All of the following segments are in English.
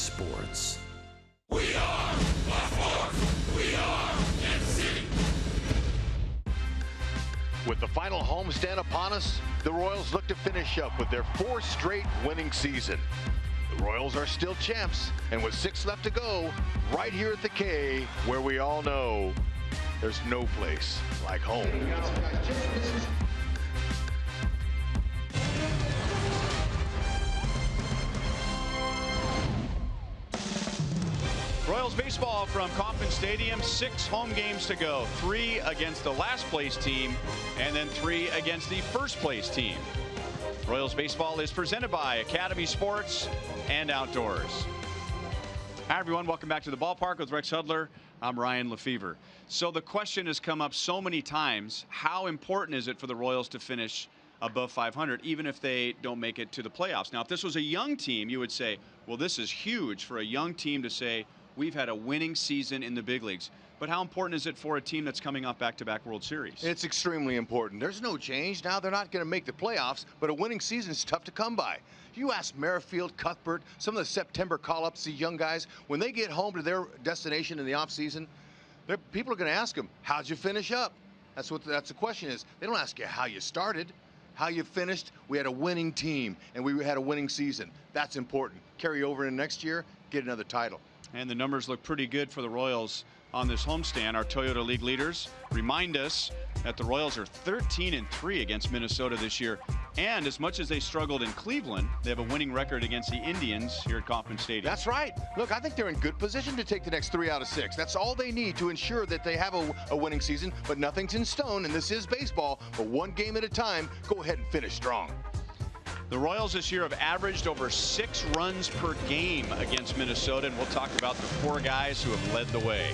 sports. We are the force. We are MC. With the final homestand upon us, the Royals look to finish up with their fourth straight winning season. The Royals are still champs, and with 6 left to go, right here at the K, where we all know there's no place like home. Royals baseball from Kauffman Stadium, 6 home games to go. 3 against the last place team, and then 3 against the first place team. Royals baseball is presented by Academy Sports and Outdoors. Hi everyone, welcome back to the ballpark with Rex Hudler. I'm Ryan Lefevre. So the question has come up so many times, how important is it for the Royals to finish above 500, even if they don't make it to the playoffs? Now, if this was a young team, you would say, well, this is huge for a young team to say, we've had a winning season in the big leagues. But how important is it for a team that's coming off back-to-back World Series? It's extremely important. There's no change. Now they're not going to make the playoffs, but a winning season is tough to come by. You ask Merrifield, Cuthbert, some of the September call-ups, the young guys, when they get home to their destination in the offseason, people are going to ask them, how'd you finish up? That's the question is. They don't ask you how you started, how you finished. We had a winning team, and we had a winning season. That's important. Carry over into next year, get another title. And the numbers look pretty good for the Royals on this homestand. Our Toyota League leaders remind us that the Royals are 13-3 against Minnesota this year. And as much as they struggled in Cleveland, they have a winning record against the Indians here at Kauffman Stadium. That's right. Look, I think they're in good position to take the next 3 out of 6. That's all they need to ensure that they have a winning season, but nothing's in stone, and this is baseball. But one game at a time, go ahead and finish strong. The Royals this year have averaged over 6 runs per game against Minnesota, and we'll talk about the 4 guys who have led the way.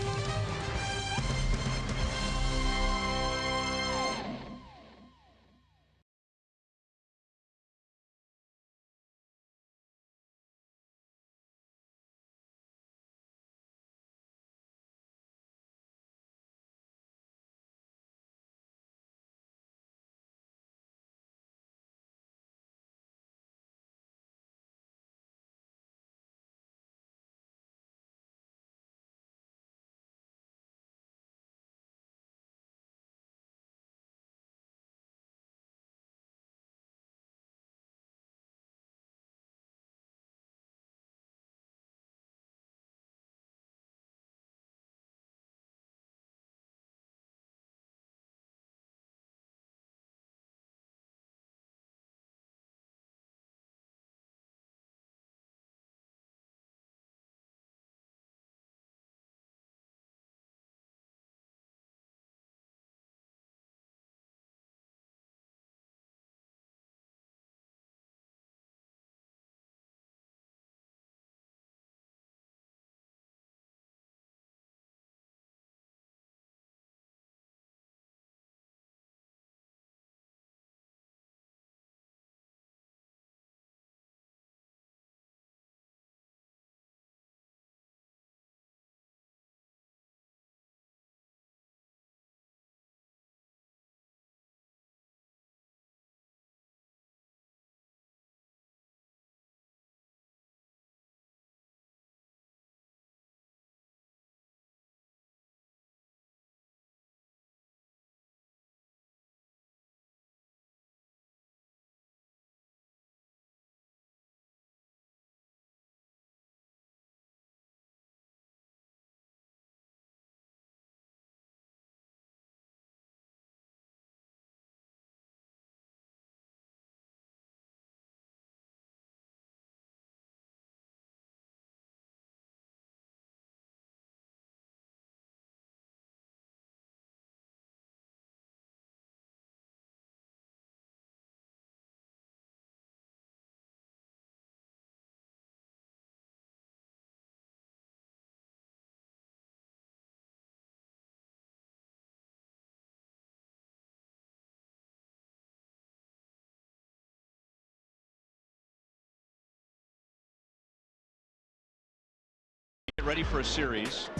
Get ready for a series.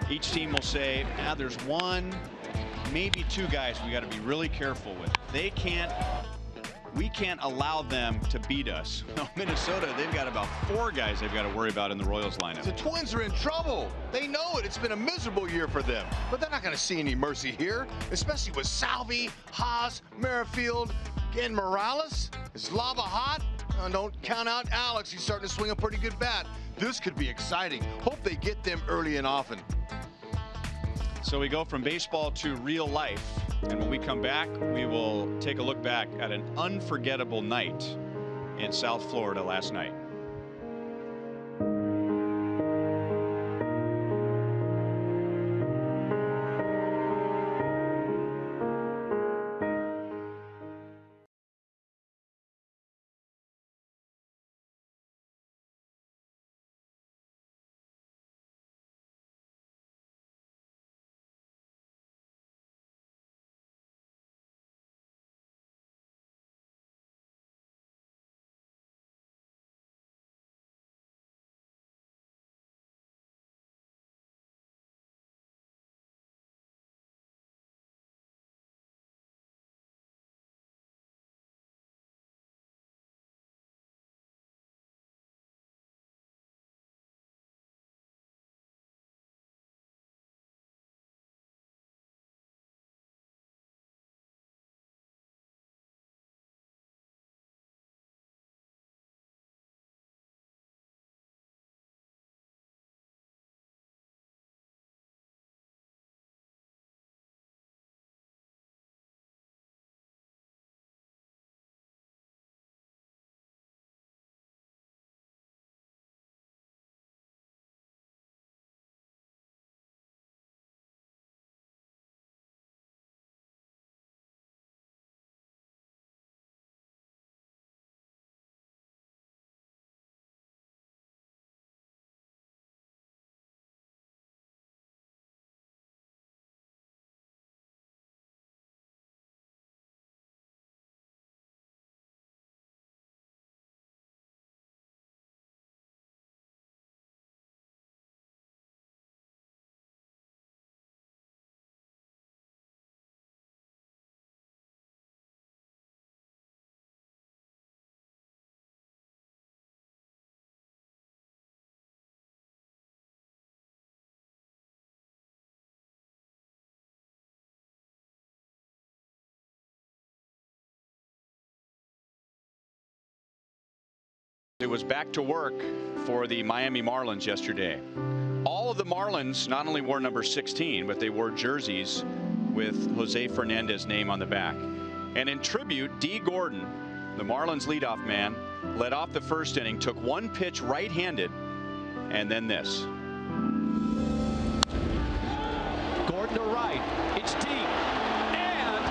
Each team will say, there's 1, maybe 2 guys we got to be really careful with. They can't we can't allow them to beat us. Minnesota, they've got about 4 guys they've got to worry about in the Royals lineup. The Twins are in trouble. They know it. It's been a miserable year for them. But they're not going to see any mercy here, especially with Salvi, Haas, Merrifield, and Morales. Is lava hot? Don't count out Alex. He's starting to swing a pretty good bat. This could be exciting. Hope they get them early and often. So we go from baseball to real life. And when we come back, we will take a look back at an unforgettable night in South Florida last night. It was back to work for the Miami Marlins yesterday. All of the Marlins not only wore number 16, but they wore jerseys with Jose Fernandez's name on the back. And in tribute, Dee Gordon, the Marlins leadoff man, led off the first inning, took one pitch right-handed, and then this. Gordon to right. It's deep. And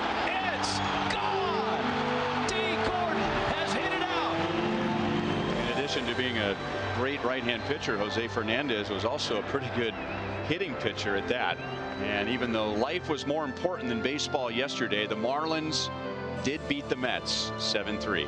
it's gone! Dee Gordon has hit it out! In addition to being a great right-hand pitcher, Jose Fernandez was also a pretty good hitting pitcher at that. And even though life was more important than baseball yesterday, the Marlins did beat the Mets 7-3.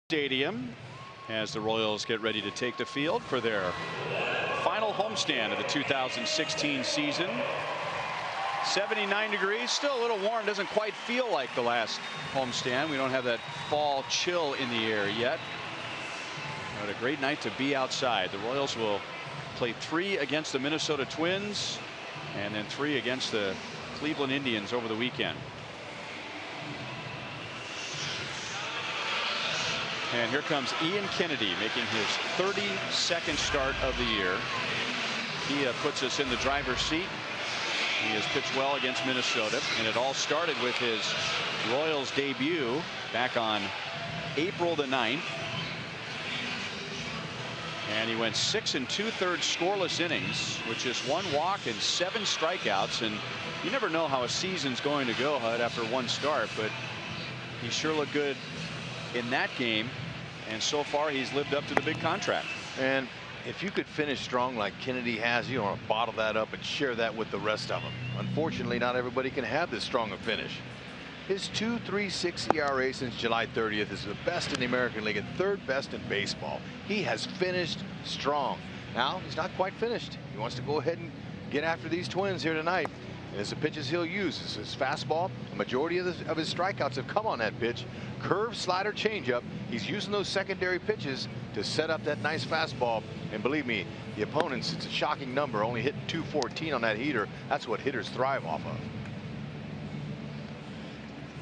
Stadium as the Royals get ready to take the field for their final homestand of the 2016 season. 79 degrees, still a little warm, doesn't quite feel like the last homestand. We don't have that fall chill in the air yet. But a great night to be outside. The Royals will play 3 against the Minnesota Twins and then 3 against the Cleveland Indians over the weekend. And here comes Ian Kennedy making his 32nd start of the year. He puts us in the driver's seat. He has pitched well against Minnesota, and it all started with his Royals debut back on April the 9th. And he went 6 2/3 scoreless innings with just 1 walk and 7 strikeouts. And you never know how a season's going to go, Hud, after 1 start, but he sure looked good in that game, and so far he's lived up to the big contract. And if you could finish strong like Kennedy has, you want to bottle that up and share that with the rest of them. Unfortunately, not everybody can have this strong a finish. His 2.36 ERA since July 30th is the best in the American League and 3rd best in baseball. He has finished strong. Now he's not quite finished. He wants to go ahead and get after these Twins here tonight. And as the pitches he'll use is his fastball. The majority of his strikeouts have come on that pitch. Curve, slider, changeup. He's using those secondary pitches to set up that nice fastball. And believe me, the opponents, it's a shocking number, only hitting 214 on that heater. That's what hitters thrive off of.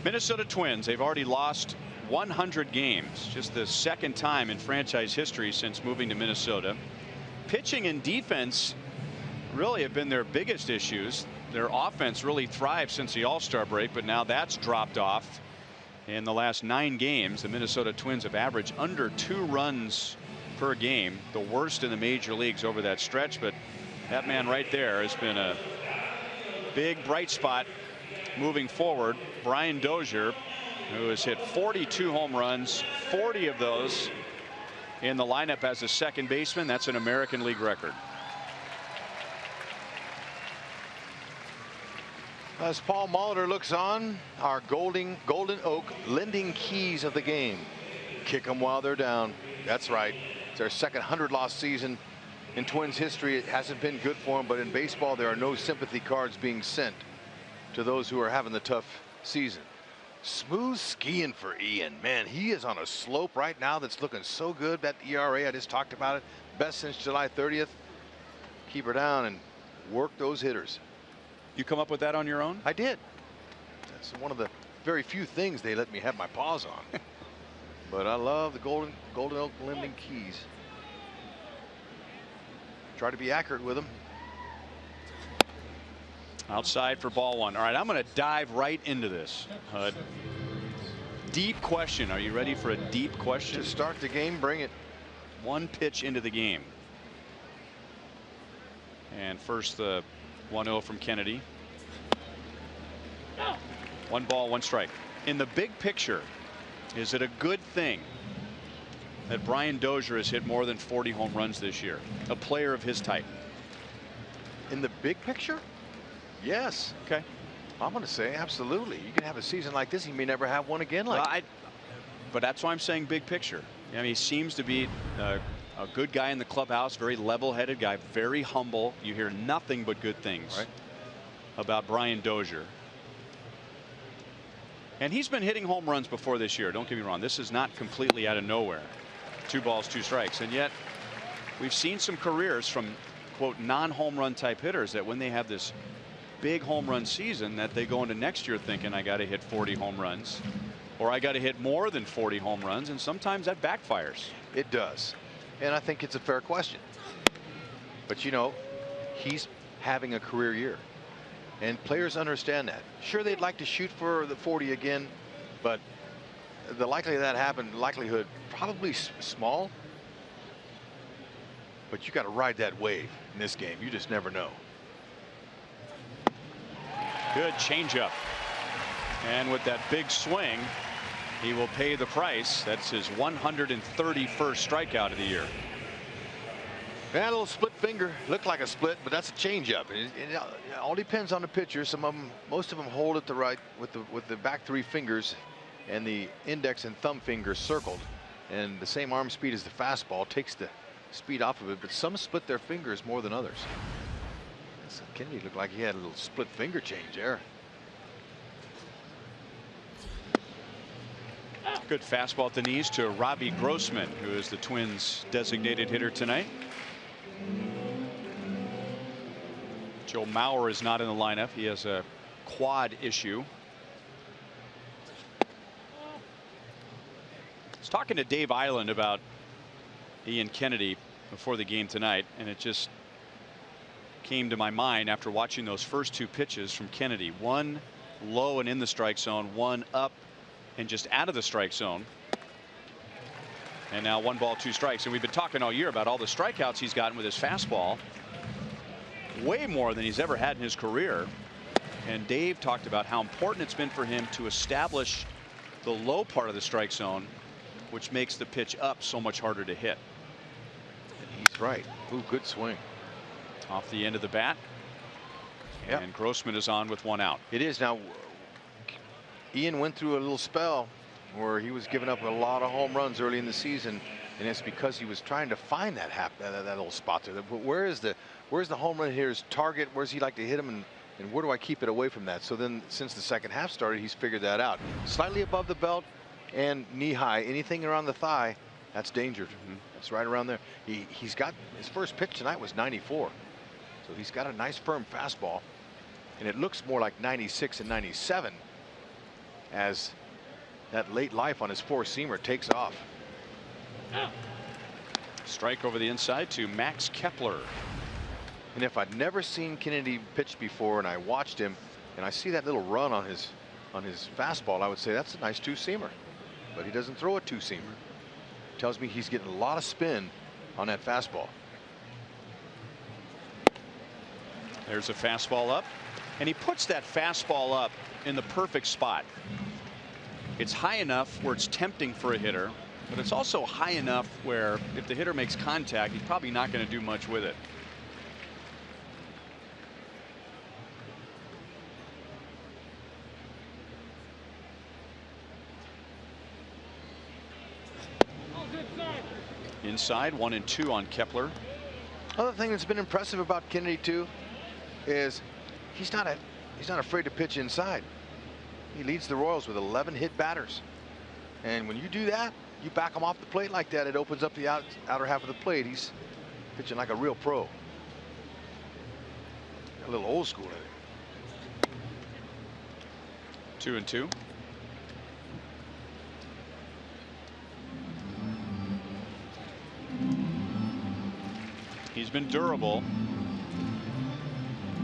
Minnesota Twins, they've already lost 100 games, just the 2nd time in franchise history since moving to Minnesota. Pitching and defense really have been their biggest issues. Their offense really thrived since the All-Star break, but now that's dropped off. In the last 9 games, the Minnesota Twins have averaged under 2 runs per game, the worst in the major leagues over that stretch. But that man right there has been a big bright spot moving forward. Brian Dozier, who has hit 42 home runs, 40 of those in the lineup as a second baseman. That's an American League record. As Paul Molitor looks on, our Golden Oak lending keys of the game. Kick them while they're down. That's right. It's their second 100-loss season in Twins history. It hasn't been good for them, but in baseball there are no sympathy cards being sent to those who are having the tough season. Smooth skiing for Ian. Man, he is on a slope right now that's looking so good. That ERA, I just talked about it, best since July 30th. Keep her down and work those hitters. You come up with that on your own? I did. That's one of the very few things they let me have my paws on. But I love the Golden Oak lending keys. Try to be accurate with them. Outside for ball 1. All right, I'm going to dive right into this, Hud. Deep question. Are you ready for a deep question? To start the game, bring it. 1 pitch into the game. And first the 1-0 from Kennedy. 1 ball, 1 strike. In the big picture, is it a good thing that Brian Dozier has hit more than 40 home runs this year? A player of his type. In the big picture? Yes. Okay. I'm going to say absolutely. You can have a season like this. He may never have one again like that. But that's why I'm saying big picture. I mean, he seems to be a good guy in the clubhouse, very level-headed guy, very humble. You hear nothing but good things about Brian Dozier. And he's been hitting home runs before this year. Don't get me wrong. This is not completely out of nowhere. 2 balls, 2 strikes. And yet we've seen some careers from, quote, non-home run type hitters that when they have this big home run season that they go into next year thinking I got to hit 40 home runs or I got to hit more than 40 home runs, and sometimes that backfires. It does. And I think it's a fair question. But you know, he's having a career year and players understand that. Sure, they'd like to shoot for the 40 again, but the likelihood probably small. But you got to ride that wave in this game. You just never know. Good changeup. And with that big swing, he will pay the price. That's his 131st strikeout of the year. Yeah, a little split finger. Looked like a split, but that's a changeup. It all depends on the pitcher. Most of them hold it the right with the back 3 fingers and the index and thumb fingers circled. and the same arm speed as the fastball, takes the speed off of it, but some split their fingers more than others. So Kennedy looked like he had a little split finger change there. Good fastball at the knees to Robbie Grossman, who is the Twins' designated hitter tonight. Joe Mauer is not in the lineup. He has a quad issue. I was talking to Dave Island about Ian Kennedy before the game tonight, and it just came to my mind after watching those first 2 pitches from Kennedy. One low and in the strike zone, one up and just out of the strike zone. And now 1 ball, 2 strikes. And we've been talking all year about all the strikeouts he's gotten with his fastball. Way more than he's ever had in his career. And Dave talked about how important it's been for him to establish the low part of the strike zone, which makes the pitch up so much harder to hit. And he's right. Ooh, good swing. Off the end of the bat. Yep. And Grossman is on with 1 out. It is. Now, Ian went through a little spell where he was giving up a lot of home runs early in the season, and it's because he was trying to find that little spot there. But where's the home run hitter's target? Where's he like to hit him, and where do I keep it away from that? So then, since the second half started, he's figured that out. Slightly above the belt and knee high. Anything around the thigh, that's danger. That's right around there. He's got his first pitch tonight was 94, so he's got a nice firm fastball, and it looks more like 96 and 97 as that late life on his 4-seamer takes off. Strike over the inside to Max Kepler. And if I'd never seen Kennedy pitch before and I watched him and I see that little run on his fastball, I would say that's a nice 2-seamer, but he doesn't throw a 2-seamer. Tells me he's getting a lot of spin on that fastball. There's a fastball up, and he puts that fastball up in the perfect spot. It's high enough where it's tempting for a hitter, but it's also high enough where if the hitter makes contact, he's probably not going to do much with it. Inside, 1-2 on Kepler. Other thing that's been impressive about Kennedy too is he's not afraid to pitch inside. He leads the Royals with 11 hit batters, and when you do that, you back him off the plate like that, it opens up the outer half of the plate. He's pitching like a real pro. A little old school in it. 2-2. He's been durable.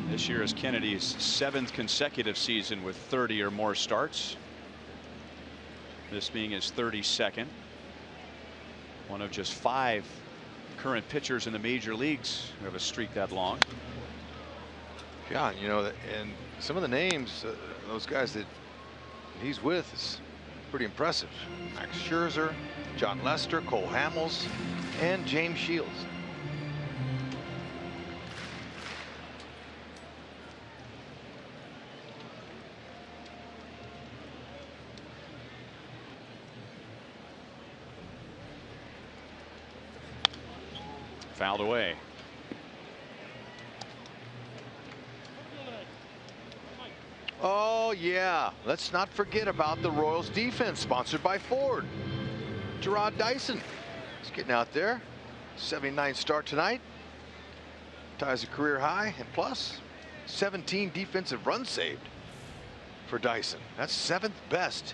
This year is Kennedy's 7th consecutive season with 30 or more starts. This being his 32nd. One of just 5 current pitchers in the major leagues who have a streak that long. Yeah, you know, and some of the names, those guys that he's with, is pretty impressive. Max Scherzer, John Lester, Cole Hamels, and James Shields. Fouled away. Oh yeah, let's not forget about the Royals defense, sponsored by Ford. Jarrod Dyson is getting out there. 79 start tonight, ties a career high, and plus 17 defensive runs saved for Dyson. That's 7th best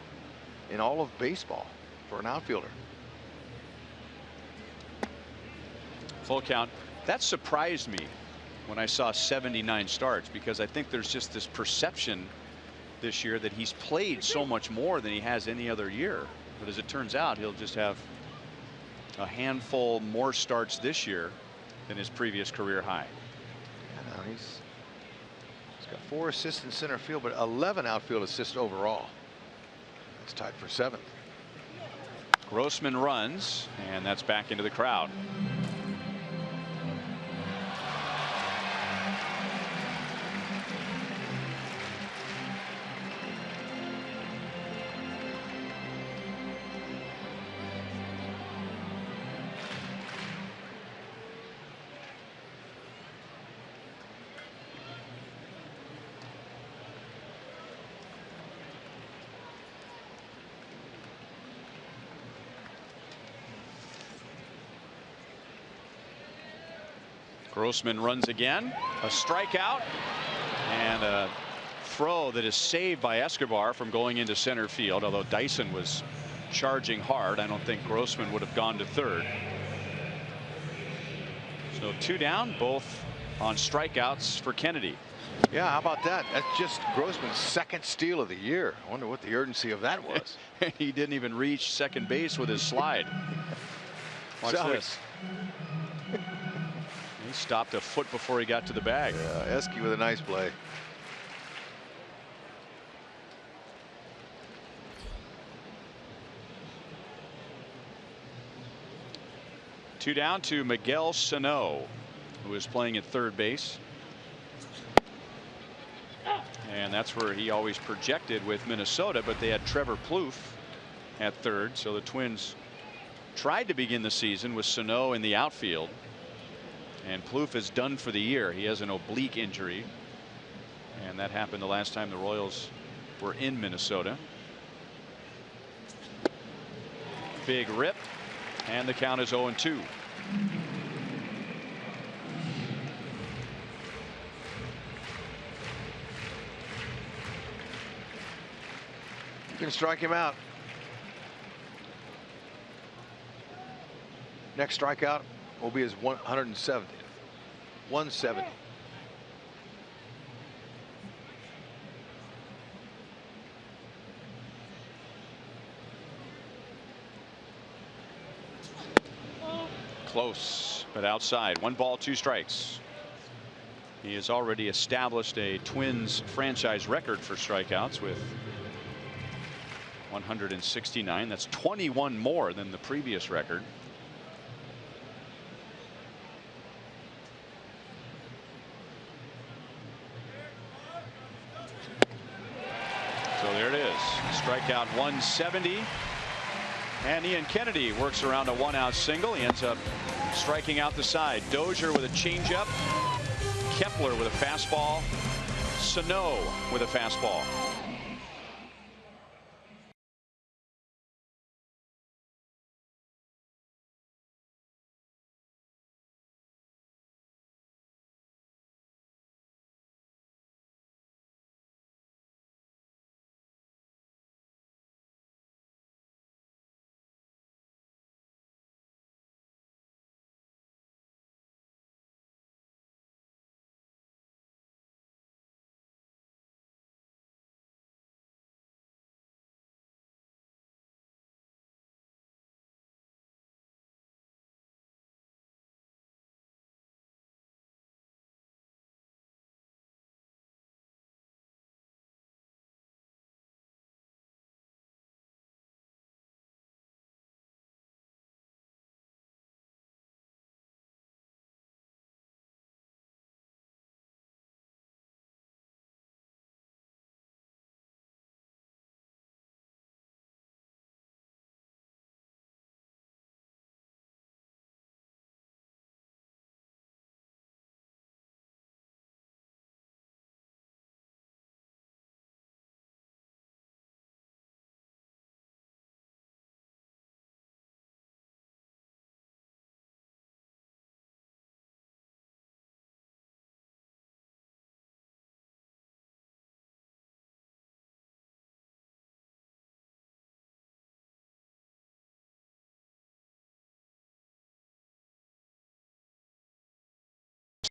in all of baseball for an outfielder. Full count. That surprised me when I saw 79 starts, because I think there's just this perception this year that he's played so much more than he has any other year. But as it turns out, he'll just have a handful more starts this year than his previous career high. He's got 4 assists in center field, but 11 outfield assists overall. That's tied for 7th. Grossman runs, and that's back into the crowd. Grossman runs again. A strikeout and a throw that is saved by Escobar from going into center field, although Dyson was charging hard. I don't think Grossman would have gone to third. So 2 down, both on strikeouts for Kennedy. Yeah, how about that? That's just Grossman's second steal of the year. I wonder what the urgency of that was. He didn't even reach second base with his slide. Watch this. He stopped a foot before he got to the bag. Yeah, Esky with a nice play. Two down to Miguel Sano, who is playing at third base. And that's where he always projected with Minnesota, but they had Trevor Plouffe at third. So the Twins tried to begin the season with Sano in the outfield. And Plouffe is done for the year. He has an oblique injury. And that happened the last time the Royals were in Minnesota. Big rip. And the count is 0-2. You can strike him out. Next strikeout will be his 170th. 170. Close, but outside. 1 ball, 2 strikes. He has already established a Twins franchise record for strikeouts with 169. That's 21 more than the previous record. So there it is. Strikeout 170. And Ian Kennedy works around a 1-out single. He ends up striking out the side. Dozier with a changeup. Kepler with a fastball. Sano with a fastball.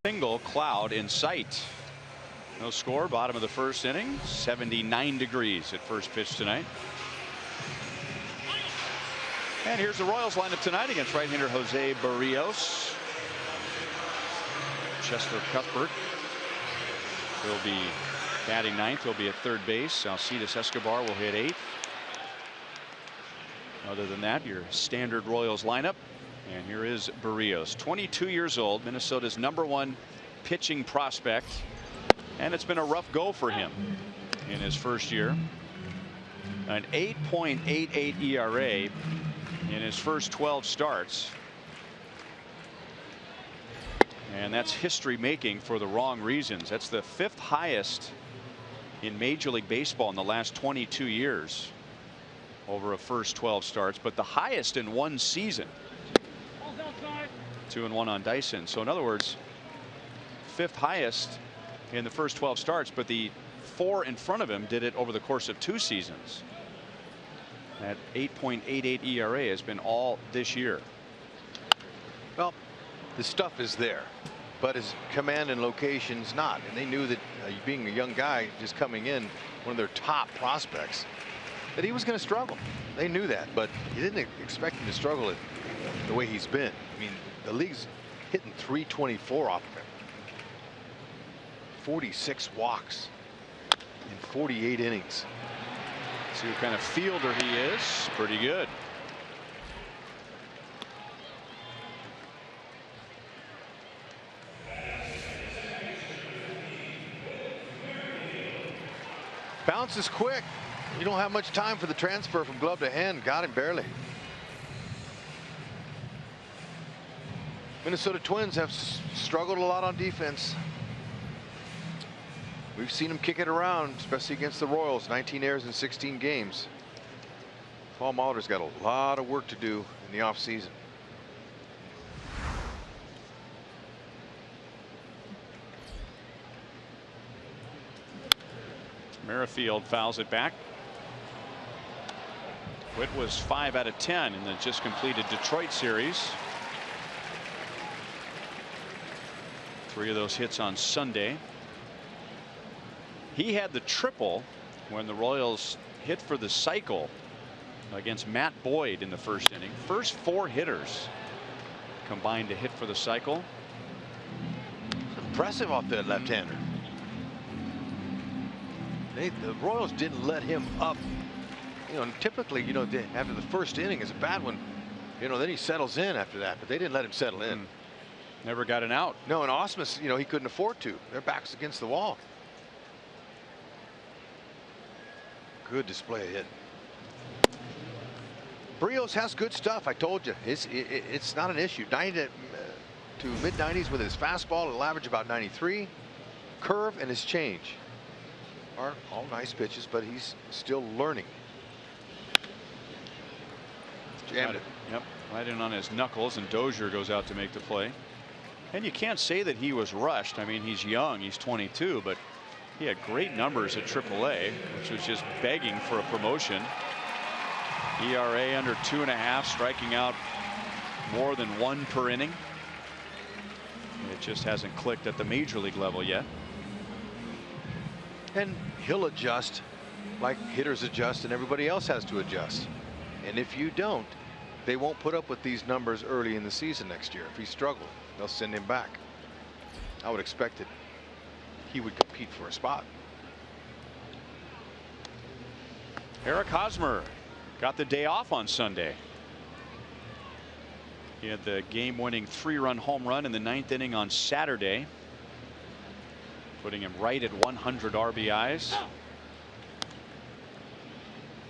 Single, cloud in sight. No score, bottom of the first inning. 79 degrees at first pitch tonight. And here's the Royals lineup tonight against right-hander Jose Barrios. Chester Cuthbert will be batting ninth. He'll be at third base. Alcides Escobar will hit eighth. Other than that, your standard Royals lineup. And here is Barrios, 22 years old, Minnesota's #1 pitching prospect. And it's been a rough go for him in his first year. An 8.88 ERA in his first 12 starts. And that's history making for the wrong reasons. That's the 5th highest in Major League Baseball in the last 22 years over a first 12 starts, but the highest in one season. 2-1 on Dyson. So in other words, fifth highest in the first 12 starts, but the 4 in front of him did it over the course of 2 seasons. That 8.88 ERA has been all this year. Well, the stuff is there, but his command and location's not. And they knew that being a young guy just coming in, one of their top prospects, that he was going to struggle. They knew that, but you didn't expect him to struggle the way he's been. I mean, the league's hitting 324 off of him. 46 walks in 48 innings. See what kind of fielder he is. Pretty good. Bounces quick. You don't have much time for the transfer from glove to hand. Got him barely. Minnesota Twins have struggled a lot on defense. We've seen them kick it around, especially against the Royals. 19 errors in 16 games. Paul Molitor's got a lot of work to do in the offseason. Merrifield fouls it back. Witt was 5 out of 10 in the just completed Detroit series. 3 of those hits on Sunday. He had the triple when the Royals hit for the cycle against Matt Boyd in the first inning. First 4 hitters combined to hit for the cycle. Impressive off that left-hander. The Royals didn't let him up. You know, and typically, you know, after the first inning is a bad one. You know, then he settles in after that, but they didn't let him settle in. Never got an out. No, and Ausmus, you know, he couldn't afford to. Their backs against the wall. Good display of hit. Berrios has good stuff. I told you, it's not an issue. 90 to mid-90s with his fastball. It'll average about 93. Curve and his change are all nice pitches, but he's still learning. Jammed it. Yep, right in on his knuckles, and Dozier goes out to make the play. And you can't say that he was rushed. I mean, he's young, he's 22, but he had great numbers at AAA, which was just begging for a promotion. ERA under 2.5, striking out more than 1 per inning. It just hasn't clicked at the major league level yet. And he'll adjust like hitters adjust and everybody else has to adjust. And if you don't, they won't put up with these numbers early in the season next year. If he struggles, they'll send him back. I would expect that he would compete for a spot. Eric Hosmer got the day off on Sunday. He had the game-winning 3-run home run in the 9th inning on Saturday, putting him right at 100 RBIs.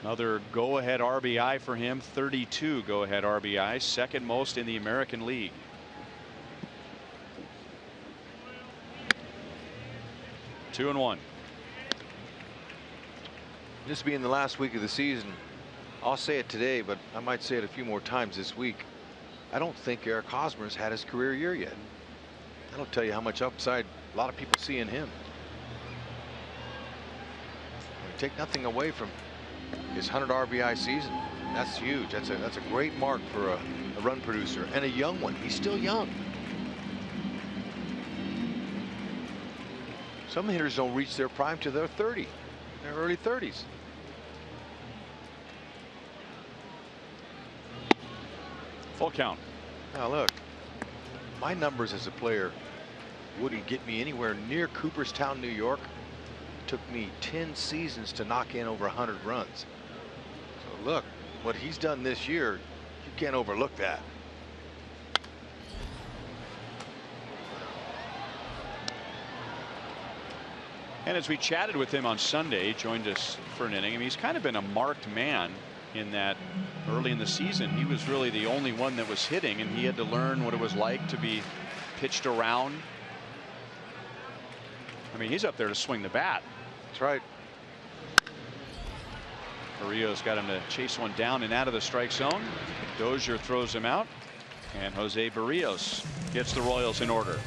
Another go-ahead RBI for him, 32 go-ahead RBIs, second most in the American League. Two and one. This being the last week of the season, I'll say it today, but I might say it a few more times this week. I don't think Eric Hosmer's had his career year yet. That'll tell you how much upside a lot of people see in him. Take nothing away from his 100 RBI season. That's huge. That's a great mark for a run producer and a young one. He's still young. Some hitters don't reach their prime till they're 30, their early 30s. Full count. Now look, my numbers as a player wouldn't get me anywhere near Cooperstown, New York. It took me 10 seasons to knock in over 100 runs. So look, what he's done this year, you can't overlook that. And as we chatted with him on Sunday, he joined us for an inning. I mean, he's kind of been a marked man in that early in the season, he was really the only one that was hitting, and he had to learn what it was like to be pitched around. I mean, he's up there to swing the bat. That's right. Berrios got him to chase one down and out of the strike zone. Dozier throws him out, and Jose Berrios gets the Royals in order.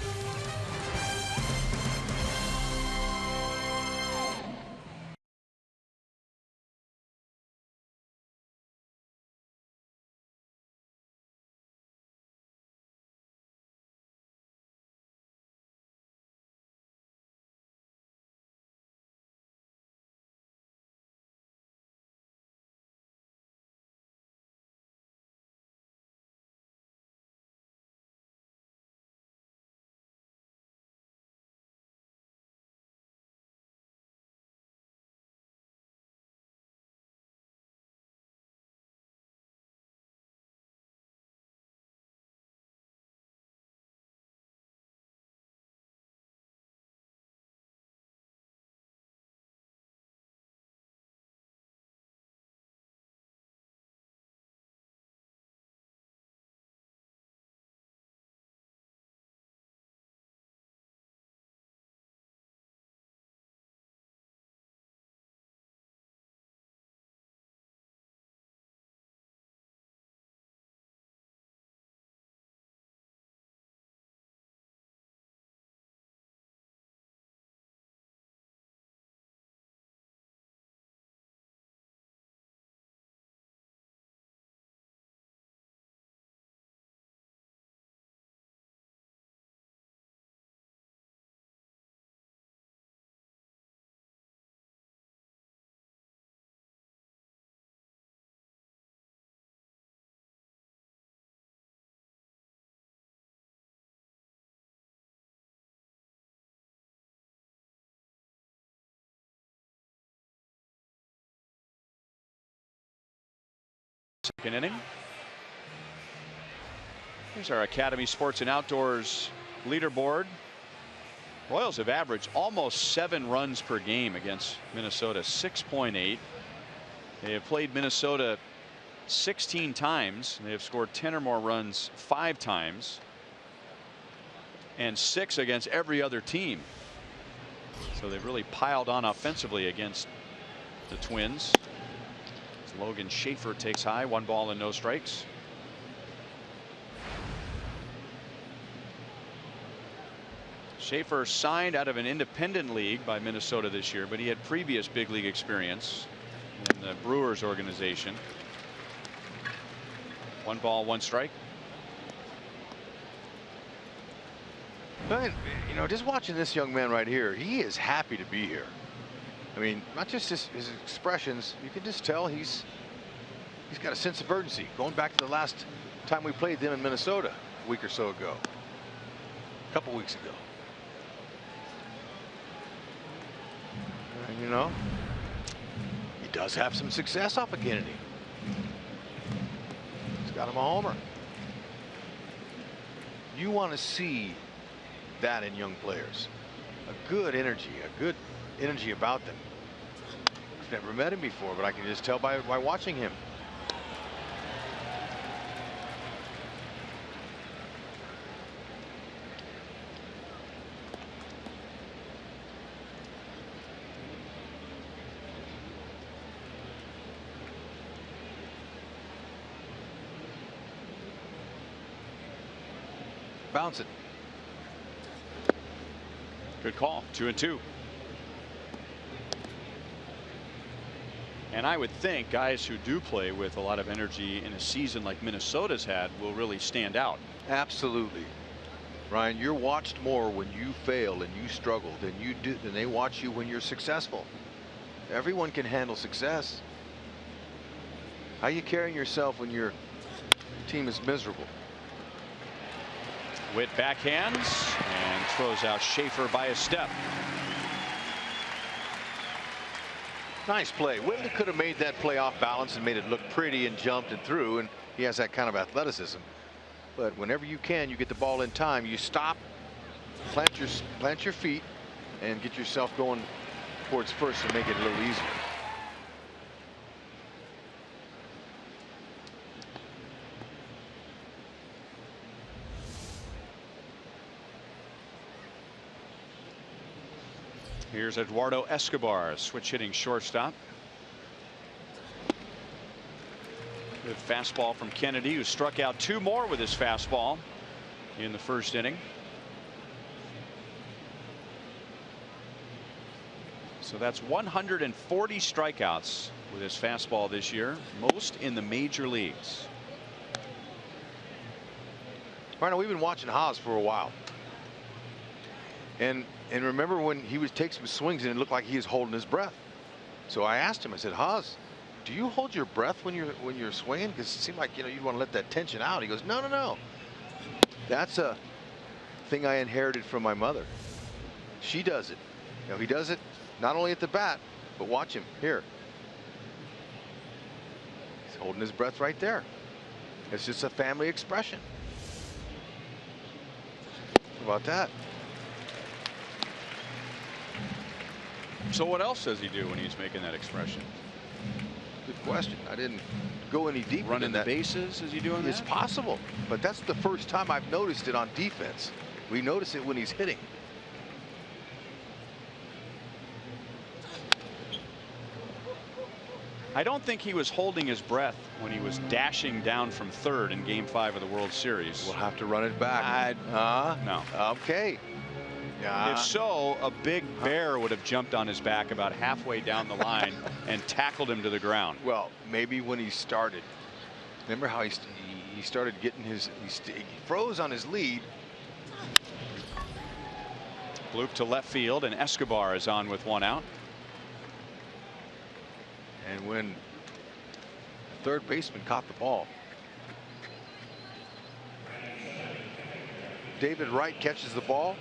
second inning. Here's our Academy Sports and Outdoors leaderboard. Royals have averaged almost 7 runs per game against Minnesota, 6.8. They have played Minnesota 16 times. They have scored 10 or more runs 5 times, and 6 against every other team. So they've really piled on offensively against the Twins. Logan Schaefer takes high, 1 ball and no strikes. Schaefer signed out of an independent league by Minnesota this year, but he had previous big league experience in the Brewers organization. 1 ball, 1 strike. But, you know, just watching this young man right here, he is happy to be here. I mean, not just his expressions, you can just tell he's got a sense of urgency. Going back to the last time we played them in Minnesota a week or so ago, a couple weeks ago. And, you know, he does have some success off of Kennedy. He's got him a homer. You want to see that in young players. A good energy about them. I've never met him before, but I can just tell by watching him. Bounce it. Good call. 2-2. And I would think guys who do play with a lot of energy in a season like Minnesota's had will really stand out. Absolutely. Ryan, you're watched more when you fail and you struggle than they watch you when you're successful. Everyone can handle success. How you carrying yourself when your team is miserable? Witt backhands and throws out Schaefer by a step. Nice play. Whitley could have made that play off balance and made it look pretty and jumped and threw, and he has that kind of athleticism. But whenever you can, you get the ball in time, you stop, plant your feet, and get yourself going towards first and make it a little easier. Here's Eduardo Escobar, switch hitting shortstop. Good fastball from Kennedy, who struck out 2 more with his fastball in the first inning. So that's 140 strikeouts with his fastball this year, most in the major leagues. Right now, we've been watching Haas for a while. And remember when he would take some swings and it looked like he was holding his breath. So I asked him, I said, Haas, do you hold your breath when you're swinging? Because it seemed like, you know, you'd want to let that tension out. He goes, no. That's a thing I inherited from my mother. She does it. You know, he does it not only at the bat, but watch him here. He's holding his breath right there. It's just a family expression. How about that? So what else does he do when he's making that expression? Good question. I didn't go any deeper. Running the bases, is he doing that? It's possible, but that's the first time I've noticed it on defense. We notice it when he's hitting. I don't think he was holding his breath when he was dashing down from third in Game 5 of the World Series. We'll have to run it back. No. Okay. Yeah. If so, a big bear would have jumped on his back about halfway down the line and tackled him to the ground. Well, maybe when he started. Remember how he started getting he froze on his lead. Bloop to left field, and Escobar is on with 1 out. And when the third baseman caught the ball, David Wright catches the ball,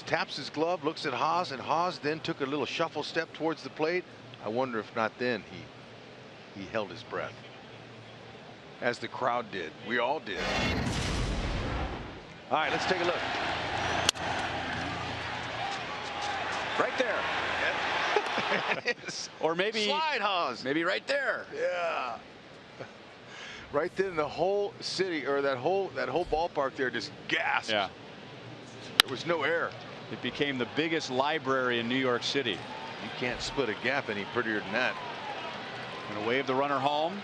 taps his glove, looks at Haas, and Haas then took a little shuffle step towards the plate. I wonder if not then he held his breath. as the crowd did. We all did. All right, let's take a look. Right there. Or maybe Slide, Hans. maybe right there. Yeah. Right then, the whole city, or that whole ballpark there, just gasped. Yeah. There was no air. It became the biggest library in New York City. You can't split a gap any prettier than that. Going to wave the runner home.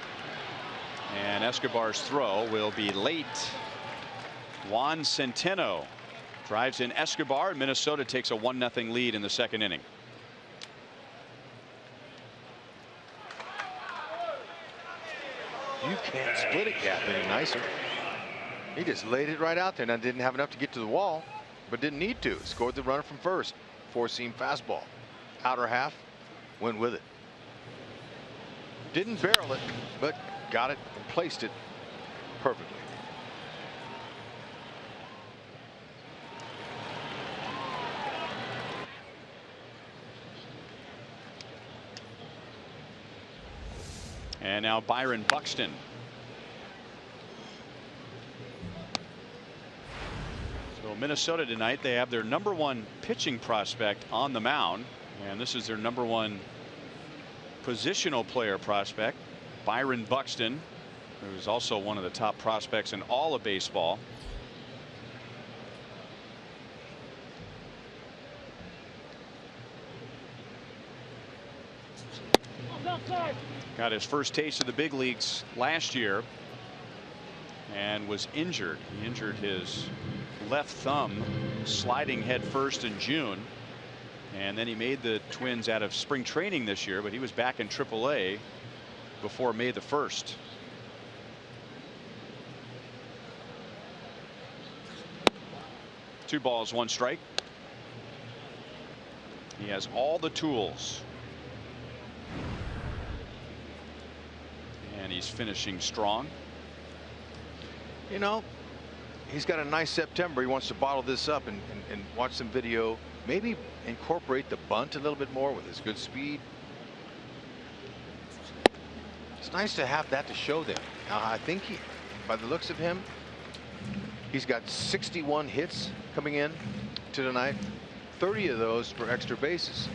And Escobar's throw will be late. Juan Centeno drives in Escobar. Minnesota takes a 1-0 lead in the second inning. You can't split a gap any nicer. He just laid it right out there. Now didn't have enough to get to the wall, but didn't need to. Scored the runner from first. Four-seam fastball. Outer half, went with it. Didn't barrel it, but got it and placed it perfectly. And now Byron Buxton. So Minnesota tonight, they have their #1 pitching prospect on the mound, and this is their #1 positional player prospect, Byron Buxton, who is also one of the top prospects in all of baseball. Got his first taste of the big leagues last year and was injured. He injured his left thumb sliding head first in June, and then he made the Twins out of spring training this year, but he was back in AAA before May the 1st. Two balls, one strike. He has all the tools. And he's finishing strong. You know, he's got a nice September. He wants to bottle this up and watch some video. Maybe incorporate the bunt a little bit more with his good speed. It's nice to have that to show them. Now, I think by the looks of him, he's got 61 hits coming in to tonight. 30 of those for extra bases.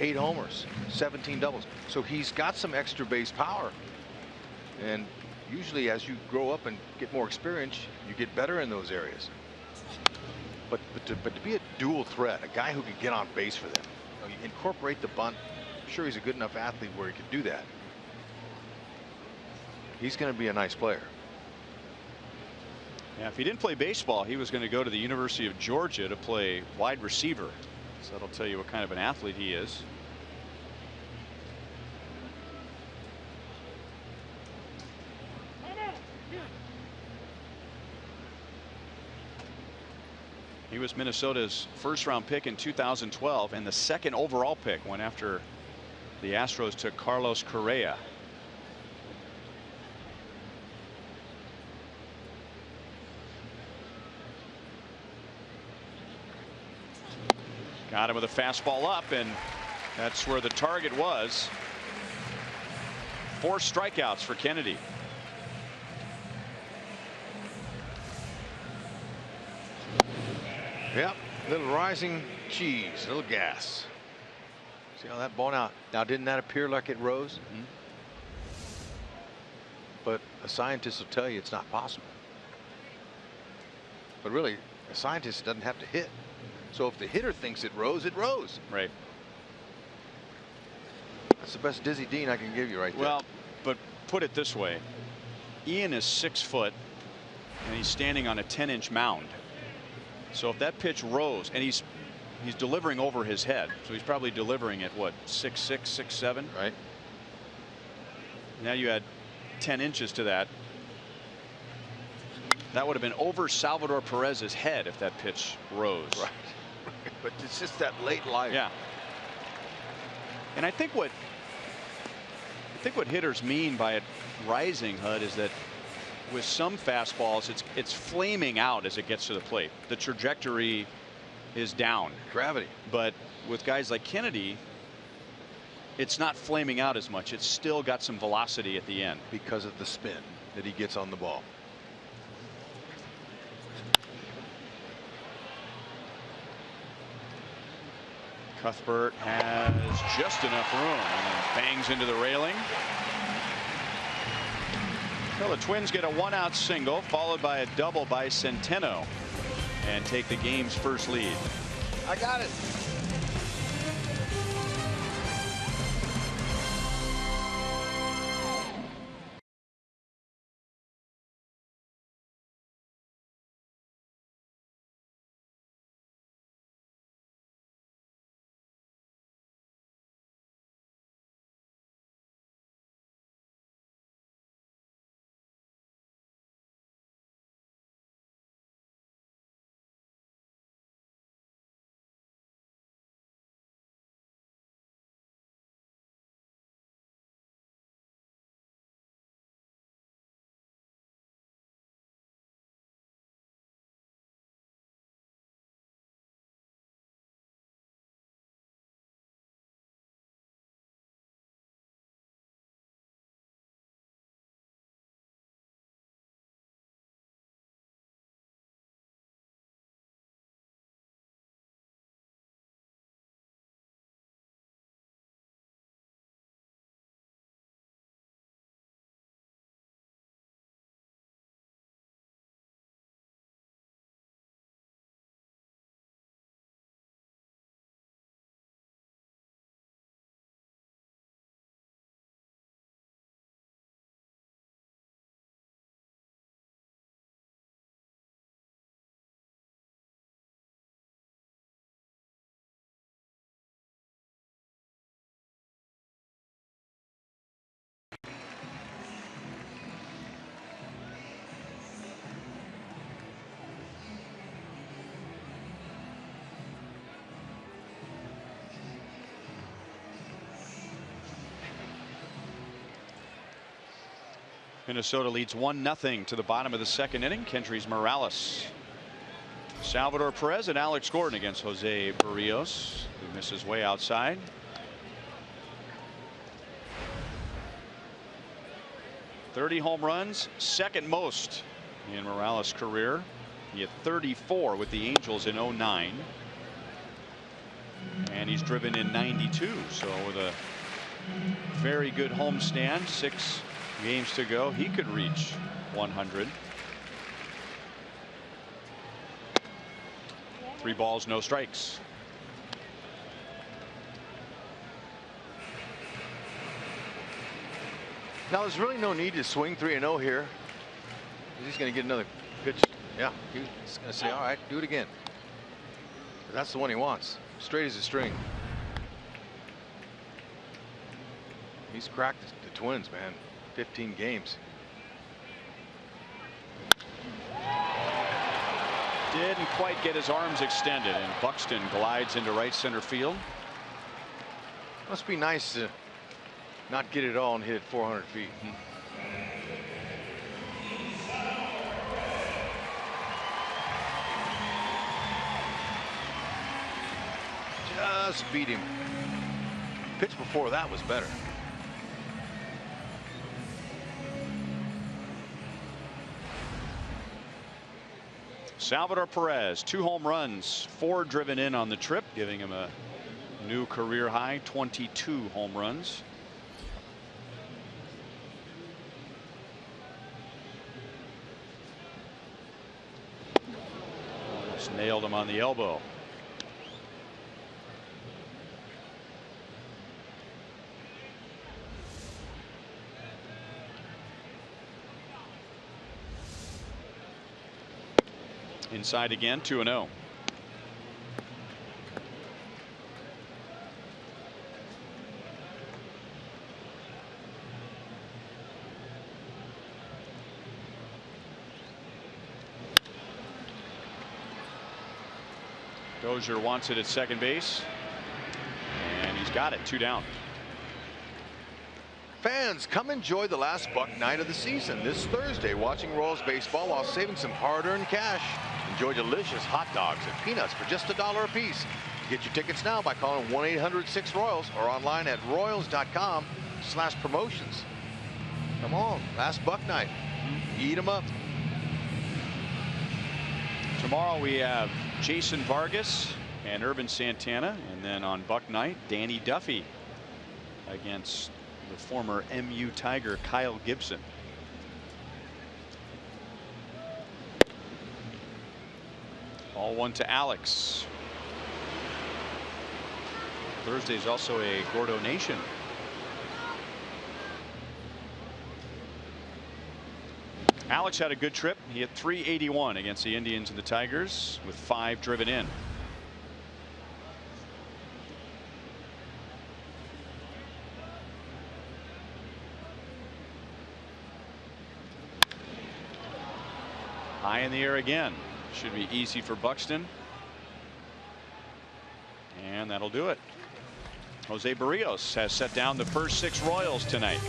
8 homers, 17 doubles. So he's got some extra base power. And usually as you grow up and get more experience, you get better in those areas. But to be a dual threat, a guy who can get on base for them, you incorporate the bunt. I'm sure he's a good enough athlete where he could do that. He's going to be a nice player. Yeah, if he didn't play baseball, he was going to go to the University of Georgia to play wide receiver. So that'll tell you what kind of an athlete he is. He was Minnesota's first-round pick in 2012 and the second overall pick, went after the Astros took Carlos Correa. Got him with a fastball up, and that's where the target was. 4 strikeouts for Kennedy. Yep, little rising cheese, little gas. See how that ball now didn't that appear like it rose? Mm-hmm. But a scientist will tell you it's not possible. But really, a scientist doesn't have to hit. So if the hitter thinks it rose, it rose. Right. That's the best Dizzy Dean I can give you right there. Well, but put it this way. Ian is 6 foot and he's standing on a 10-inch mound. So if that pitch rose, and he's delivering over his head, so he's probably delivering at what, 6'6", 6'7"? Right. Now you add 10 inches to that. That would have been over Salvador Perez's head if that pitch rose. Right. But it's just that late life. Yeah. And I think what hitters mean by it rising, Hud, is that with some fastballs it's flaming out as it gets to the plate. The trajectory is down. Gravity. But with guys like Kennedy, it's not flaming out as much. It's still got some velocity at the end Because of the spin. that he gets on the ball. Cuthbert has just enough room and bangs into the railing. Well, the Twins get a 1-out single followed by a double by Centeno and take the game's first lead. I got it. Minnesota leads 1-0 to the bottom of the second inning. Kendrys Morales, Salvador Perez, and Alex Gordon against Jose Barrios, who misses way outside. .30 home runs, second most in Morales' career. He had 34 with the Angels in 09. And he's driven in 92. So with a very good homestand, 6 games to go, he could reach 100. 3 balls, no strikes. Now there's really no need to swing 3-0 here. He's going to get another pitch. Yeah, he's going to say, all right, do it again. But that's the one he wants. Straight as a string. He's cracked the Twins, man. 15 games. Didn't quite get his arms extended, and Buxton glides into right center field. Must be nice to not get it all and hit it 400 feet. Just beat him. Pitch before that was better. Salvador Perez, 2 home runs, 4 driven in on the trip, giving him a new career high 22 home runs. Almost nailed him on the elbow. Inside again, 2-0. Dozier wants it at second base, and he's got it. 2 down. Fans, come enjoy the last Buck night of the season this Thursday, watching Royals baseball while saving some hard-earned cash. Enjoy delicious hot dogs and peanuts for just $1 a piece. Get your tickets now by calling 1-800-6-ROYALS or online at royals.com/promotions. Come on, last Buck night. Eat them up. Tomorrow we have Jason Vargas and Urban Santana, and then on Buck Night, Danny Duffy against the former MU Tiger Kyle Gibson. All one to Alex. Thursday is also a Gordo Nation. Alex had a good trip. He hit .381 against the Indians and the Tigers with 5 driven in. High in the air again. Should be easy for Buxton. And that'll do it. Jose Barrios has set down the first 6 Royals tonight.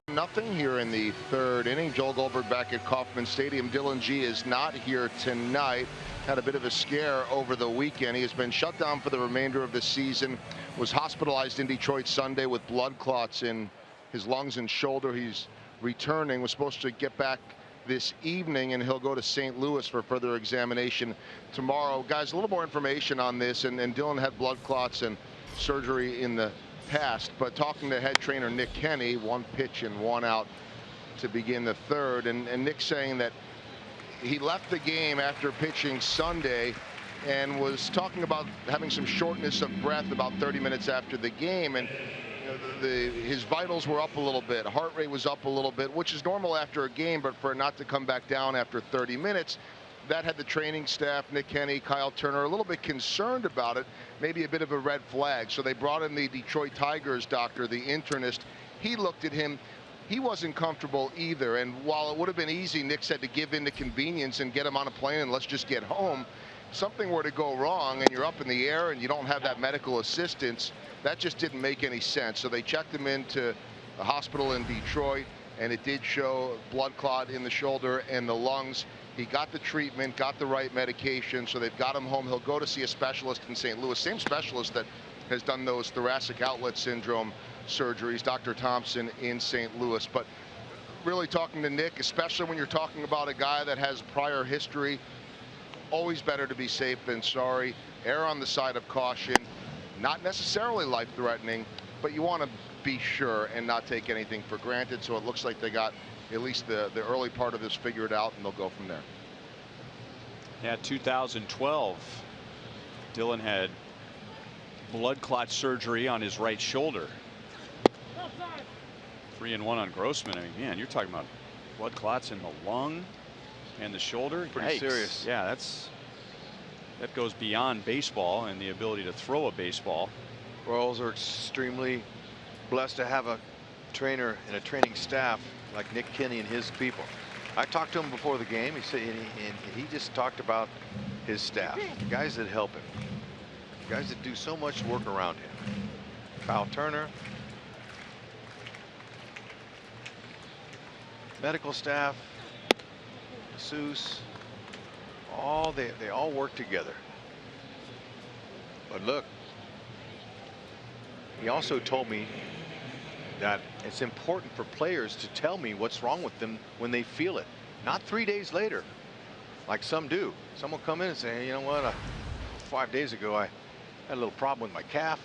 Nothing here in the 3rd inning. Joel Goldberg back at Kauffman Stadium. Dylan G is not here tonight. Had a bit of a scare over the weekend. He has been shut down for the remainder of the season. Was hospitalized in Detroit Sunday with blood clots in his lungs and shoulder. He's returning. Was supposed to get back this evening, and he'll go to St. Louis for further examination tomorrow. Guys, a little more information on this. And Dylan had blood clots and surgery in the past, but talking to head trainer Nick Kenny, 1 pitch and 1 out to begin the 3rd, and Nick saying that he left the game after pitching Sunday and was talking about having some shortness of breath about 30 minutes after the game, and his vitals were up a little bit, heart rate was up a little bit, which is normal after a game, but for it not to come back down after 30 minutes, that had the training staff, Nick Kenny, Kyle Turner, a little bit concerned about it, maybe a bit of a red flag. So they brought in the Detroit Tigers doctor, the internist. He looked at him. He wasn't comfortable either. And while it would have been easy, Nick said, to give in to convenience and get him on a plane and let's just get home, something were to go wrong and you're up in the air and you don't have that medical assistance, that just didn't make any sense. So they checked him into a hospital in Detroit, and it did show blood clot in the shoulder and the lungs. He got the treatment, got the right medication, so they've got him home. He'll go to see a specialist in St. Louis, same specialist that has done those thoracic outlet syndrome surgeries, Dr. Thompson in St. Louis. But really talking to Nick, especially when you're talking about a guy that has prior history, always better to be safe than sorry. Err on the side of caution, not necessarily life-threatening, but you want to be sure and not take anything for granted. So it looks like they got at least the early part of this figured out, and they'll go from there. Yeah, 2012, Dylan had blood clot surgery on his right shoulder. 3-1 on Grossman. I mean, man, you're talking about blood clots in the lung and the shoulder. Pretty serious. Yeah, That goes beyond baseball and the ability to throw a baseball. Royals are extremely blessed to have a trainer and a training staff like Nick Kinney and his people. I talked to him before the game. He said, and he just talked about his staff, the guys that help him, guys that do so much work around him. Kyle Turner, medical staff, masseuse, they all work together. But look, he also told me that it's important for players to tell me what's wrong with them when they feel it, not 3 days later like some do. Some will come in and say, hey, you know what, 5 days ago I had a little problem with my calf.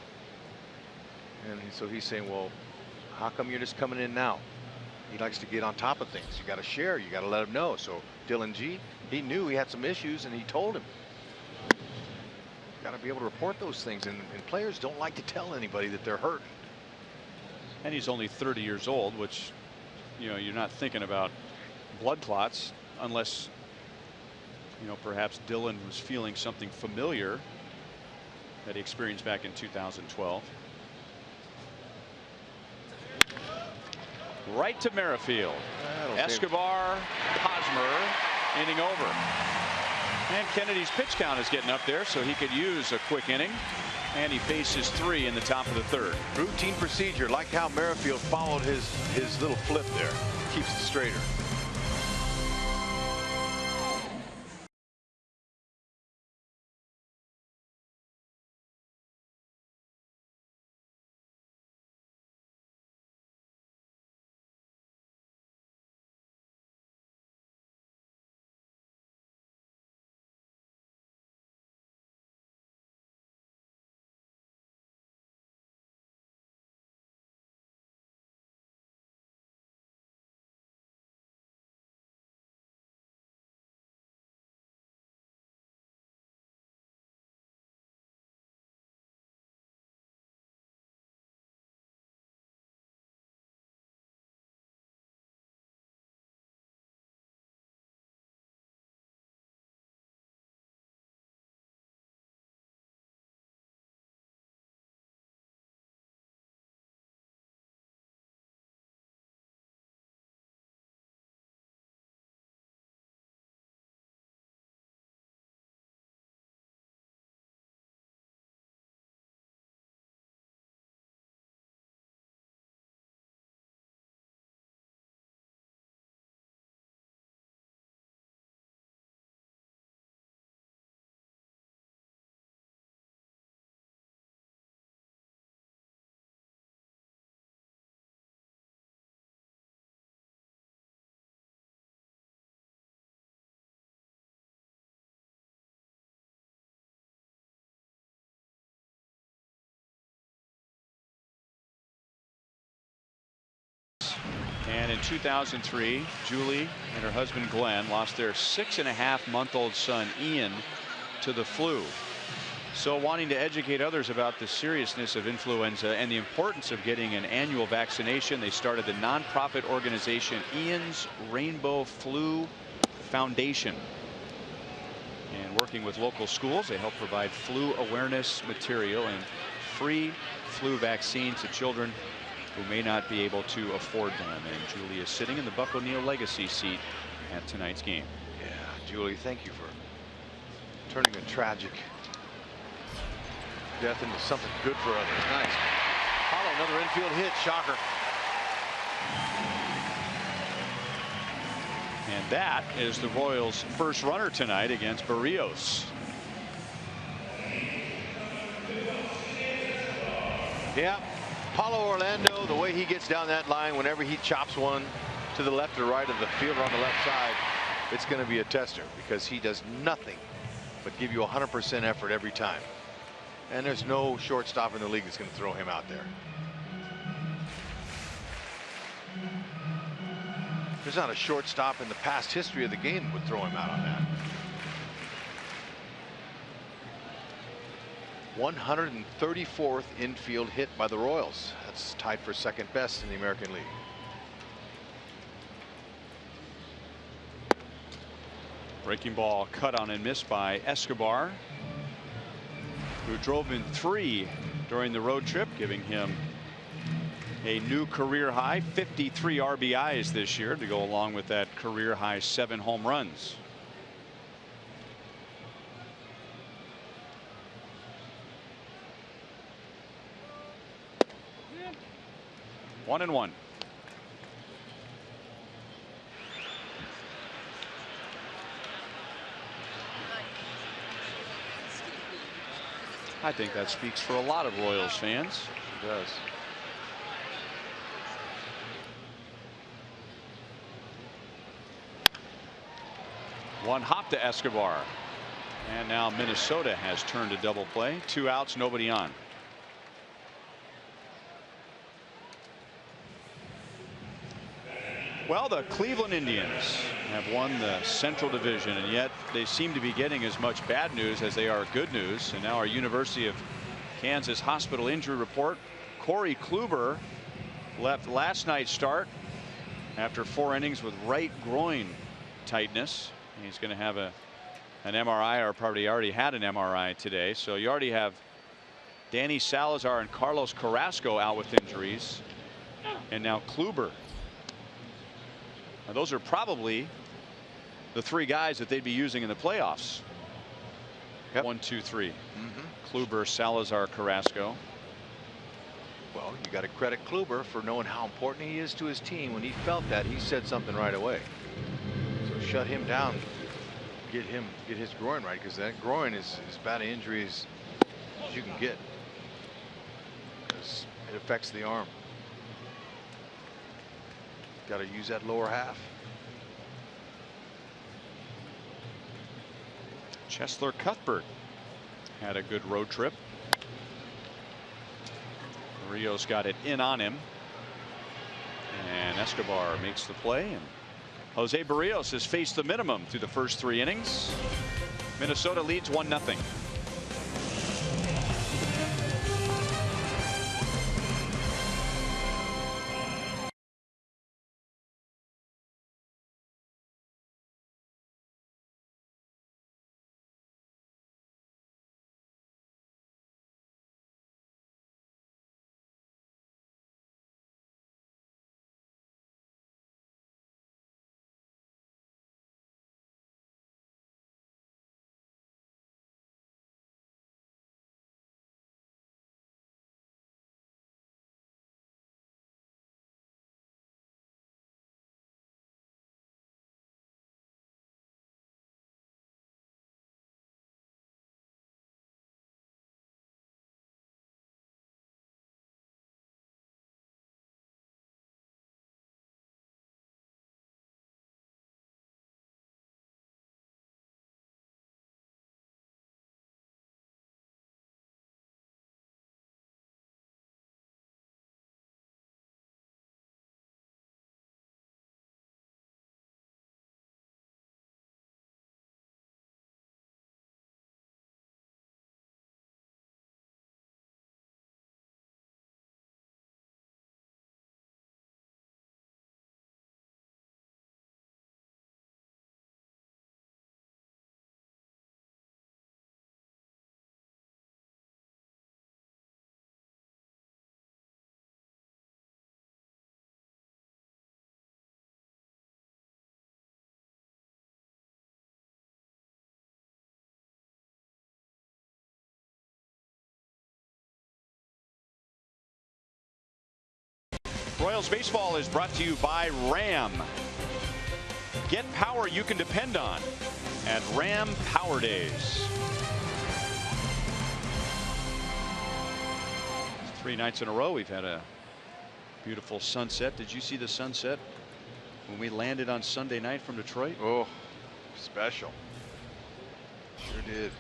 And so he's saying, well, how come you're just coming in now? He likes to get on top of things. You got to share, you got to let him know. So Dylan G, he knew he had some issues and he told him. Got to be able to report those things, and players don't like to tell anybody that they're hurt. And he's only 30 years old, which, you know, you're not thinking about blood clots unless, you know, perhaps Dylan was feeling something familiar that he experienced back in 2012. Right to Merrifield. Escobar, Hosmer, inning over. And Kennedy's pitch count is getting up there, so he could use a quick inning. And he faces 3 in the top of the 3rd. Routine procedure, like how Merrifield followed his little flip there. Keeps it straighter. And in 2003, Julie and her husband Glenn lost their 6.5-month-old son Ian to the flu. So wanting to educate others about the seriousness of influenza and the importance of getting an annual vaccination, they started the nonprofit organization Ian's Rainbow Flu Foundation. And working with local schools, they help provide flu awareness material and free flu vaccines to children who may not be able to afford them. And Julie is sitting in the Buck O'Neil legacy seat at tonight's game. Yeah, Julie, thank you for turning a tragic death into something good for others. Nice. Paulo, another infield hit. Shocker. And that is the Royals' first runner tonight against Barrios. Yeah. Paulo Orlando, the way he gets down that line, whenever he chops one to the left or right of the fielder on the left side, it's going to be a tester, because he does nothing but give you 100% effort every time. And there's no shortstop in the league that's going to throw him out there. There's not a shortstop in the past history of the game that would throw him out on that. 134th infield hit by the Royals. That's tied for second best in the American League. Breaking ball cut on and missed by Escobar. who drove in 3 during the road trip, giving him a new career high 53 RBIs this year to go along with that career high 7 home runs. One and one. I think that speaks for a lot of Royals fans. It does. One hop to Escobar. And now Minnesota has turned a double play. 2 outs, nobody on. Well, the Cleveland Indians have won the Central Division, and yet they seem to be getting as much bad news as they are good news. And now our University of Kansas Hospital injury report. Corey Kluber left last night's start after 4 innings with right groin tightness. He's going to have an MRI, or probably already had an MRI today. So you already have Danny Salazar and Carlos Carrasco out with injuries, and now Kluber. Now those are probably the 3 guys that they'd be using in the playoffs. Yep. 1, 2, 3. Kluber, Salazar, Carrasco. Well, you got to credit Kluber for knowing how important he is to his team. When he felt that, he said something right away. So shut him down, get his groin right, because that groin is as bad an injury as you can get, because it affects the arm. Got to use that lower half. Cheslor Cuthbert had a good road trip. Rios got it in on him, and Escobar makes the play, and Jose Barrios has faced the minimum through the first 3 innings. Minnesota leads 1-0. Royals baseball is brought to you by Ram. Get power you can depend on at Ram Power Days. 3 nights in a row we've had a beautiful sunset. Did you see the sunset when we landed on Sunday night from Detroit? Oh, special. Sure did.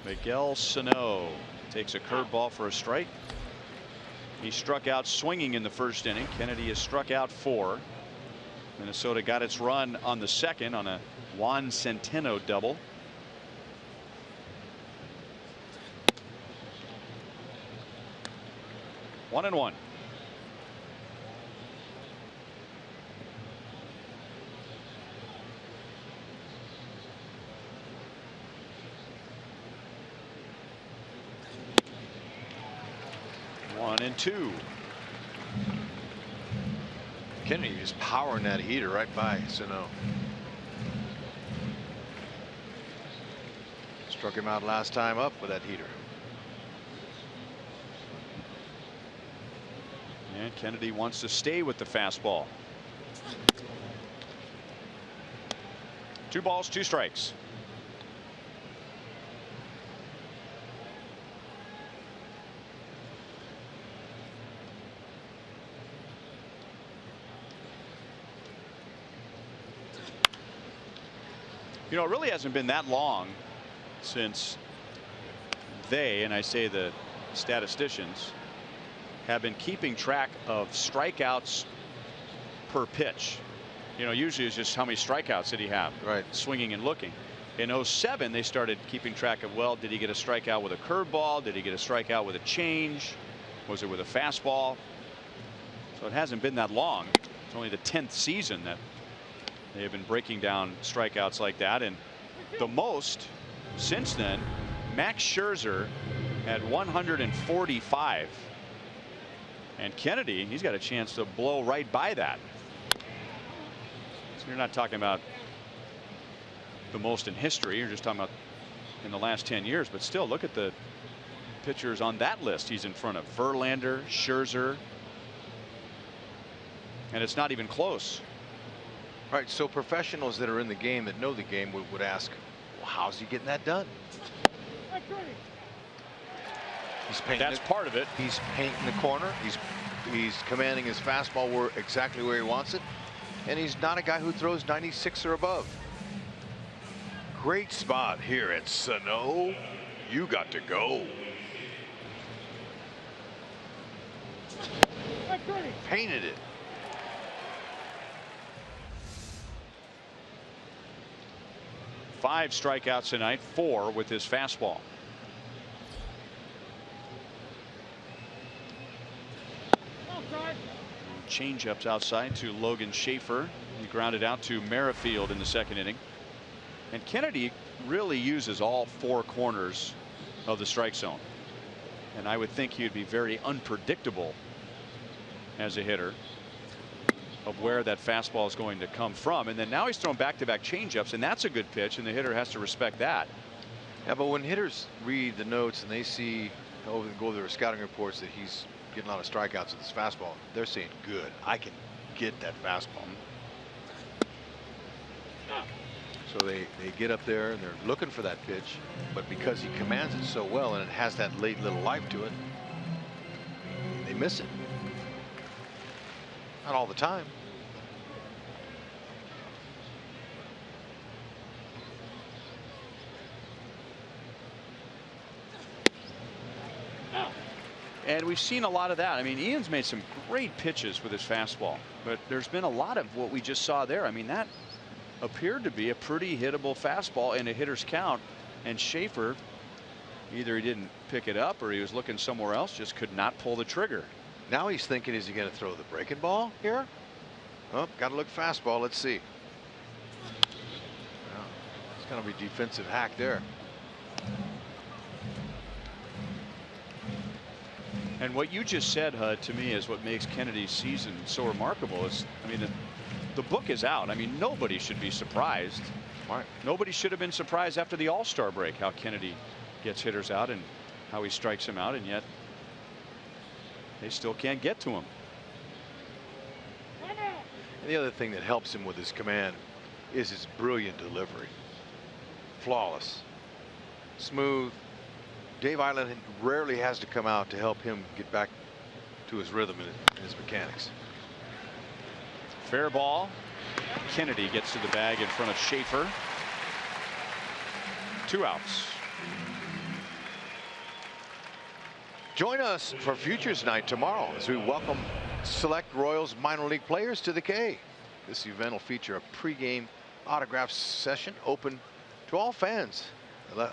Miguel Sano takes a curveball for a strike. He struck out swinging in the first inning. Kennedy has struck out 4. Minnesota got its run on the second on a Juan Centeno double. One and one. 1-2. Kennedy is powering that heater right by Sano. Struck him out last time up with that heater. And Kennedy wants to stay with the fastball. 2 balls, 2 strikes. You know, it really hasn't been that long since they, and I say the statisticians, have been keeping track of strikeouts per pitch. You know, usually it's just how many strikeouts did he have, right, swinging and looking. In 07 they started keeping track of, well, did he get a strikeout with a curveball, did he get a strikeout with a change, was it with a fastball? So it hasn't been that long. It's only the 10th season that they have been breaking down strikeouts like that, and the most since then, Max Scherzer had 145. And Kennedy, he's got a chance to blow right by that. So you're not talking about the most in history, you're just talking about in the last 10 years, but still, look at the pitchers on that list. He's in front of Verlander, Scherzer, and it's not even close. Right, so professionals that are in the game, that know the game, would ask, well, how's he getting that done? He's painting. That's part of it. He's painting the corner. He's commanding his fastball exactly where he wants it, and he's not a guy who throws 96 or above. Great spot here at Sano. You got to go. Painted it. Five strikeouts tonight, 4 with his fastball. Changeups outside to Logan Schaefer. He grounded out to Merrifield in the 2nd inning. And Kennedy really uses all 4 corners of the strike zone. And I would think he would be very unpredictable as a hitter of where that fastball is going to come from. And then now he's thrown back-to-back changeups, and that's a good pitch, and the hitter has to respect that. Yeah, but when hitters read the notes and they see go over their scouting reports that he's getting a lot of strikeouts with his fastball, they're saying, good, I can get that fastball. So they get up there and they're looking for that pitch, but because he commands it so well and it has that late little life to it, they miss it. Not all the time. And we've seen a lot of that. I mean, Ian's made some great pitches with his fastball, but there's been a lot of what we just saw there. I mean, that appeared to be a pretty hittable fastball in a hitter's count, and Schaefer, either he didn't pick it up or he was looking somewhere else, just could not pull the trigger. Now he's thinking, is he going to throw the breaking ball here? Oh, got to look fastball. Let's see. Well, it's going to be defensive hack there. And what you just said, Hud, to me is what makes Kennedy's season so remarkable. Is, I mean, the book is out. I mean, nobody should be surprised. Right. Nobody should have been surprised after the All-Star break how Kennedy gets hitters out and how he strikes them out, and yet they still can't get to him. And the other thing that helps him with his command is his brilliant delivery. Flawless. Smooth. Dave Eiland rarely has to come out to help him get back to his rhythm and his mechanics. Fair ball. Kennedy gets to the bag in front of Schaefer. 2 outs. Join us for Futures Night tomorrow as we welcome select Royals minor league players to the K. This event will feature a pregame autograph session open to all fans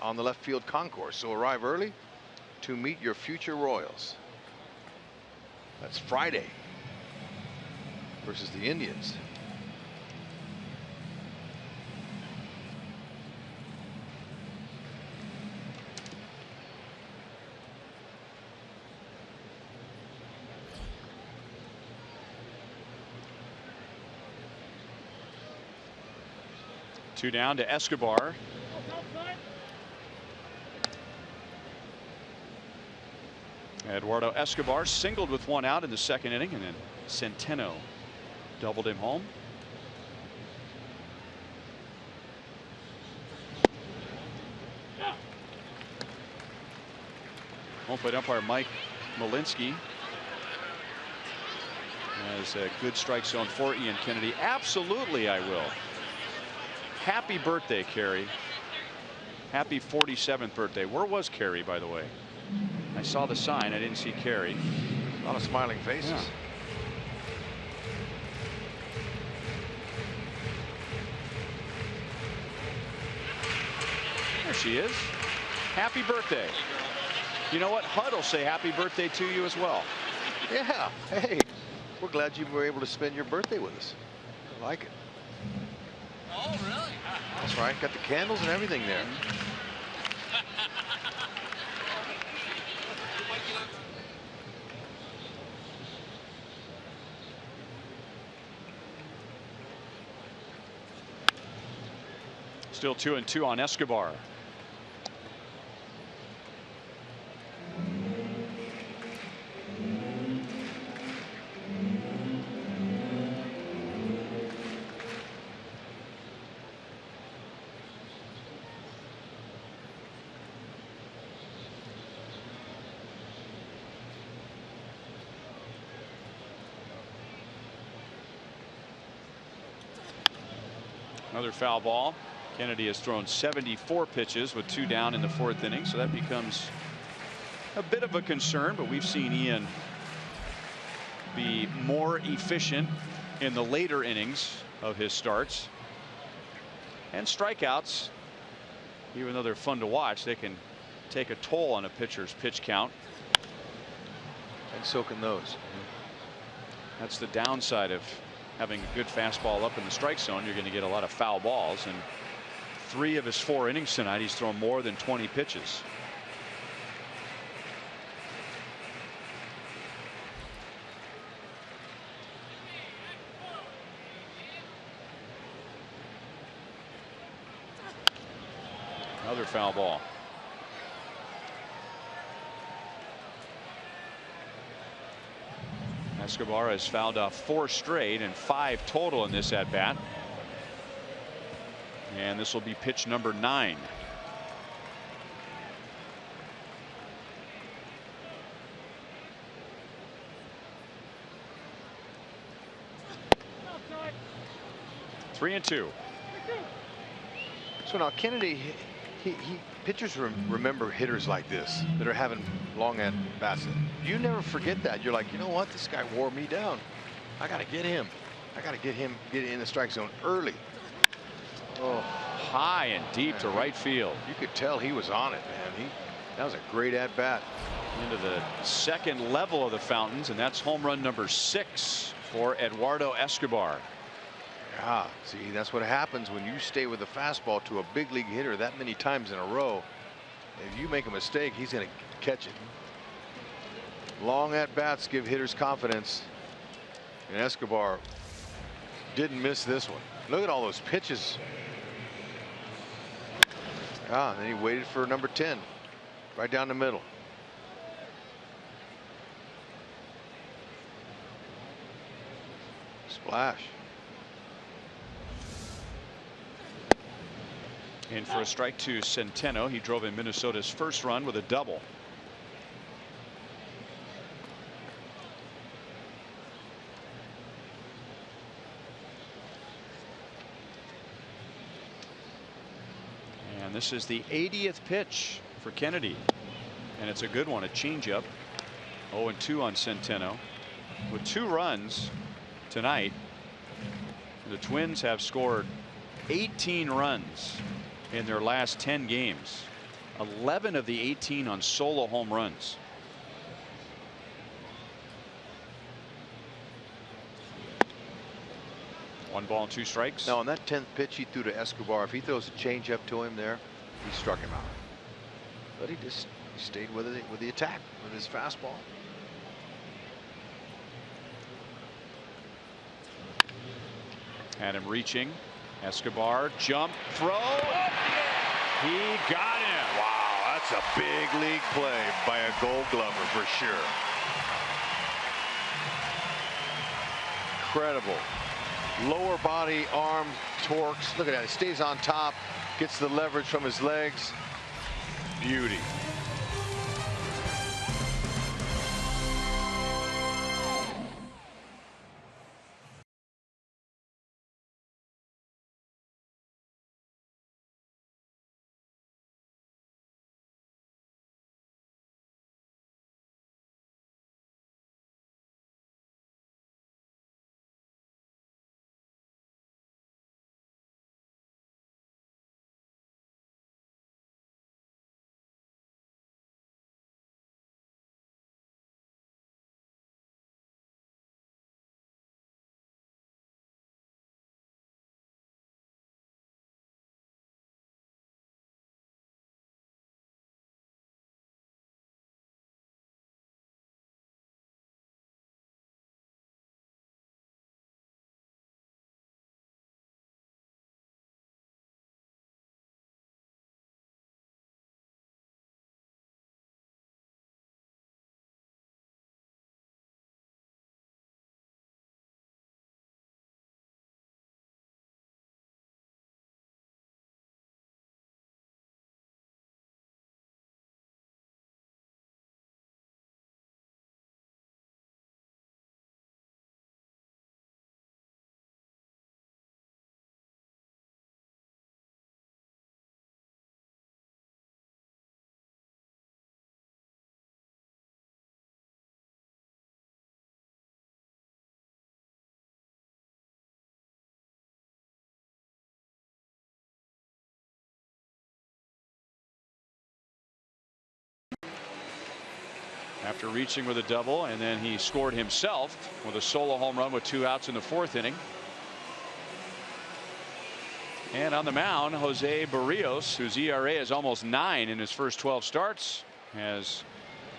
on the left field concourse. So arrive early to meet your future Royals. That's Friday versus the Indians. Two down to Escobar. Eduardo Escobar singled with one out in the second inning, and then Centeno doubled him home. Home plate umpire Mike Malinsky has a good strike zone for Ian Kennedy. Absolutely, I will. Happy birthday, Kerry. Happy 47th birthday. Where was Kerry, by the way? I saw the sign. I didn't see Kerry. A lot of smiling faces. Yeah. There she is. Happy birthday. You know what? HUD will say happy birthday to you as well. Yeah. Hey, we're glad you were able to spend your birthday with us. I like it. Oh, really? That's right. Got the candles and everything there. Still 2-2 on Escobar. Another foul ball. Kennedy has thrown 74 pitches with 2 down in the 4th inning, so that becomes a bit of a concern, but we've seen Ian be more efficient in the later innings of his starts. And strikeouts, even though they're fun to watch, they can take a toll on a pitcher's pitch count. And so can those. That's the downside of having a good fastball up in the strike zone. You're going to get a lot of foul balls, and 3 of his 4 innings tonight, he's thrown more than 20 pitches. Another foul ball. Escobar has fouled off 4 straight and 5 total in this at bat. And this will be pitch number 9. Three and 2. So now Kennedy, pitchers remember hitters like this that are having long at bats. You never forget that. You're like, you know what? This guy wore me down. I got to get him. I got to get in the strike zone early. Oh, high and deep to right field. You could tell he was on it, man. That was a great at bat. Into the second level of the Fountains, and that's home run number 6 for Eduardo Escobar. Yeah, see, that's what happens when you stay with a fastball to a big league hitter that many times in a row. If you make a mistake, he's going to catch it. Long at bats give hitters confidence, and Escobar didn't miss this one. Look at all those pitches. Ah, then he waited for number 10 right down the middle. Splash. In for a strike to Centeno. He drove in Minnesota's first run with a double. And this is the 80th pitch for Kennedy, and it's a good one, a changeup. 0-2 on Centeno. With 2 runs tonight, the Twins have scored 18 runs in their last 10 games. 11 of the 18 on solo home runs. One ball and 2 strikes. Now on that 10th pitch he threw to Escobar, if he throws a changeup to him there, he struck him out. But he stayed with it, with the attack, with his fastball. Had him reaching. Escobar, jump, throw. He got him. Wow, that's a big league play by a Gold Glover for sure. Incredible. Lower body, arm torques. Look at that. He stays on top, gets the leverage from his legs. Beauty. After reaching with a double, and then he scored himself with a solo home run with 2 outs in the 4th inning. And on the mound, Jose Barrios, whose ERA is almost 9 in his first 12 starts, has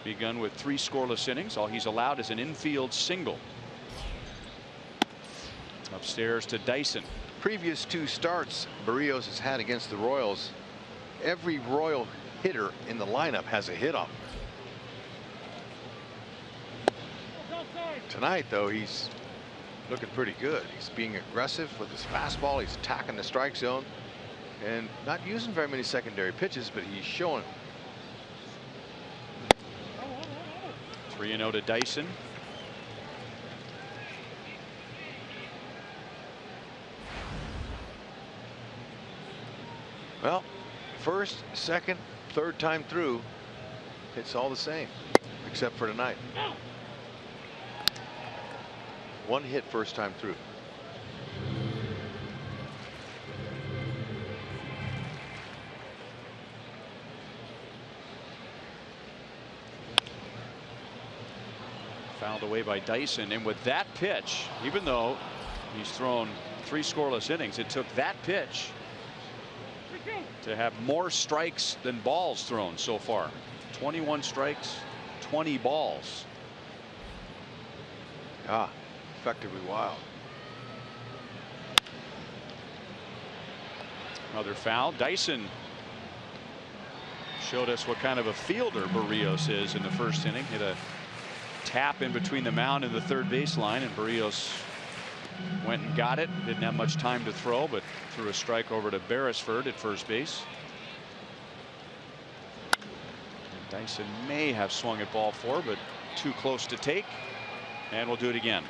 begun with 3 scoreless innings. All he's allowed is an infield single. Upstairs to Dyson. Previous 2 starts Barrios has had against the Royals, every Royal hitter in the lineup has a hit on him. Tonight, though, he's looking pretty good. He's being aggressive with his fastball. He's attacking the strike zone and not using very many secondary pitches, but he's showing. 3-0 to Dyson. Well, first, second, third time through, it's all the same, except for tonight. 1 hit first time through. Fouled away by Dyson, and with that pitch, even though he's thrown 3 scoreless innings, it took that pitch to have more strikes than balls thrown so far. 21 strikes, 20 balls. Ah, effectively wild. Another foul. Dyson showed us what kind of a fielder Barrios is in the 1st inning. Hit a tap in between the mound and the 3rd baseline, and Barrios went and got it. Didn't have much time to throw, but threw a strike over to Beresford at first base. And Dyson may have swung at ball 4, but too close to take, and we'll do it again.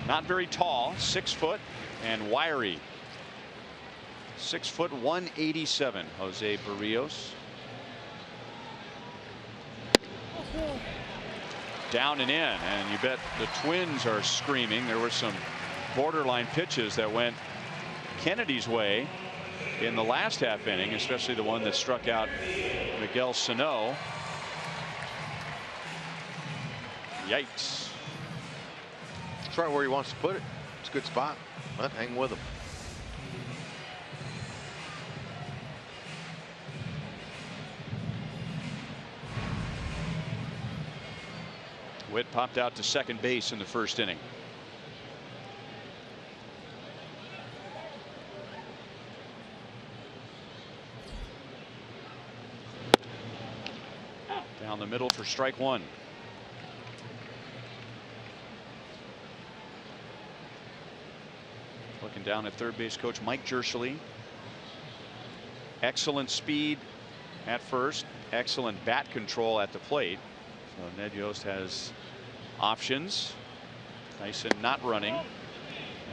Not very tall, 6 foot and wiry. 6 foot 187, Jose Barrios. Down and in, and you bet the Twins are screaming. There were some borderline pitches that went Kennedy's way in the last half inning, especially the one that struck out Miguel Sano. Yikes. It's right where he wants to put it. It's a good spot. But hang with him. Witt popped out to second base in the first inning. Down the middle for strike one. Looking down at third base coach Mike Jerschele. Excellent speed at first, excellent bat control at the plate. So Ned Yost has options. Dyson not running,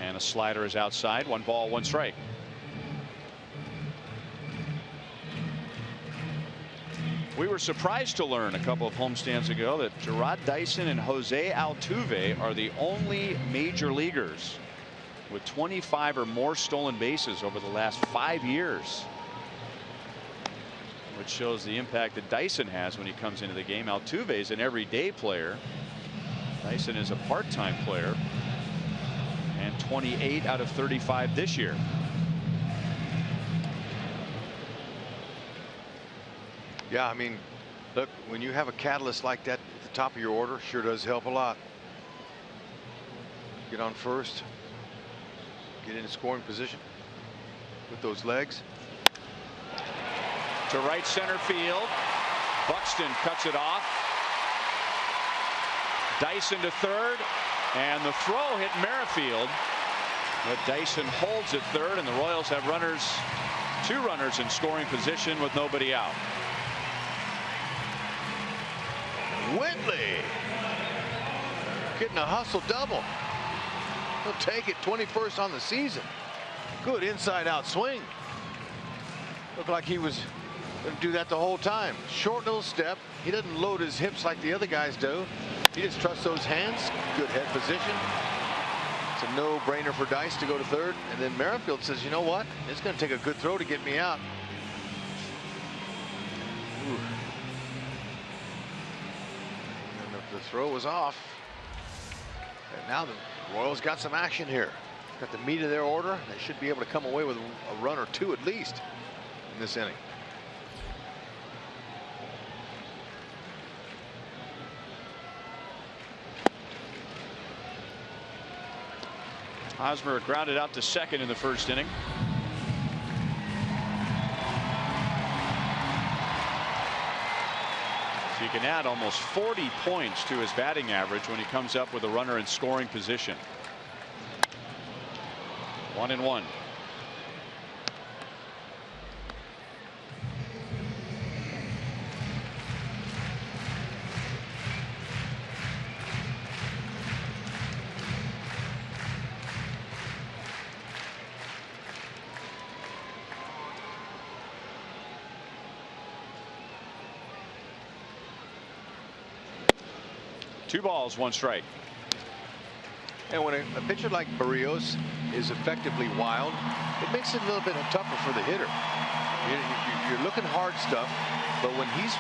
and a slider is outside. 1 ball, 1 strike. We were surprised to learn a couple of homestands ago that Jarrod Dyson and Jose Altuve are the only major leaguers with 25 or more stolen bases over the last 5 years, which shows the impact that Dyson has when he comes into the game. Altuve is an everyday player. Dyson is a part-time player, and 28 out of 35 this year. Yeah, I mean, look, when you have a catalyst like that at the top of your order, sure does help a lot. Get on first, get in scoring position with those legs. To right center field. Buxton cuts it off. Dyson to third, and the throw hit Merrifield, but Dyson holds at third, and the Royals have runners, 2 runners in scoring position with nobody out. Whitley getting a hustle double. He'll take it. 21st on the season. Good inside out swing. Looked like he was going to do that the whole time. Short little step. He doesn't load his hips like the other guys do. He just trusts those hands. Good head position. It's a no-brainer for Dice to go to third. And then Merrifield says, you know what? It's going to take a good throw to get me out. Ooh. The throw was off, and now the Royals got some action here. Got the meat of their order. They should be able to come away with a run or 2 at least in this inning. Hosmer grounded out to second in the first inning. He can add almost 40 points to his batting average when he comes up with a runner in scoring position. 1-1. Two balls, 1 strike. And when a pitcher like Barrios is effectively wild, it makes it a little bit tougher for the hitter. You're looking hard stuff, but when he's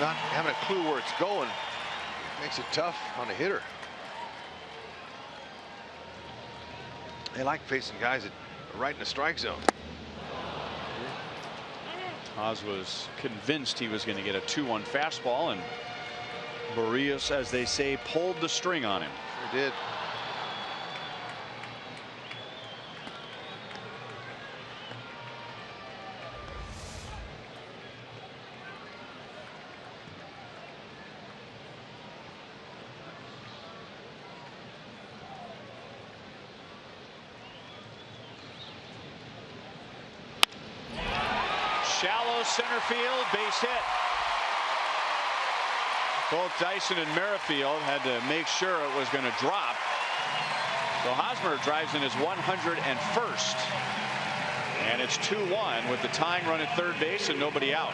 not having a clue where it's going, it makes it tough on a hitter. They like facing guys that are right in the strike zone. Oz was convinced he was going to get a 2-1 fastball, and Barrios, as they say, pulled the string on him. Sure did. Shallow center field, base hit. Both Dyson and Merrifield had to make sure it was going to drop. So Hosmer drives in his 101st. And it's 2-1 with the tying run at third base and nobody out.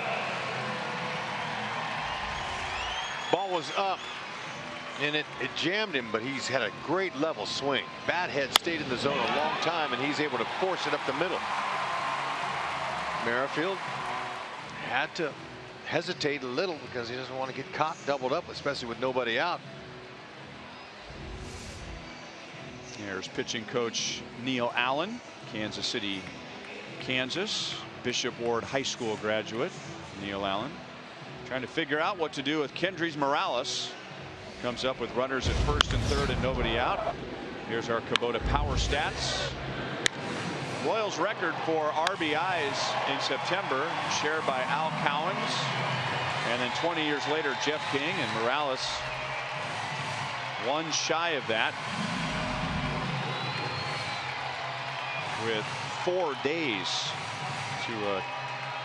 Ball was up, and it jammed him, but he's had a great level swing. Bat head stayed in the zone a long time, and he's able to force it up the middle. Merrifield had to hesitate a little because he doesn't want to get caught doubled up, especially with nobody out. Here's pitching coach Neil Allen, Kansas City, Kansas, Bishop Ward High School graduate. Neil Allen trying to figure out what to do with Kendrys Morales. comes up with runners at first and third and nobody out. Here's our Kubota power stats. Royals record for RBIs in September shared by Al Cowens, and then 20 years later Jeff King, and Morales one shy of that with 4 days to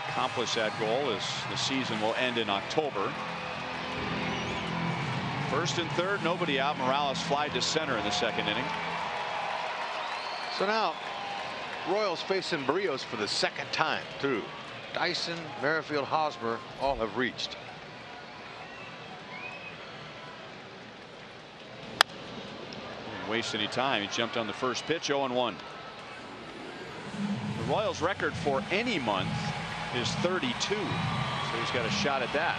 accomplish that goal, as the season will end in October. First and third, nobody out. Morales flied to center in the second inning. So now Royals facing Berrios for the second time through. Dyson, Merrifield, Hosmer all have reached. Didn't waste any time. He jumped on the first pitch. 0-1. The Royals record for any month is 32, so he's got a shot at that.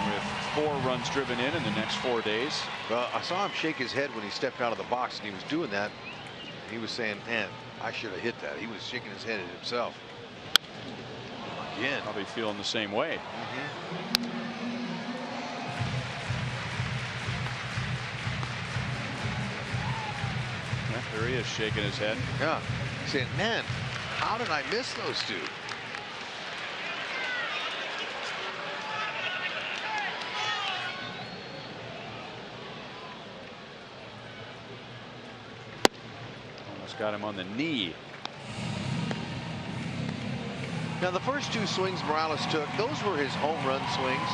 With 4 runs driven in the next 4 days. Well, I saw him shake his head when he stepped out of the box, and he was doing that. He was saying, man, I should have hit that. He was shaking his head at himself. Again. Probably feeling the same way. Yeah, there he is, shaking his head. Yeah. Saying, man, how did I miss those two? Almost got him on the knee. Now, the first 2 swings Morales took, those were his home run swings,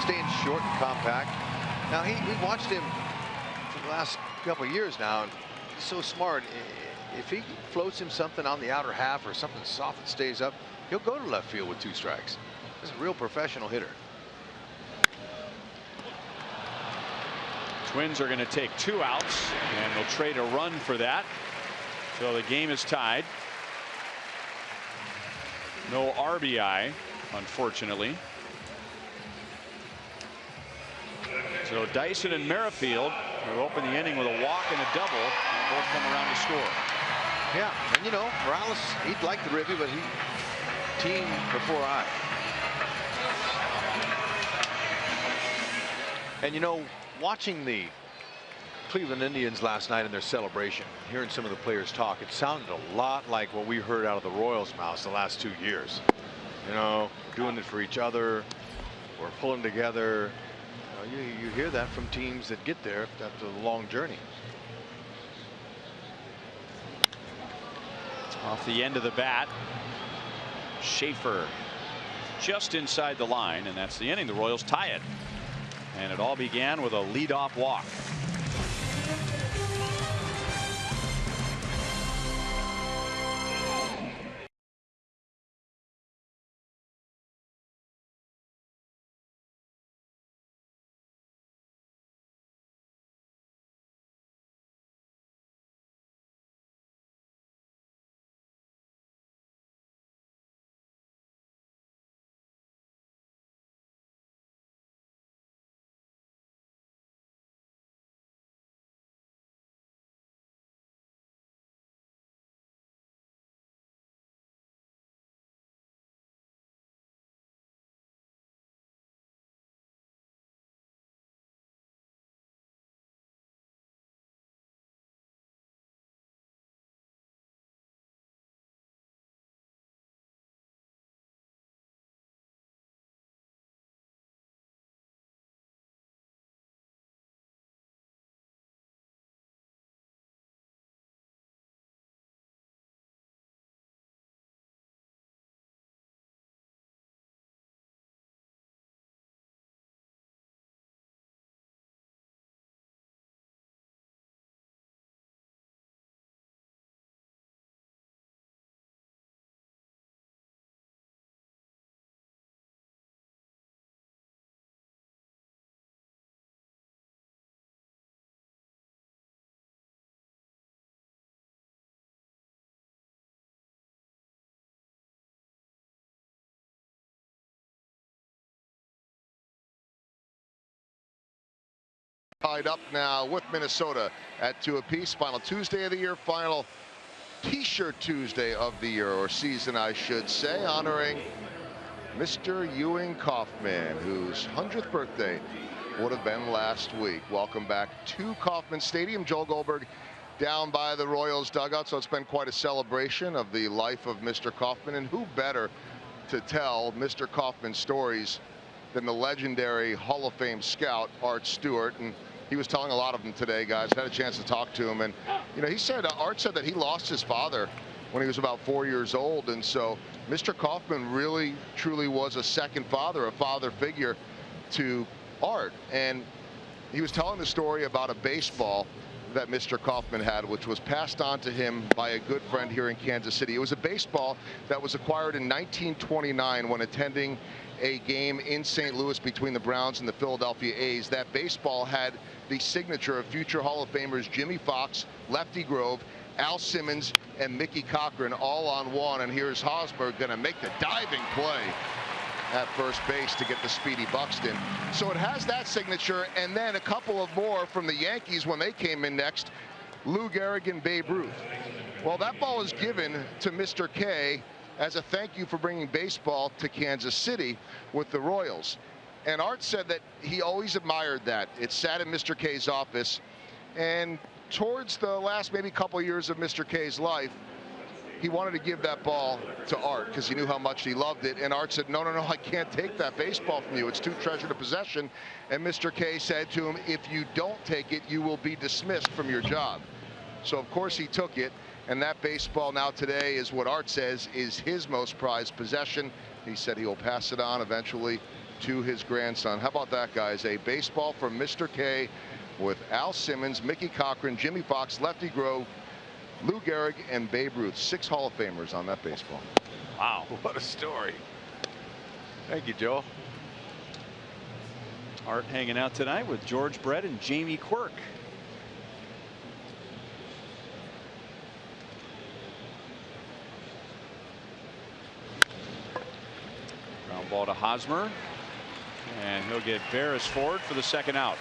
staying short and compact. Now, we've watched him for the last couple of years now, and he's so smart. If he floats him something on the outer half or something soft that stays up, he'll go to left field with 2 strikes. He's a real professional hitter. Twins are going to take 2 outs, and they'll trade a run for that. So the game is tied. No RBI, unfortunately. So Dyson and Merrifield will open the inning with a walk and a double, and both come around to score. Yeah, and you know, Morales, he'd like the ribby, but he team before I. And you know, watching the Cleveland Indians last night in their celebration, hearing some of the players talk, it sounded a lot like what we heard out of the Royals' mouths the last 2 years. You know, doing it for each other, we're pulling together. You hear that from teams that get there after the long journey. Off the end of the bat, Schaefer just inside the line, and that's the inning. The Royals tie it, and it all began with a leadoff walk. Tied up now with Minnesota at 2 apiece. Final Tuesday of the year, final T-shirt Tuesday of the year, or season I should say, honoring Mr. Ewing Kauffman, whose 100th birthday would have been last week. Welcome back to Kauffman Stadium. Joel Goldberg down by the Royals dugout, so it's been quite a celebration of the life of Mr. Kauffman, and who better to tell Mr. Kauffman stories than the legendary Hall of Fame scout Art Stewart. And he was telling a lot of them today, guys. Had a chance to talk to him, and you know, he said Art said that he lost his father when he was about 4 years old, and so Mr. Kauffman really truly was a second father, a father figure to Art. And he was telling the story about a baseball that Mr. Kauffman had, which was passed on to him by a good friend here in Kansas City. It was a baseball that was acquired in 1929 when attending a game in St. Louis between the Browns and the Philadelphia A's. That baseball had the signature of future Hall of Famers Jimmie Foxx, Lefty Grove, Al Simmons, and Mickey Cochran all on one. And here's Hosmer going to make the diving play at first base to get the speedy Buxton. So it has that signature, and then a couple of more from the Yankees when they came in next, Lou Gehrig and Babe Ruth. Well, that ball is given to Mr. K as a thank you for bringing baseball to Kansas City with the Royals. And Art said that he always admired that. It sat in Mr. K's office, and towards the last maybe couple years of Mr. K's life, he wanted to give that ball to Art because he knew how much he loved it. And Art said, no, I can't take that baseball from you. It's too treasured a possession. And Mr. K said to him, if you don't take it, you will be dismissed from your job. So, of course, he took it. And that baseball now today is what Art says is his most prized possession. He said he will pass it on eventually to his grandson. How about that, guys? A baseball from Mr. K with Al Simmons, Mickey Cochran, Jimmie Foxx, Lefty Grove, Lou Gehrig, and Babe Ruth. 6 Hall of Famers on that baseball. Wow, what a story. Thank you, Joe. Art hanging out tonight with George Brett and Jamie Quirk. Ground ball to Hosmer, and he'll get Beresford for the second out.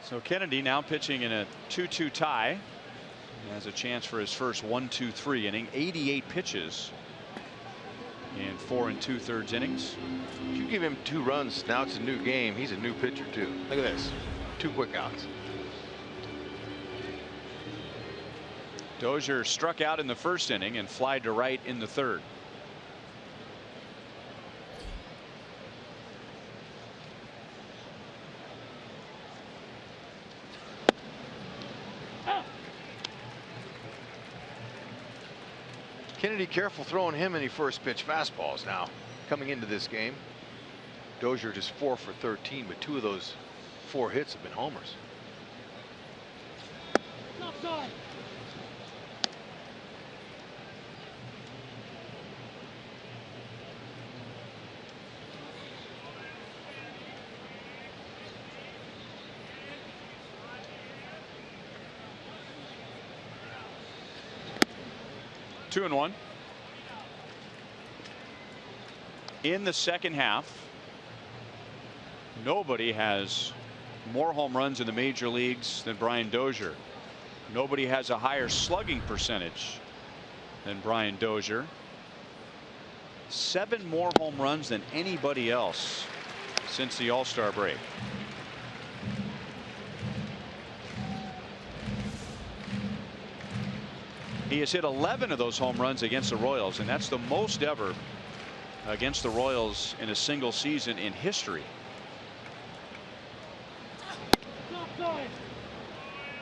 So Kennedy now pitching in a 2-2 tie. He has a chance for his first 1-2-3 inning. 88 pitches in 4 2/3 innings. If you give him 2 runs, now it's a new game. He's a new pitcher, too. Look at this. 2 quick outs. Dozier struck out in the first inning and flied to right in the third. Kennedy careful throwing him any first pitch fastballs now coming into this game. Dozier just 4 for 13, but 2 of those 4 hits have been homers. Offside. Two and one. In the second half, nobody has more home runs in the major leagues than Brian Dozier. Nobody has a higher slugging percentage than Brian Dozier. 7 more home runs than anybody else since the All-Star break. He has hit 11 of those home runs against the Royals, and that's the most ever against the Royals in a single season in history.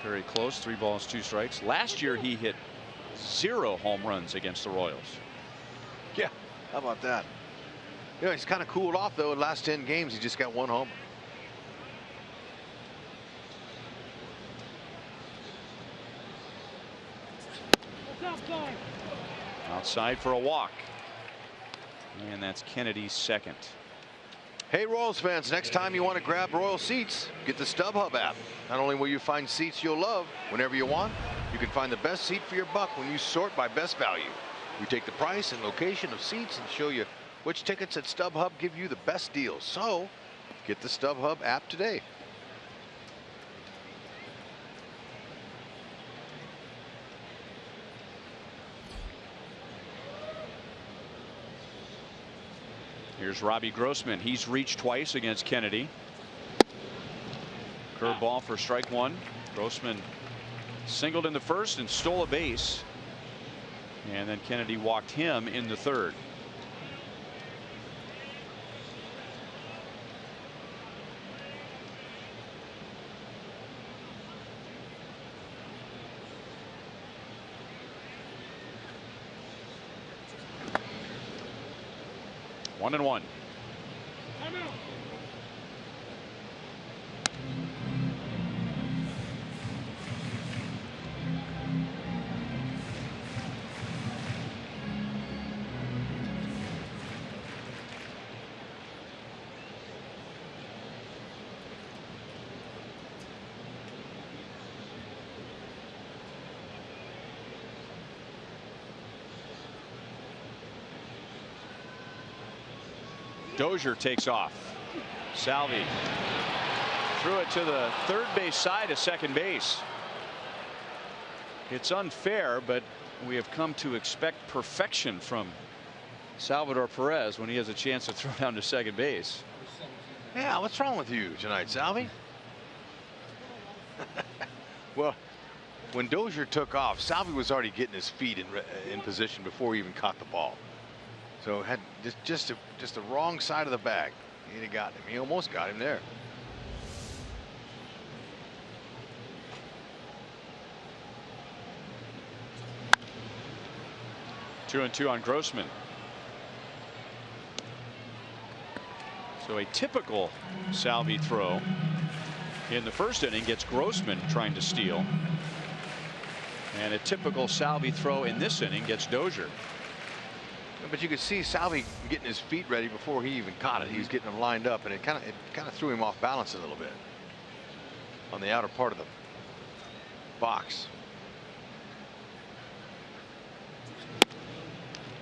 Very close. 3 balls, 2 strikes. Last year he hit 0 home runs against the Royals. Yeah, how about that? You know, he's kind of cooled off though. In the last 10 games, he just got 1 homer. Outside for a walk. And that's Kennedy's second. Hey, Royals fans, next time you want to grab Royal seats, get the StubHub app. Not only will you find seats you'll love whenever you want, you can find the best seat for your buck when you sort by best value. We take the price and location of seats and show you which tickets at StubHub give you the best deals. So get the StubHub app today. Here's Robbie Grossman. He's reached twice against Kennedy. Curveball for strike one. Grossman singled in the first and stole a base. And then Kennedy walked him in the third. One and one. Dozier takes off. Salvi threw it to the third base side of second base. It's unfair, but we have come to expect perfection from Salvador Perez when he has a chance to throw down to second base. Yeah, what's wrong with you tonight, Salvi? Well, when Dozier took off, Salvi was already getting his feet in position before he even caught the ball. So had just the wrong side of the bag. He'd have got him. He almost got him there. Two and two on Grossman. So a typical Salvi throw in the first inning gets Grossman trying to steal. And a typical Salvi throw in this inning gets Dozier. But you could see Salvi getting his feet ready before he even caught it. He was getting them lined up, and it kind of threw him off balance a little bit on the outer part of the box.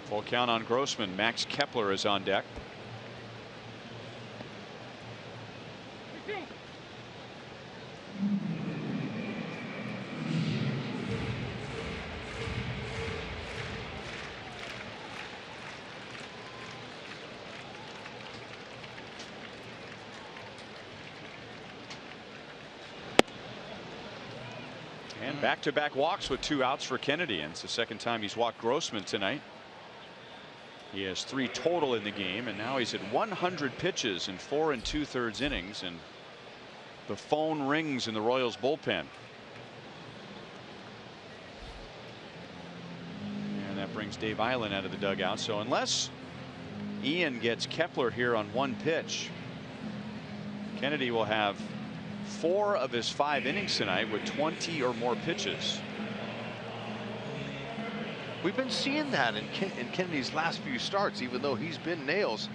Full count on Grossman. Max Kepler is on deck. And back-to-back walks with 2 outs for Kennedy, and it's the second time he's walked Grossman tonight. He has 3 total in the game, and now he's at 100 pitches in 4 2/3 innings, and the phone rings in the Royals bullpen. And that brings Dave Eiland out of the dugout. So unless Ian gets Kepler here on 1 pitch, Kennedy will have 4 of his 5 innings tonight with 20 or more pitches. We've been seeing that in Kennedy's last few starts. Even though he's been nails,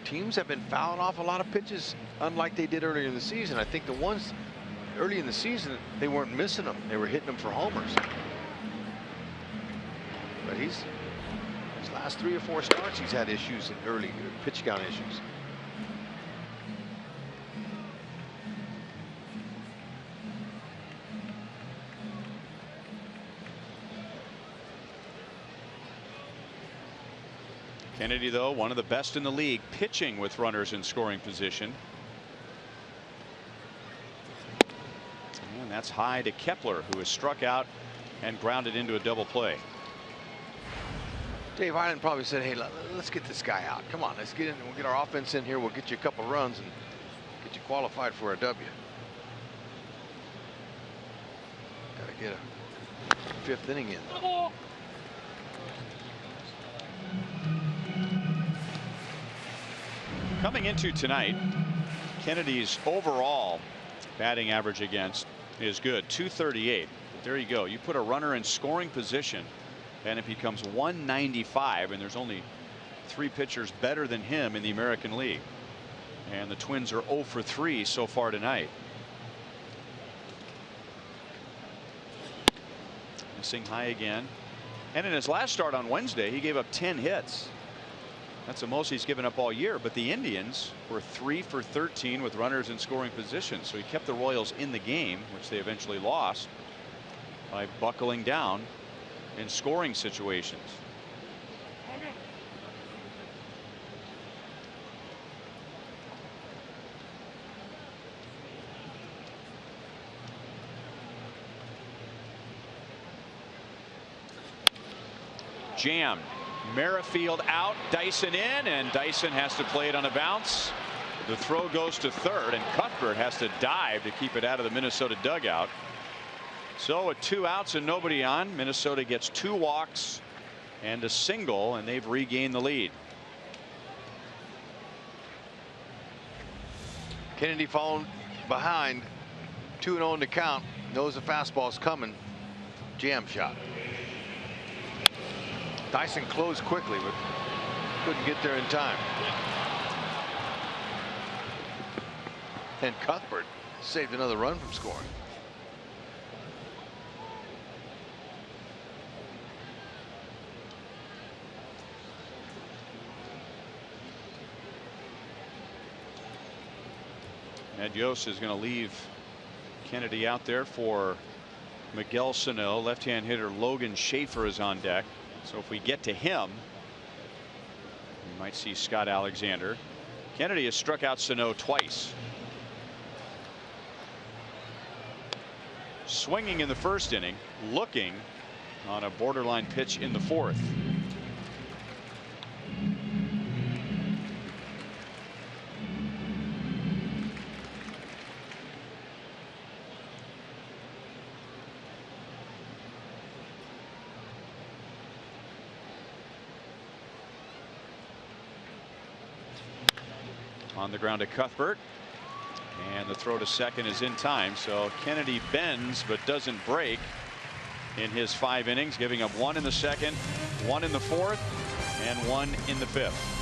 teams have been fouling off a lot of pitches, unlike they did earlier in the season. I think the ones early in the season, they weren't missing them. They were hitting them for homers. But his last 3 or 4 starts, he's had issues in early pitch count issues. Kennedy, though, one of the best in the league pitching with runners in scoring position. And that's high to Kepler, who has struck out and grounded into a double play. Dave Eiland probably said, hey, let's get this guy out. Come on, let's get in. We'll get our offense in here. We'll get you a couple runs and get you qualified for a W. Got to get a 5th inning in. Coming into tonight, Kennedy's overall batting average against is good, 238. There you go. You put a runner in scoring position and it becomes 195, and there's only 3 pitchers better than him in the American League. And the Twins are 0 for 3 so far tonight. Missing high again. And in his last start on Wednesday, he gave up 10 hits. That's the most he's given up all year. But the Indians were 3 for 13 with runners in scoring position. So he kept the Royals in the game, which they eventually lost by buckling down in scoring situations. jammed. Merrifield out, Dyson in, and Dyson has to play it on a bounce. The throw goes to third, and Cuthbert has to dive to keep it out of the Minnesota dugout. So with 2 outs and nobody on, Minnesota gets 2 walks and a single, and they've regained the lead. Kennedy falling behind, 2-0 in the count, knows the fastball's coming. Jam shot. Dyson closed quickly, but couldn't get there in time. And Cuthbert saved another run from scoring. Ed Yost is going to leave Kennedy out there for Miguel Sano. Left-hand hitter Logan Schaefer is on deck. So if we get to him, we might see Scott Alexander. Kennedy has struck out Sano twice. Swinging in the first inning, looking on a borderline pitch in the fourth. On the ground to Cuthbert, and the throw to second is in time. So Kennedy bends but doesn't break in his 5 innings, giving up 1 in the second, 1 in the fourth, and 1 in the fifth.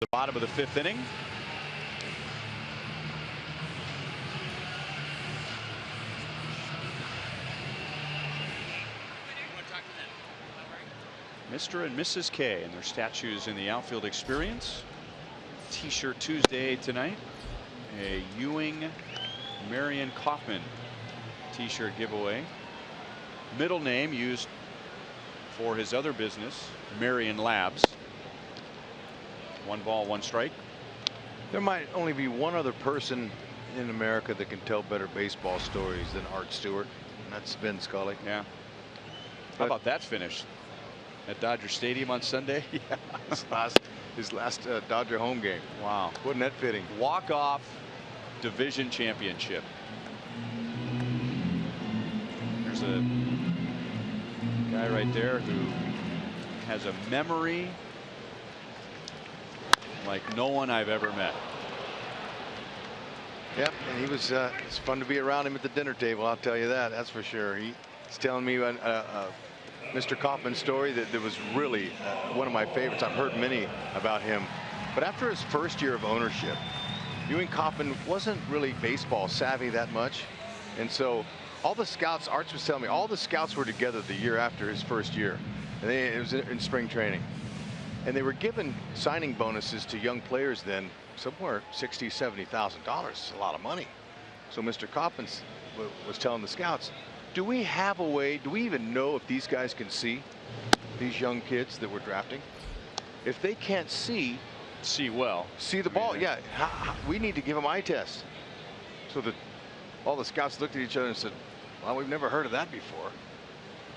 The bottom of the 5th inning. Mr. and Mrs. K and their statues in the outfield experience. T-shirt Tuesday tonight. A Ewing Marion Kaufman T-shirt giveaway. Middle name used for his other business, Marion Labs. 1 ball, 1 strike. There might only be one other person in America that can tell better baseball stories than Art Stewart, and that's Vin Scully. Yeah. How about that finish at Dodger Stadium on Sunday? Yeah. his last Dodger home game. Wow. Wasn't that fitting? Walk-off division championship. There's a guy right there who has a memory like no one I've ever met. Yep, and he was. It's fun to be around him at the dinner table. I'll tell you that. That's for sure. He's telling me Mr. Kaufman's story that was really one of my favorites. I've heard many about him, but after his first year of ownership, Ewing Kauffman wasn't really baseball savvy that much. And so all the scouts, Arch was telling me, all the scouts were together the year after his first year. And it was in spring training. And they were given signing bonuses to young players then, somewhere $60,000, $70,000. It's a lot of money. So Mr. Kaufman was telling the scouts, do we have a way, do we even know if these guys can see, these young kids that we're drafting? If they can't see the ball, yeah, we need to give them eye tests. So that all the scouts looked at each other and said, well, we've never heard of that before.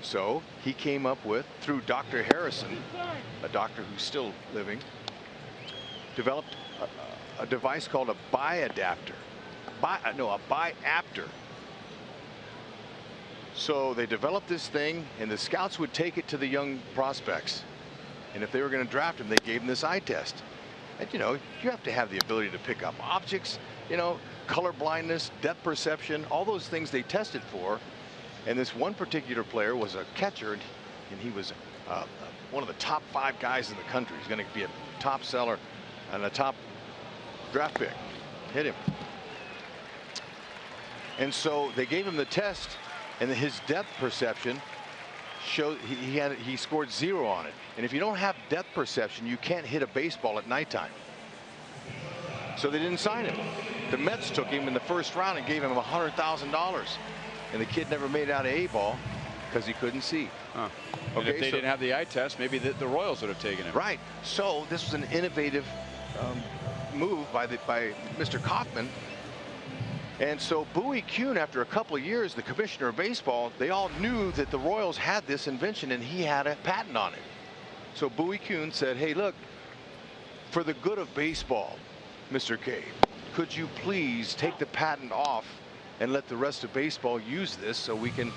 So he came up with, through Dr. Harrison, a doctor who's still living, developed a device called a biadapter. A biapter. So they developed this thing, and the scouts would take it to the young prospects. And if they were going to draft them, they gave them this eye test. And, you know, you have to have the ability to pick up objects, you know, color blindness, depth perception, all those things they tested for. And this one particular player was a catcher, and he was one of the top 5 guys in the country. He's going to be a top seller and a top draft pick. Hit him. And so they gave him the test, and his depth perception showed he scored 0 on it. And if you don't have depth perception, you can't hit a baseball at nighttime. So they didn't sign him. The Mets took him in the first round and gave him $100,000. And the kid never made it out of A-ball because he couldn't see. Huh. Okay, if they didn't have the eye test, maybe the Royals would have taken him. Right. So this was an innovative move by Mr. Kaufman. And so Bowie Kuhn, after a couple of years, the commissioner of baseball, they all knew that the Royals had this invention and he had a patent on it. So Bowie Kuhn said, hey, look, for the good of baseball, Mr. K, could you please take the patent off and let the rest of baseball use this so we can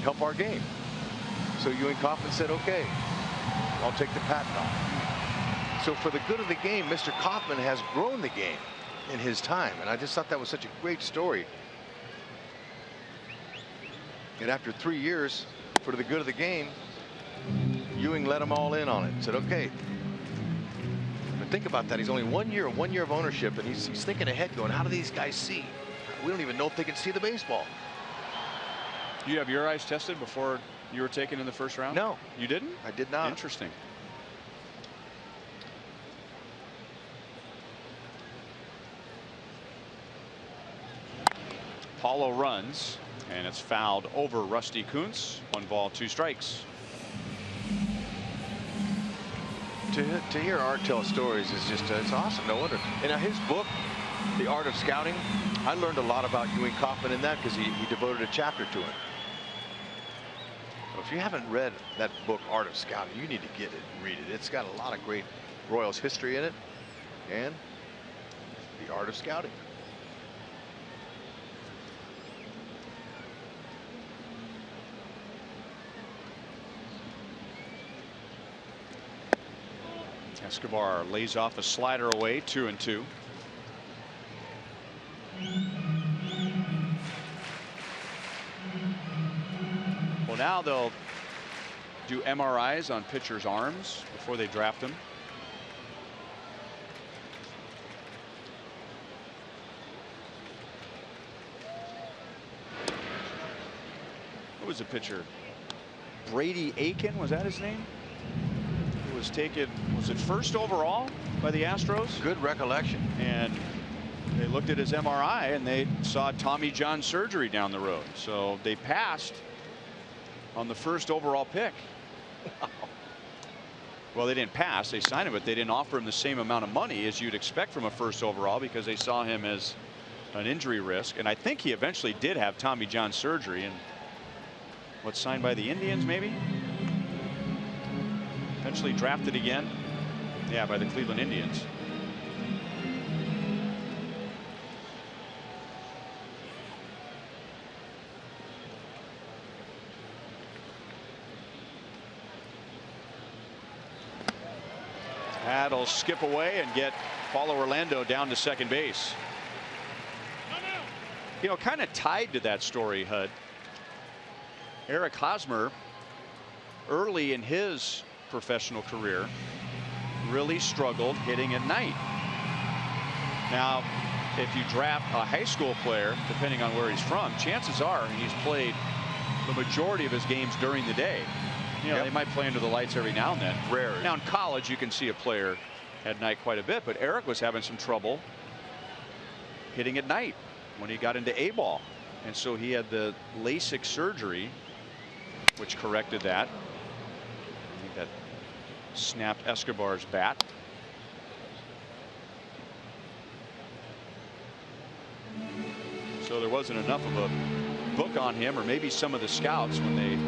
help our game? So Ewing Kauffman said, okay, I'll take the patent off. So for the good of the game, Mr. Kaufman has grown the game in his time. And I just thought that was such a great story. And after 3 years, for the good of the game, Ewing let them all in on it. Said, okay. But think about that. He's only 1 year of ownership, and he's thinking ahead going, how do these guys see? We don't even know if they can see the baseball. You have your eyes tested before you were taken in the first round? No. You didn't? I did not. Interesting. Paulo runs, and it's fouled over Rusty Kuntz. 1 ball, 2 strikes. To hear Art tell stories is just, it's awesome. No wonder. And his book, The Art of Scouting, I learned a lot about Ewing Kauffman in that because he devoted a chapter to it. So if you haven't read that book, Art of Scouting, you need to get it and read it. It's got a lot of great Royals history in it and the art of scouting. Escobar lays off a slider away, 2-2. Well, now they'll do MRIs on pitchers' arms before they draft them. Who was the pitcher? Brady Aiken, was that his name? Was taken, was it first overall by the Astros? Good recollection. And they looked at his MRI and they saw Tommy John surgery down the road. So they passed on the first overall pick. Well, they didn't pass, they signed him, but they didn't offer him the same amount of money as you'd expect from a first overall because they saw him as an injury risk. And I think he eventually did have Tommy John surgery and what's signed by the Indians maybe. Eventually drafted again. Yeah, by the Cleveland Indians. That'll skip away and get Paulo Orlando down to second base. You know, kind of tied to that story, Hud. Eric Hosmer, early in his professional career, really struggled hitting at night. Now, if you draft a high school player, depending on where he's from, chances are he's played the majority of his games during the day. You know, they might play under the lights every now and then. Rare. Now in college, you can see a player at night quite a bit, but Eric was having some trouble hitting at night when he got into A-ball. And so he had the LASIK surgery, which corrected that. I think that snapped Escobar's bat. So there wasn't enough of a book on him, or maybe some of the scouts, when they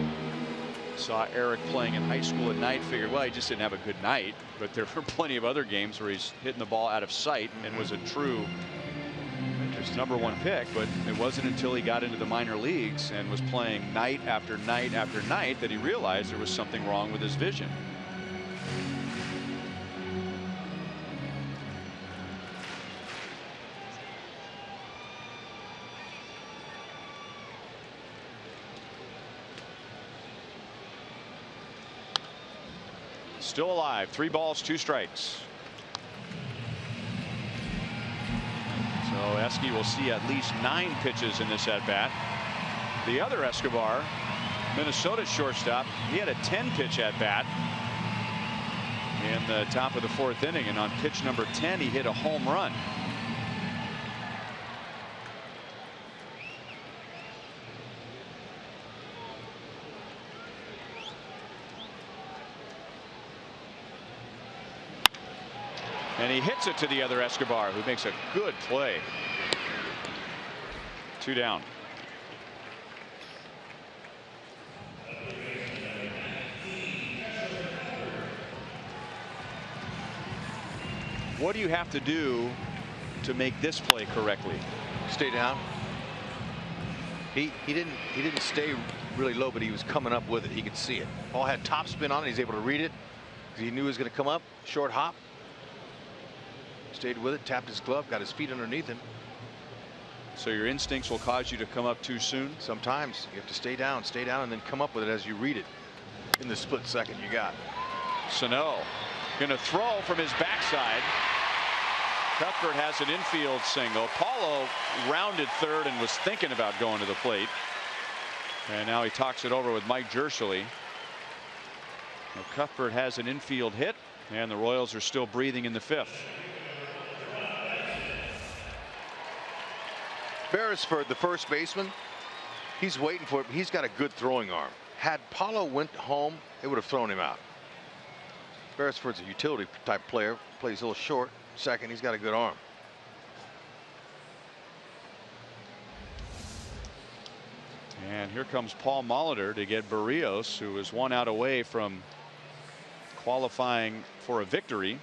saw Eric playing in high school at night, figured, well, he just didn't have a good night. But there were plenty of other games where he's hitting the ball out of sight and was a true #1 pick. But it wasn't until he got into the minor leagues and was playing night after night after night that he realized there was something wrong with his vision. Still alive. 3 balls, 2 strikes. So Eske will see at least 9 pitches in this at bat. The other Escobar, Minnesota shortstop, he had a 10-pitch at bat in the top of the 4th inning, and on pitch number 10 he hit a home run. And he hits it to the other Escobar, who makes a good play. 2 down. What do you have to do to make this play correctly? Stay down. He didn't stay really low, but he was coming up with it. He could see it. Ball had top spin on it. He's able to read it. He knew he was going to come up. Short hop. Stayed with it, tapped his glove, got his feet underneath him. So your instincts will cause you to come up too soon? Sometimes you have to stay down, and then come up with it as you read it in the split second you got. Sano going to throw from his backside. Cuthbert has an infield single. Paulo rounded third and was thinking about going to the plate. And now he talks it over with Mike Jerschele. Well, Cuthbert has an infield hit, and the Royals are still breathing in the 5th. Beresford, the first baseman, he's waiting for it. He's got a good throwing arm. Had Paulo went home, it would have thrown him out. Beresford's a utility type player, plays a little short. Second, he's got a good arm. And here comes Paul Molitor to get Berrios, who is 1 out away from qualifying for a victory.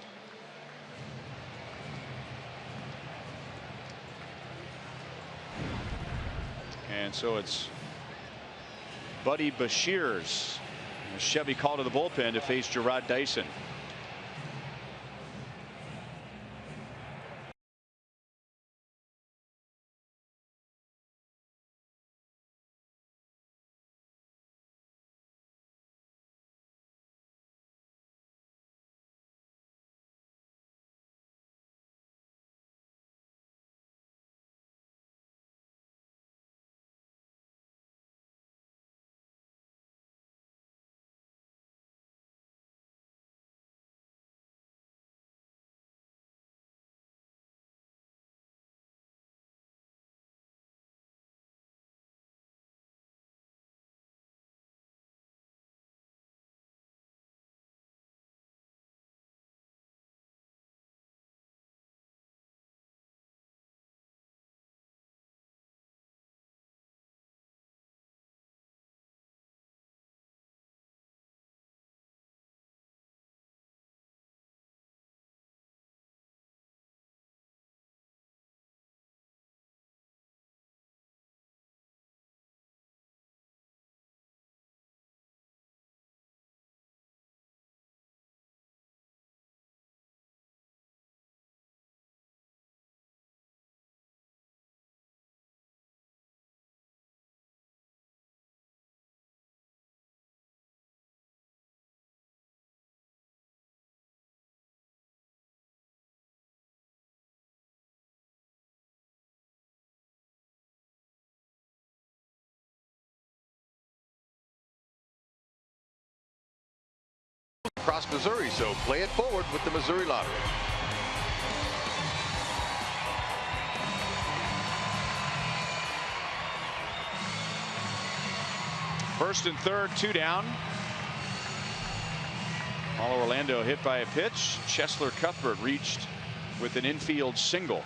And so it's Buddy Bashir's Chevy call to the bullpen to face Jarrod Dyson. across Missouri, so play it forward with the Missouri Lottery. First and third, 2 down. Paulo Orlando hit by a pitch. Cheslor Cuthbert reached with an infield single.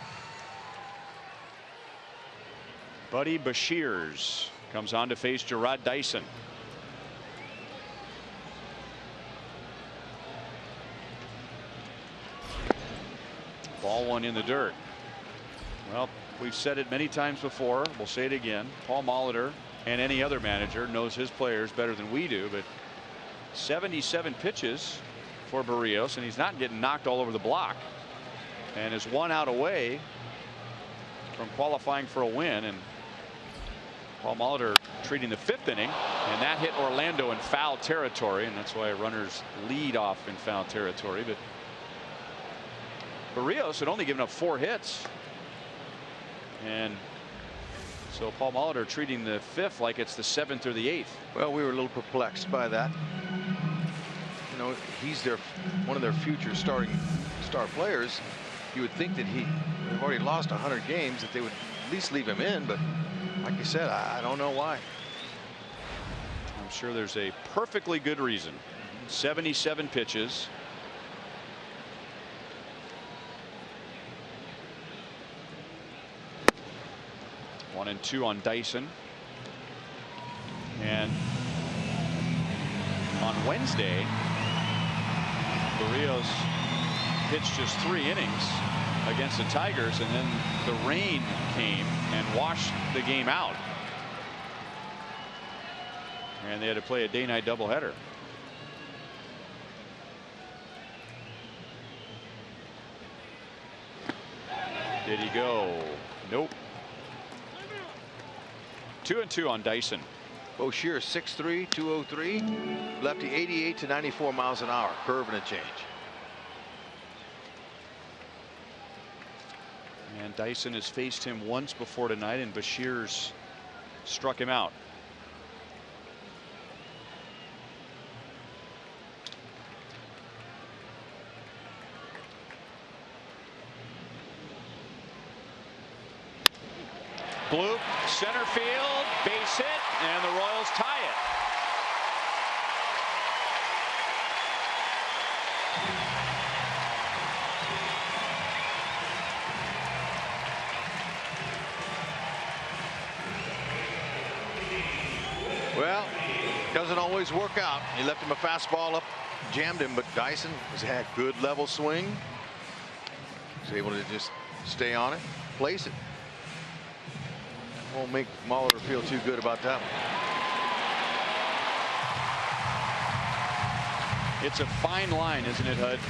Buddy Bashirs comes on to face Jarrod Dyson. Ball one in the dirt. Well, we've said it many times before. We'll say it again. Paul Molitor and any other manager knows his players better than we do, but 77 pitches for Berrios, and he's not getting knocked all over the block, and is 1 out away from qualifying for a win. And Paul Molitor treating the 5th inning, and that hit Orlando in foul territory, and that's why runners lead off in foul territory. But Berrios had only given up 4 hits, and so Paul Molitor treating the 5th like it's the 7th or the 8th. Well, we were a little perplexed by that. You know, he's one of their future star players. You would think that they've already lost 100 games, that they would at least leave him in, but like you said, I don't know why. I'm sure there's a perfectly good reason. 77 pitches. One and 2 on Dyson. And on Wednesday, Berrios pitched just 3 innings against the Tigers, and then the rain came and washed the game out, and they had to play a day-night doubleheader. Did he go? Nope. 2 and 2 on Dyson. Boshier 6'3", 203, lefty 88 to 94 miles an hour, curve and a change. And Dyson has faced him once before tonight, and Bashirs struck him out. Bloop, center field, base hit, and the Royals tie it. Well, doesn't always work out. He left him a fastball up, jammed him, but Dyson had good level swing. Was able to just stay on it, place it. Won't make Molitor feel too good about that one. It's a fine line, isn't it, Hud?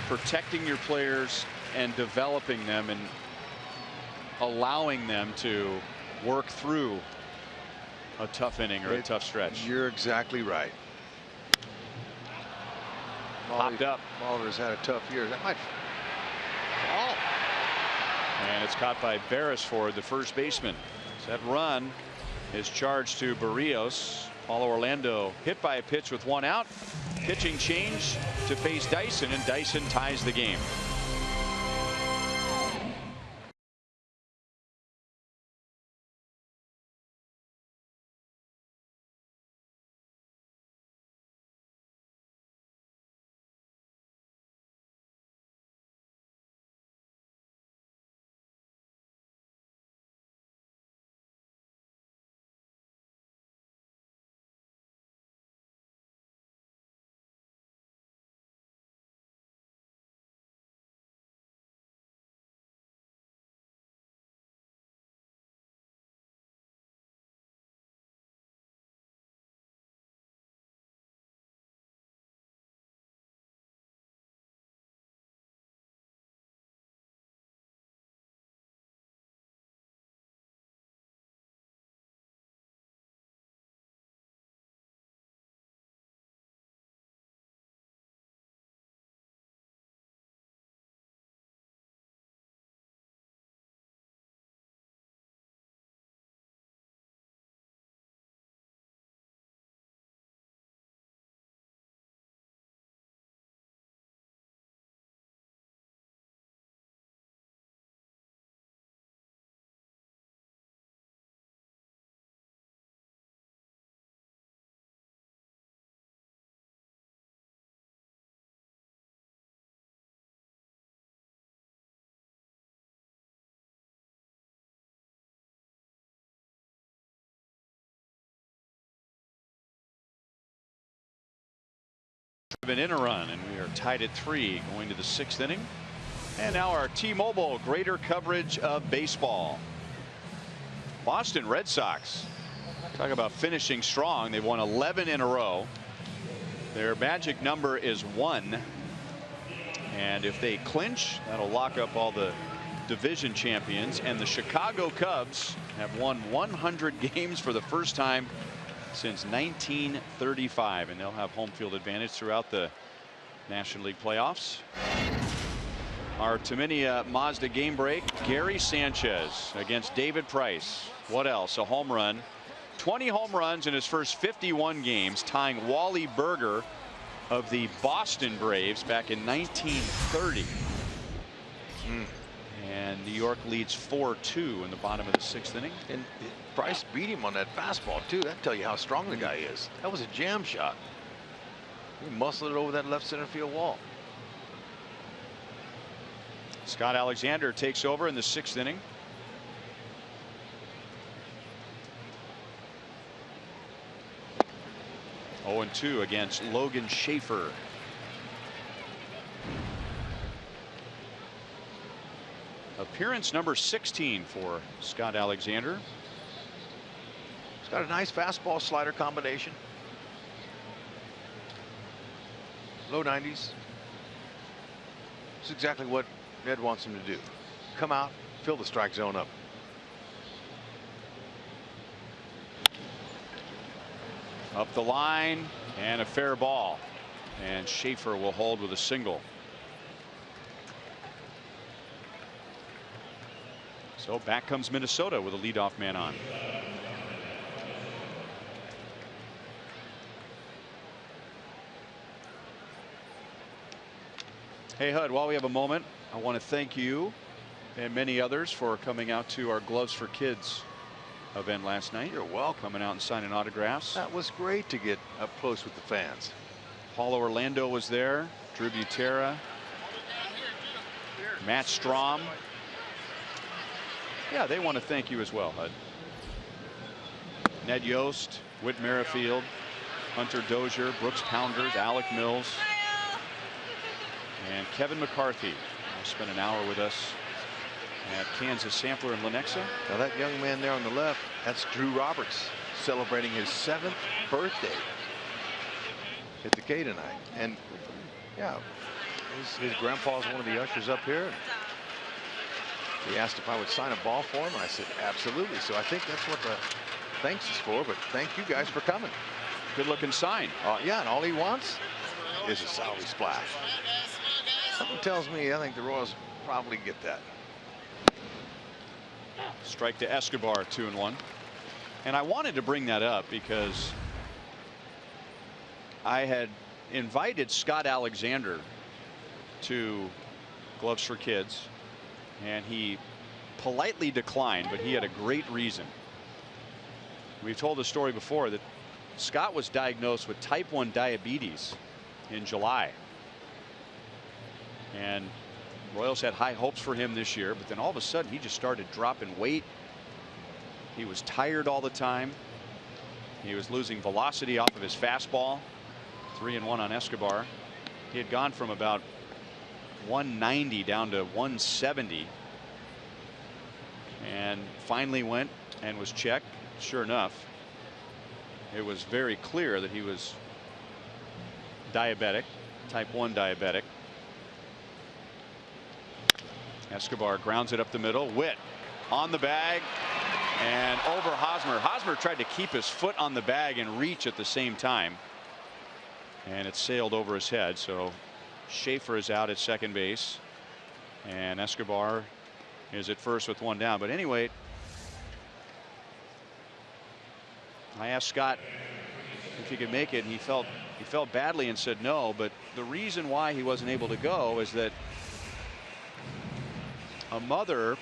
Protecting your players and developing them and allowing them to work through a tough inning or a tough stretch. You're exactly right. Popped up. Molitor's had a tough year. That might fall. And it's caught by Beresford, the first baseman. So that run is charged to Berrios. Paulo Orlando hit by a pitch with 1 out. Pitching change to face Dyson, and Dyson ties the game. been in a run, and we are tied at 3 going to the 6th inning. And now our T-Mobile greater coverage of baseball. Boston Red Sox, talk about finishing strong. They've won 11 in a row. Their magic number is 1. And if they clinch, that'll lock up all the division champions. And the Chicago Cubs have won 100 games for the first time since 1935, and they'll have home field advantage throughout the National League playoffs. Our Taminia Mazda game break. Gary Sanchez against David Price. What else? A home run. 20 home runs in his first 51 games, tying Wally Berger of the Boston Braves back in 1930. And New York leads 4-2 in the bottom of the 6th inning. And Price beat him on that fastball too. That'd tell you how strong the guy is. That was a jam shot. He muscled it over that left center field wall. Scott Alexander takes over in the 6th inning. Oh, 0-2 against Logan Schaefer. Appearance number 16 for Scott Alexander. He's got a nice fastball slider combination. Low 90s. It's exactly what Ned wants him to do. Come out, fill the strike zone up. Up the line, and a fair ball. And Schaefer will hold with a single. So back comes Minnesota with a leadoff man on. Hey, Hud, while we have a moment, I want to thank you and many others for coming out to our Gloves for Kids event last night. You're welcome. Coming out and signing autographs. That was great to get up close with the fans. Paulo Orlando was there. Drew Butera. Matt Strom. Yeah, they want to thank you as well, Hud. Ned Yost, Whit Merrifield, Hunter Dozier, Brooks Pounders, Alec Mills, and Kevin McCarthy. Will spend an hour with us at Kansas Sampler in Lenexa. Now that young man there on the left, that's Drew Roberts, celebrating his 7th birthday at the K tonight. And yeah, his grandpa's one of the ushers up here. He asked if I would sign a ball for him. I said absolutely. So I think that's what the thanks is for. But thank you guys for coming. Good looking sign. Yeah, and all he wants is a salary splash. Something tells me I think the Royals probably get that. Strike to Escobar, 2-1. And I wanted to bring that up because I had invited Scott Alexander to Gloves for Kids, and he politely declined, but he had a great reason. We've told the story before that Scott was diagnosed with type 1 diabetes in July, and Royals had high hopes for him this year, but then all of a sudden he just started dropping weight. He was tired all the time. He was losing velocity off of his fastball. 3-1 on Escobar. He had gone from about 190 down to 170, and finally went and was checked. Sure enough, it was very clear that he was diabetic, type 1 diabetic. Escobar grounds it up the middle. Witt on the bag and over Hosmer. Hosmer tried to keep his foot on the bag and reach at the same time, and it sailed over his head. So Schaefer is out at second base, and Escobar is at first with 1 down. But anyway, I asked Scott if he could make it, and he felt badly and said no. But the reason why he wasn't able to go is that a mother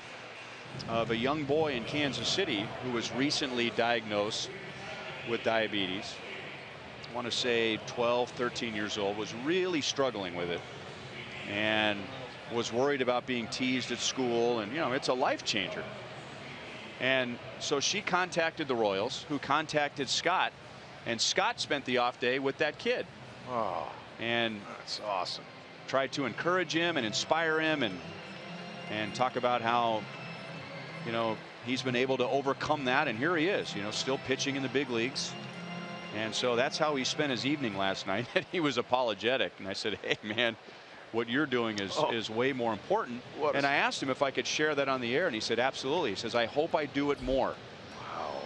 of a young boy in Kansas City who was recently diagnosed with diabetes, I want to say 12, 13 years old, was really struggling with it and was worried about being teased at school, and you know, it's a life changer. And so she contacted the Royals, who contacted Scott, and Scott spent the off day with that kid. Oh. and That's awesome. tried to encourage him and inspire him and talk about how, you know, he's been able to overcome that, and here he is, you know, still pitching in the big leagues. And so that's how he spent his evening last night. He was apologetic, and I said, hey man, what you're doing is way more important. And I asked him if I could share that on the air, and he said absolutely. He says, I hope I do it more. Wow.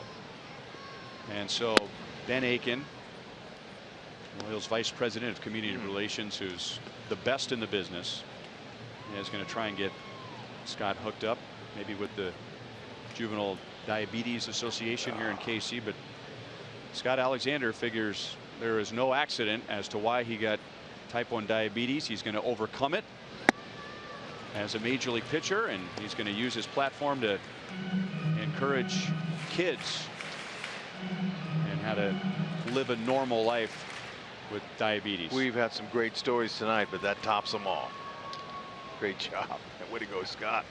And so Ben Aiken, Royals Vice President of Community Relations, who's the best in the business, is going to try and get Scott hooked up, maybe with the Juvenile Diabetes Association here in KC. But Scott Alexander figures there is no accident as to why he got type 1 diabetes. He's going to overcome it as a major league pitcher, and he's going to use his platform to encourage kids and how to live a normal life with diabetes. We've had some great stories tonight, but that tops them all. Great job. Way to go, Scott.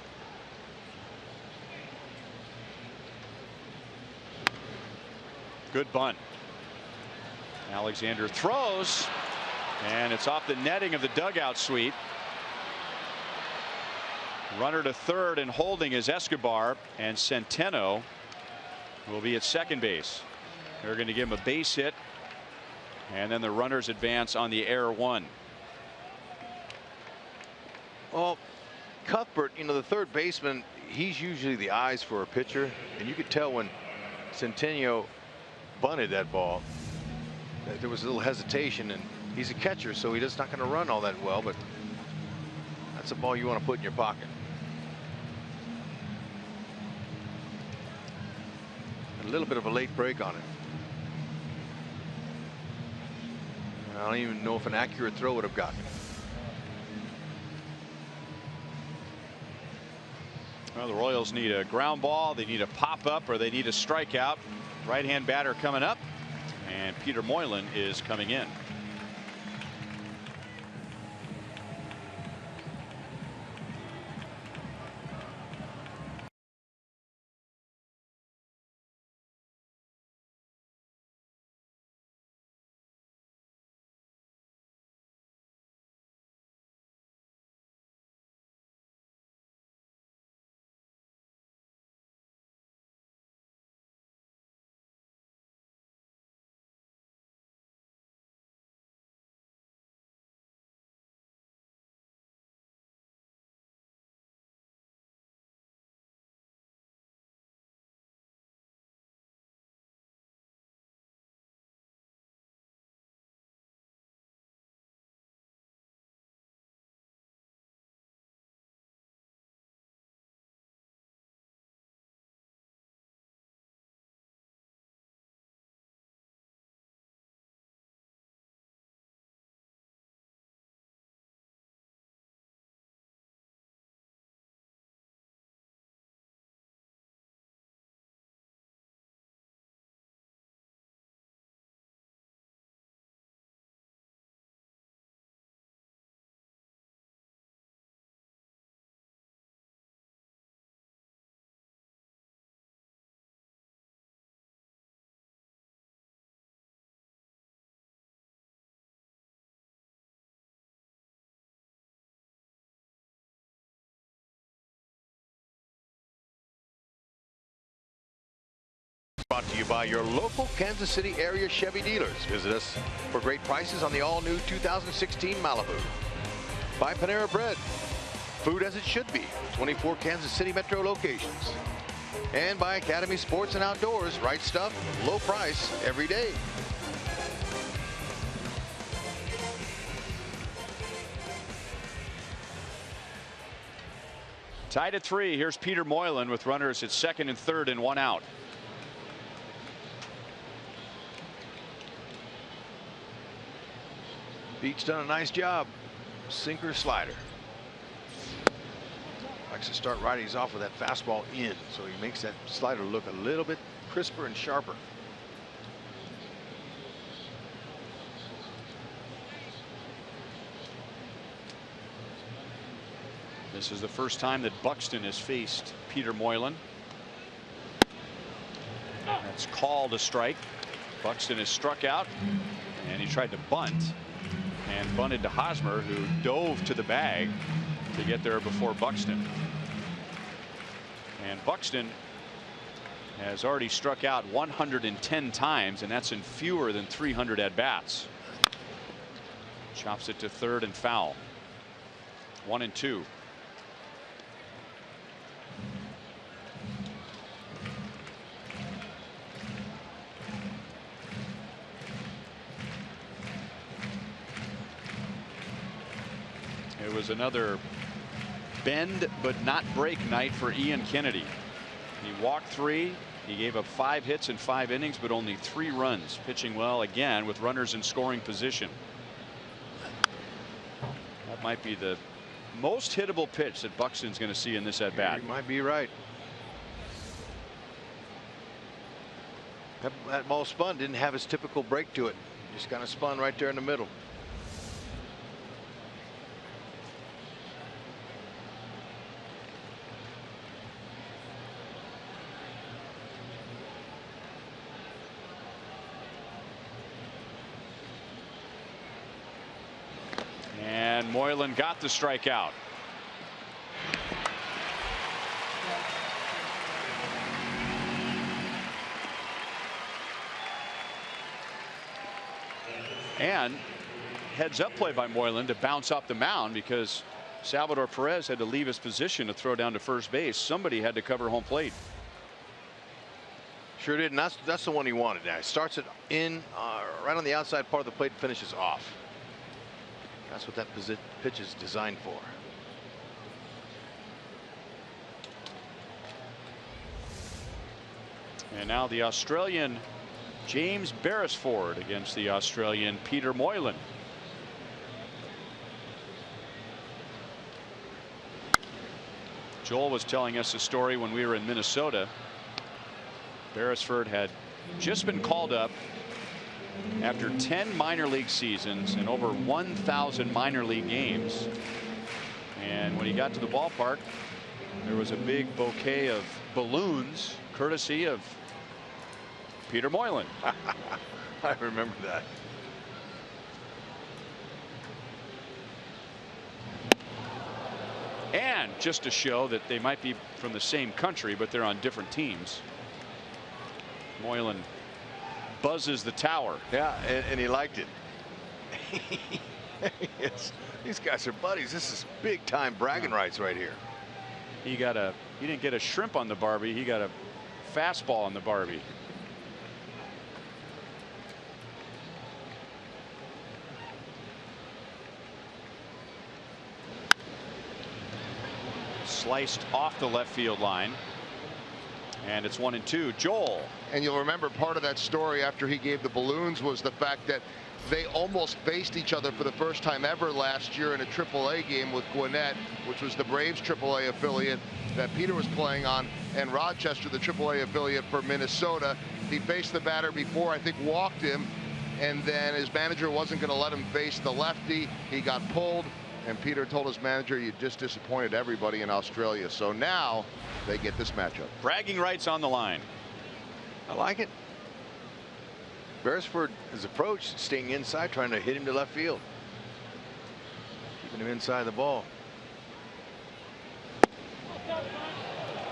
Good bunt. Alexander throws, and it's off the netting of the dugout suite. Runner to third, and holding is Escobar, and Centeno will be at second base. They're going to give him a base hit, and then the runners advance on the error one. Well, Cuthbert, you know, the third baseman, he's usually the eyes for a pitcher, and you could tell when Centeno bunted that ball that there was a little hesitation, and he's a catcher, so he's not going to run all that well, but that's a ball you want to put in your pocket. A little bit of a late break on it. I don't even know if an accurate throw would have gotten it. Well, the Royals need a ground ball, they need a pop up, or they need a strikeout. Right hand batter coming up, and Peter Moylan is coming in. Brought to you by your local Kansas City area Chevy dealers. Visit us for great prices on the all-new 2016 Malibu. By Panera Bread, food as it should be, 24 Kansas City metro locations. And by Academy Sports and Outdoors, right stuff, low price, every day. Tied at 3. Here's Peter Moylan with runners at second and third and one out. Beach done a nice job. Sinker, slider. Likes to start righties off with that fastball in, so he makes that slider look a little bit crisper and sharper. This is the first time that Buxton has faced Peter Moylan. That's called a strike. Buxton is struck out, and he tried to bunt, and bunted to Hosmer, who dove to the bag to get there before Buxton. And Buxton has already struck out 110 times, and that's in fewer than 300 at bats. Chops it to third and foul. 1-2. It was another bend but not break night for Ian Kennedy. He walked 3. He gave up 5 hits in 5 innings, but only 3 runs, pitching well again with runners in scoring position. That might be the most hittable pitch that Buxton's going to see in this at bat. You might be right. That ball spun, didn't have his typical break to it. Just kind of spun right there in the middle. And Moylan got the strikeout. And heads up play by Moylan to bounce off the mound because Salvador Perez had to leave his position to throw down to first base. Somebody had to cover home plate. Sure did, and that's the one he wanted. Now he starts it in right on the outside part of the plate and finishes off. That's what that pitch is designed for. And now the Australian James Beresford against the Australian Peter Moylan. Joel was telling us a story when we were in Minnesota. Beresford had just been called up after 10 minor league seasons and over 1,000 minor league games. And when he got to the ballpark, there was a big bouquet of balloons courtesy of Peter Moylan. I remember that. And just to show that they might be from the same country, but they're on different teams, Moylan buzzes the tower. Yeah, and he liked it. Yes, these guys are buddies. This is big time bragging rights right here. He didn't get a shrimp on the Barbie. He got a fastball on the Barbie. Sliced off the left field line. And it's 1-2. Joel. And you'll remember part of that story after he gave the balloons was the fact that they almost faced each other for the first time ever last year in a AAA game with Gwinnett, which was the Braves AAA affiliate that Peter was playing on, and Rochester, the AAA affiliate for Minnesota. He faced the batter before, I think walked him, and then his manager wasn't going to let him face the lefty. He got pulled, and Peter told his manager, "You just disappointed everybody in Australia." So now they get this matchup. Bragging rights on the line. I like it. Beresford is approached, staying inside, trying to hit him to left field. Keeping him inside the ball.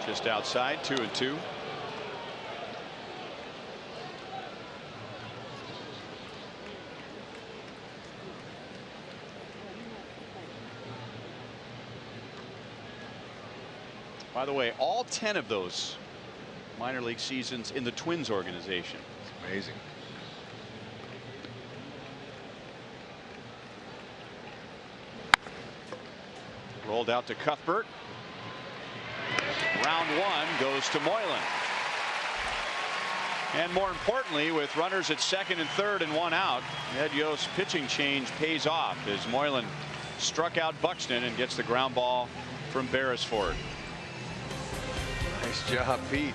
Just outside, 2-2. By the way, all 10 of those minor league seasons in the Twins organization. It's amazing. Rolled out to Cuthbert. Round 1 goes to Moylan. And more importantly, with runners at second and third and 1 out, Ed Yost's pitching change pays off as Moylan struck out Buxton and gets the ground ball from Beresford. Nice job, Pete.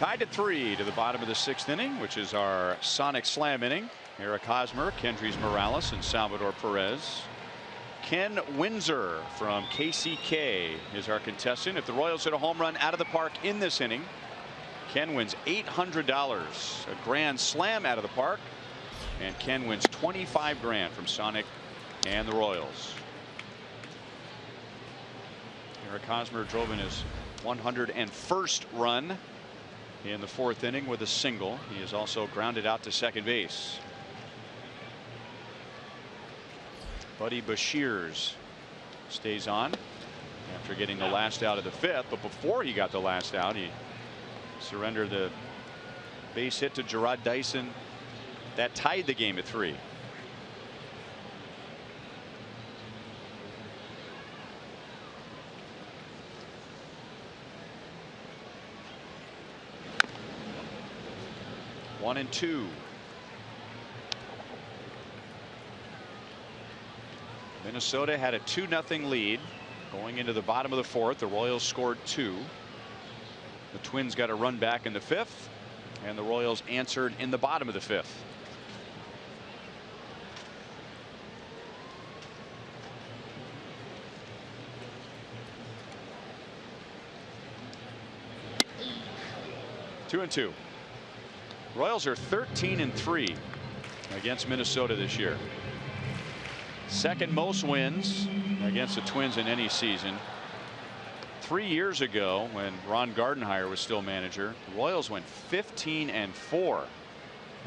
Tied at 3 to the bottom of the 6th inning, which is our Sonic Slam inning. Eric Hosmer, Kendrys Morales, and Salvador Perez. Ken Windsor from KCK is our contestant. If the Royals hit a home run out of the park in this inning, Ken wins $800, a grand slam out of the park, and Ken wins $25 grand from Sonic and the Royals. Eric Hosmer drove in his 101st run in the 4th inning with a single. He is also grounded out to second base. Buddy Bashirs stays on after getting the last out of the 5th, but before he got the last out, he surrendered the base hit to Gerard Dyson that tied the game at 3. One and 2. Minnesota had a 2-0 lead going into the bottom of the 4th. The Royals scored 2. The Twins got a run back in the 5th, and the Royals answered in the bottom of the 5th. Two and 2. Royals are 13-3 against Minnesota this year. Second most wins against the Twins in any season. 3 years ago, when Ron Gardenhire was still manager, the Royals went 15-4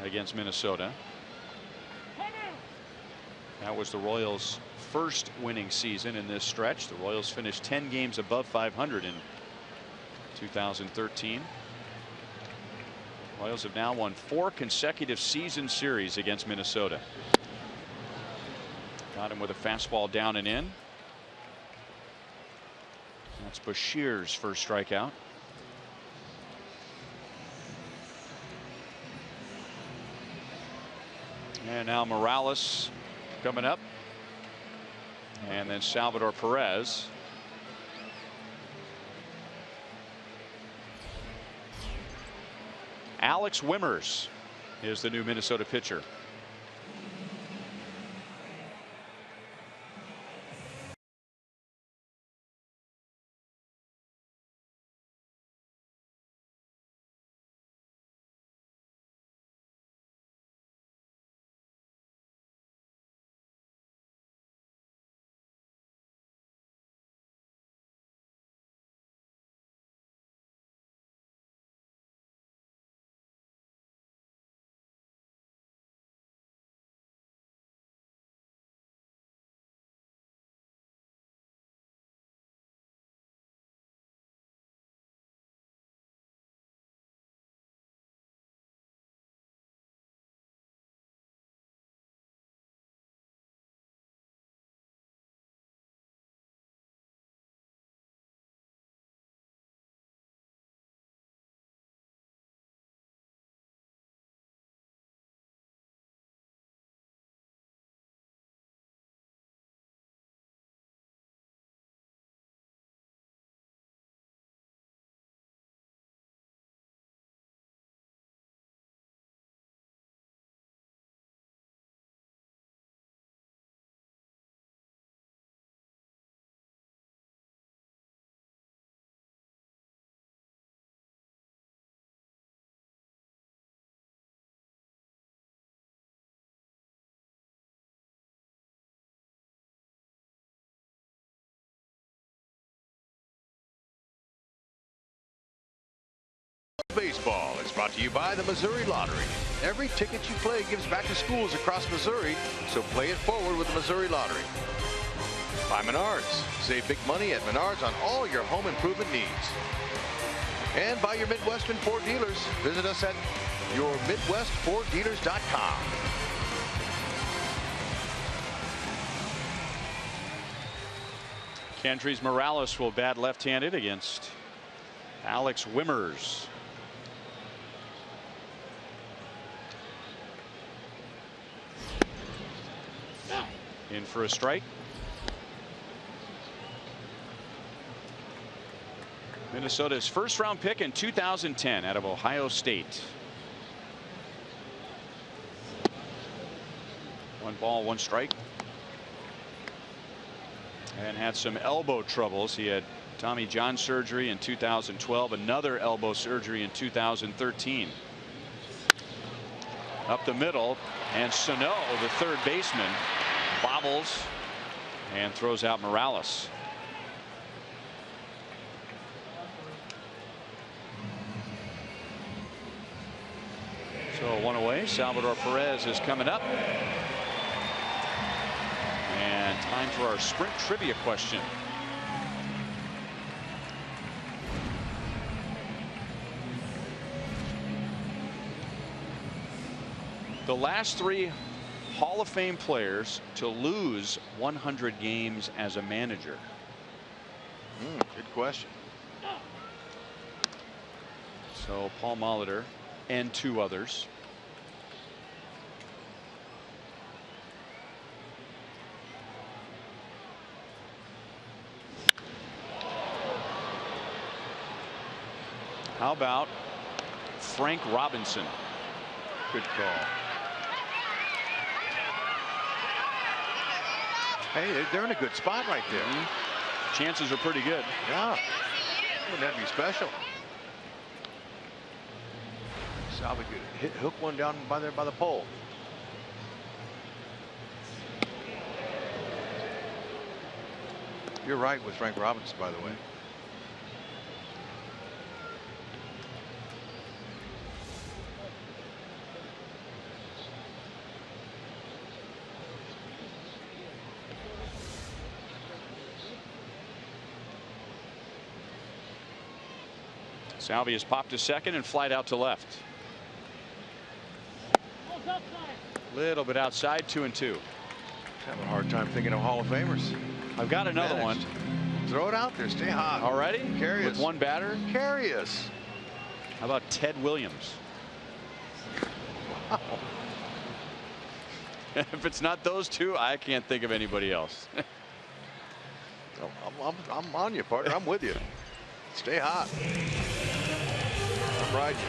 against Minnesota. That was the Royals' first winning season in this stretch. The Royals finished 10 games above 500 in 2013. Royals have now won 4 consecutive season series against Minnesota. Got him with a fastball down and in. That's Bashir's first strikeout. And now Morales coming up. And then Salvador Perez. Alex Wimmers is the new Minnesota pitcher. Baseball is brought to you by the Missouri Lottery. Every ticket you play gives back to schools across Missouri, so play it forward with the Missouri Lottery. By Menards. Save big money at Menards on all your home improvement needs. And by your Midwestern Ford dealers. Visit us at yourmidwestforddealers.com. Kendrys Morales will bat left-handed against Alex Wimmers. In for a strike. Minnesota's first-round pick in 2010 out of Ohio State. 1 ball, 1 strike. And had some elbow troubles. He had Tommy John surgery in 2012, another elbow surgery in 2013. Up the middle, and Sano, the third baseman, bobbles and throws out Morales. So 1 away. Salvador Perez is coming up. And time for our sprint trivia question. The last 3 Hall of Fame players to lose 100 games as a manager. Good question. So Paul Molitor and 2 others. How about Frank Robinson? Good call. Hey, they're in a good spot right there. Chances are pretty good. Yeah. Wouldn't that be special? Salvi could hook one down by there by the pole. You're right with Frank Robinson, by the way. Salvi has popped to second and flied out to left. Little bit outside, 2-2. Having a hard time thinking of Hall of Famers. I've got another one. Throw it out there. Stay hot. Already? Carious. With 1 batter? Carious. How about Ted Williams? Wow. If it's not those 2, I can't think of anybody else. I'm on you, partner. I'm with you. Stay hot. I'm riding you.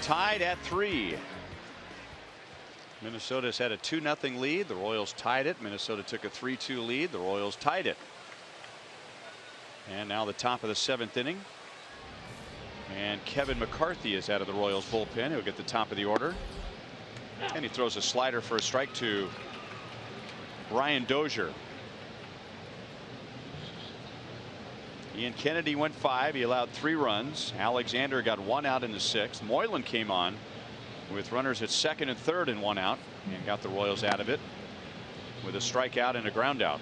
Tied at 3. Minnesota's had a 2-0 lead. The Royals tied it. Minnesota took a 3-2 lead. The Royals tied it. And now the top of the 7th inning. And Kevin McCarthy is out of the Royals bullpen. He'll get the top of the order. And he throws a slider for a strike to Brian Dozier. Ian Kennedy went 5. He allowed 3 runs. Alexander got 1 out in the 6th. Moylan came on with runners at 2nd and 3rd and 1 out and got the Royals out of it with a strikeout and a ground out.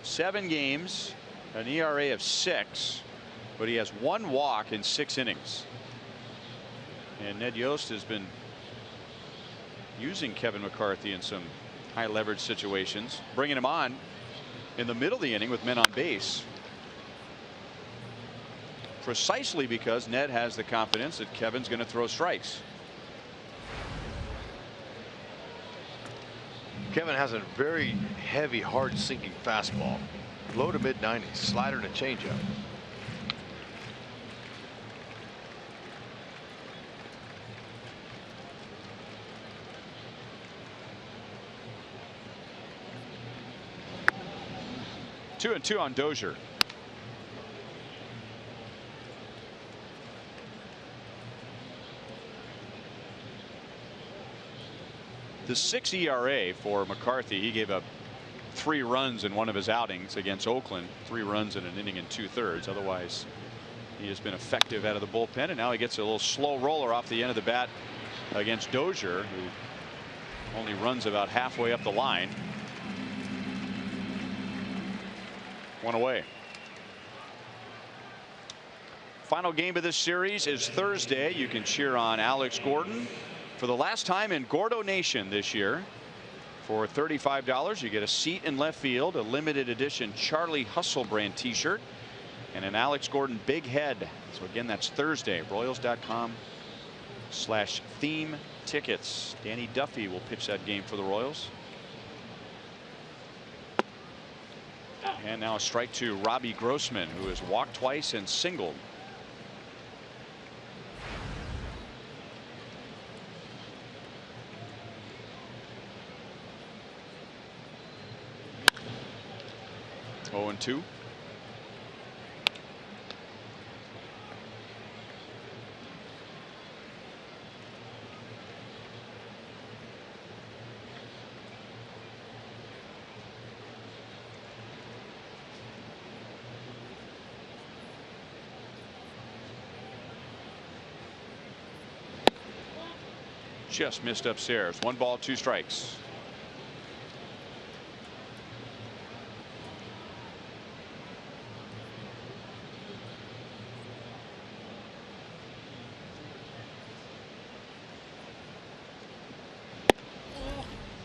Seven games, an ERA of 6, but he has 1 walk in 6 innings. And Ned Yost has been using Kevin McCarthy in some high leverage situations, bringing him on in the middle of the inning with men on base, precisely because Ned has the confidence that Kevin's going to throw strikes. Kevin has a very heavy, hard sinking fastball, low to mid 90s, slider and a changeup. Two and 2 on Dozier. The 6 ERA for McCarthy. He gave up 3 runs in one of his outings against Oakland. 3 runs in an inning and 2/3. Otherwise, he has been effective out of the bullpen, and now he gets a little slow roller off the end of the bat against Dozier, who only runs about halfway up the line. 1 away. Final game of this series is Thursday. You can cheer on Alex Gordon for the last time in Gordo Nation this year. For $35, you get a seat in left field, a limited edition Charlie Hustle brand t-shirt, and an Alex Gordon big head. So again, that's Thursday. Royals.com/theme tickets. Danny Duffy will pitch that game for the Royals. And now a strike to Robbie Grossman, who has walked twice and singled. Oh and 2. Just missed upstairs. 1 ball, 2 strikes.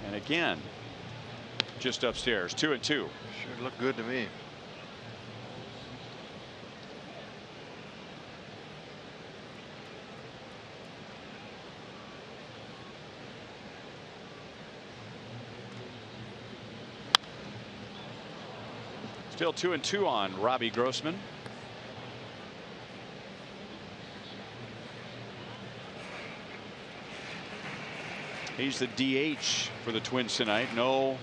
And again, just upstairs. 2 and 2. Sure looked good to me. Still 2 and 2 on Robbie Grossman. He's the DH for the Twins tonight. No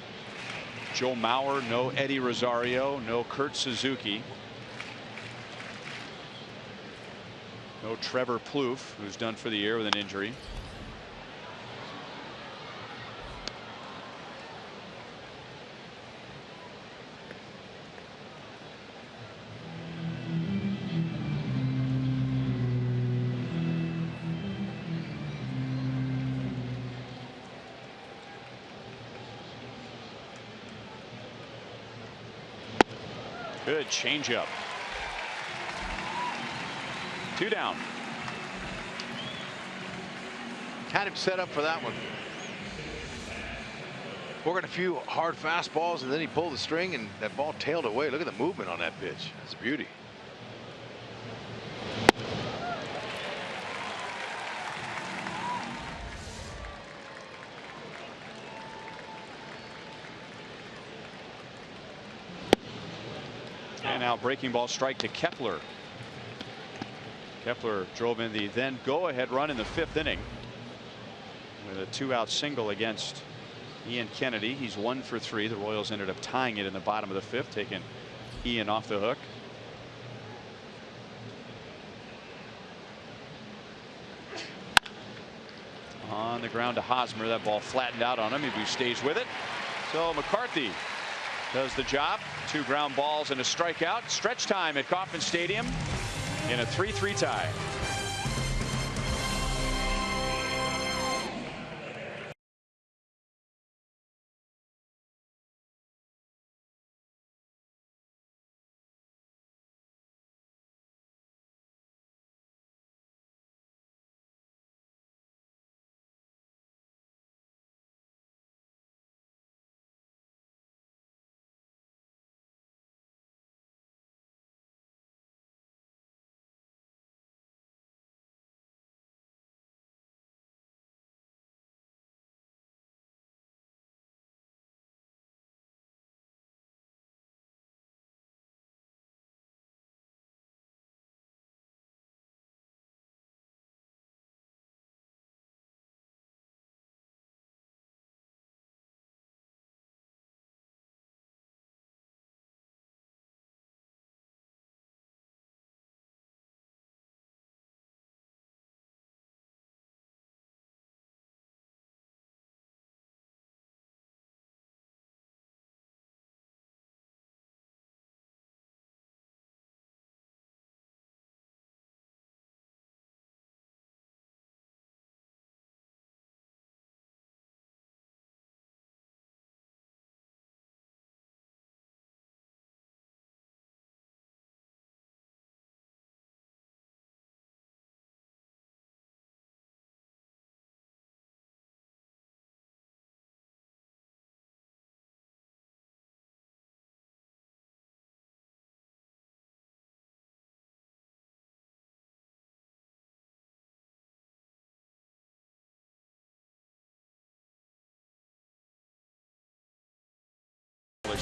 Joe Mauer, no Eddie Rosario, no Kurt Suzuki, no Trevor Plouffe, who's done for the year with an injury. Good changeup. 2 down. Had him set up for that one. Working a few hard fastballs, and then he pulled the string, and that ball tailed away. Look at the movement on that pitch. That's a beauty. And now breaking ball strike to Kepler. Kepler drove in the then go-ahead run in the 5th inning with a 2-out single against Ian Kennedy. He's 1 for 3. The Royals ended up tying it in the bottom of the 5th, taking Ian off the hook. On the ground to Hosmer. That ball flattened out on him. He stays with it. So McCarthy does the job. 2 ground balls and a strikeout. Stretch time at Kauffman Stadium in a 3-3 tie.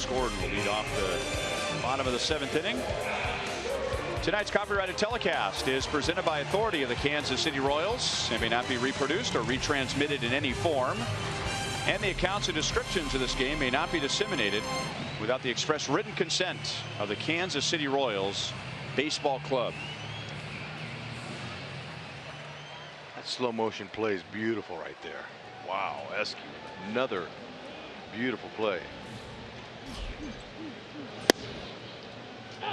Gordon will lead off the bottom of the 7th inning. Tonight's copyrighted telecast is presented by authority of the Kansas City Royals and may not be reproduced or retransmitted in any form. And the accounts and descriptions of this game may not be disseminated without the express written consent of the Kansas City Royals Baseball Club. That slow motion play is beautiful right there. Wow, Eskew, another beautiful play.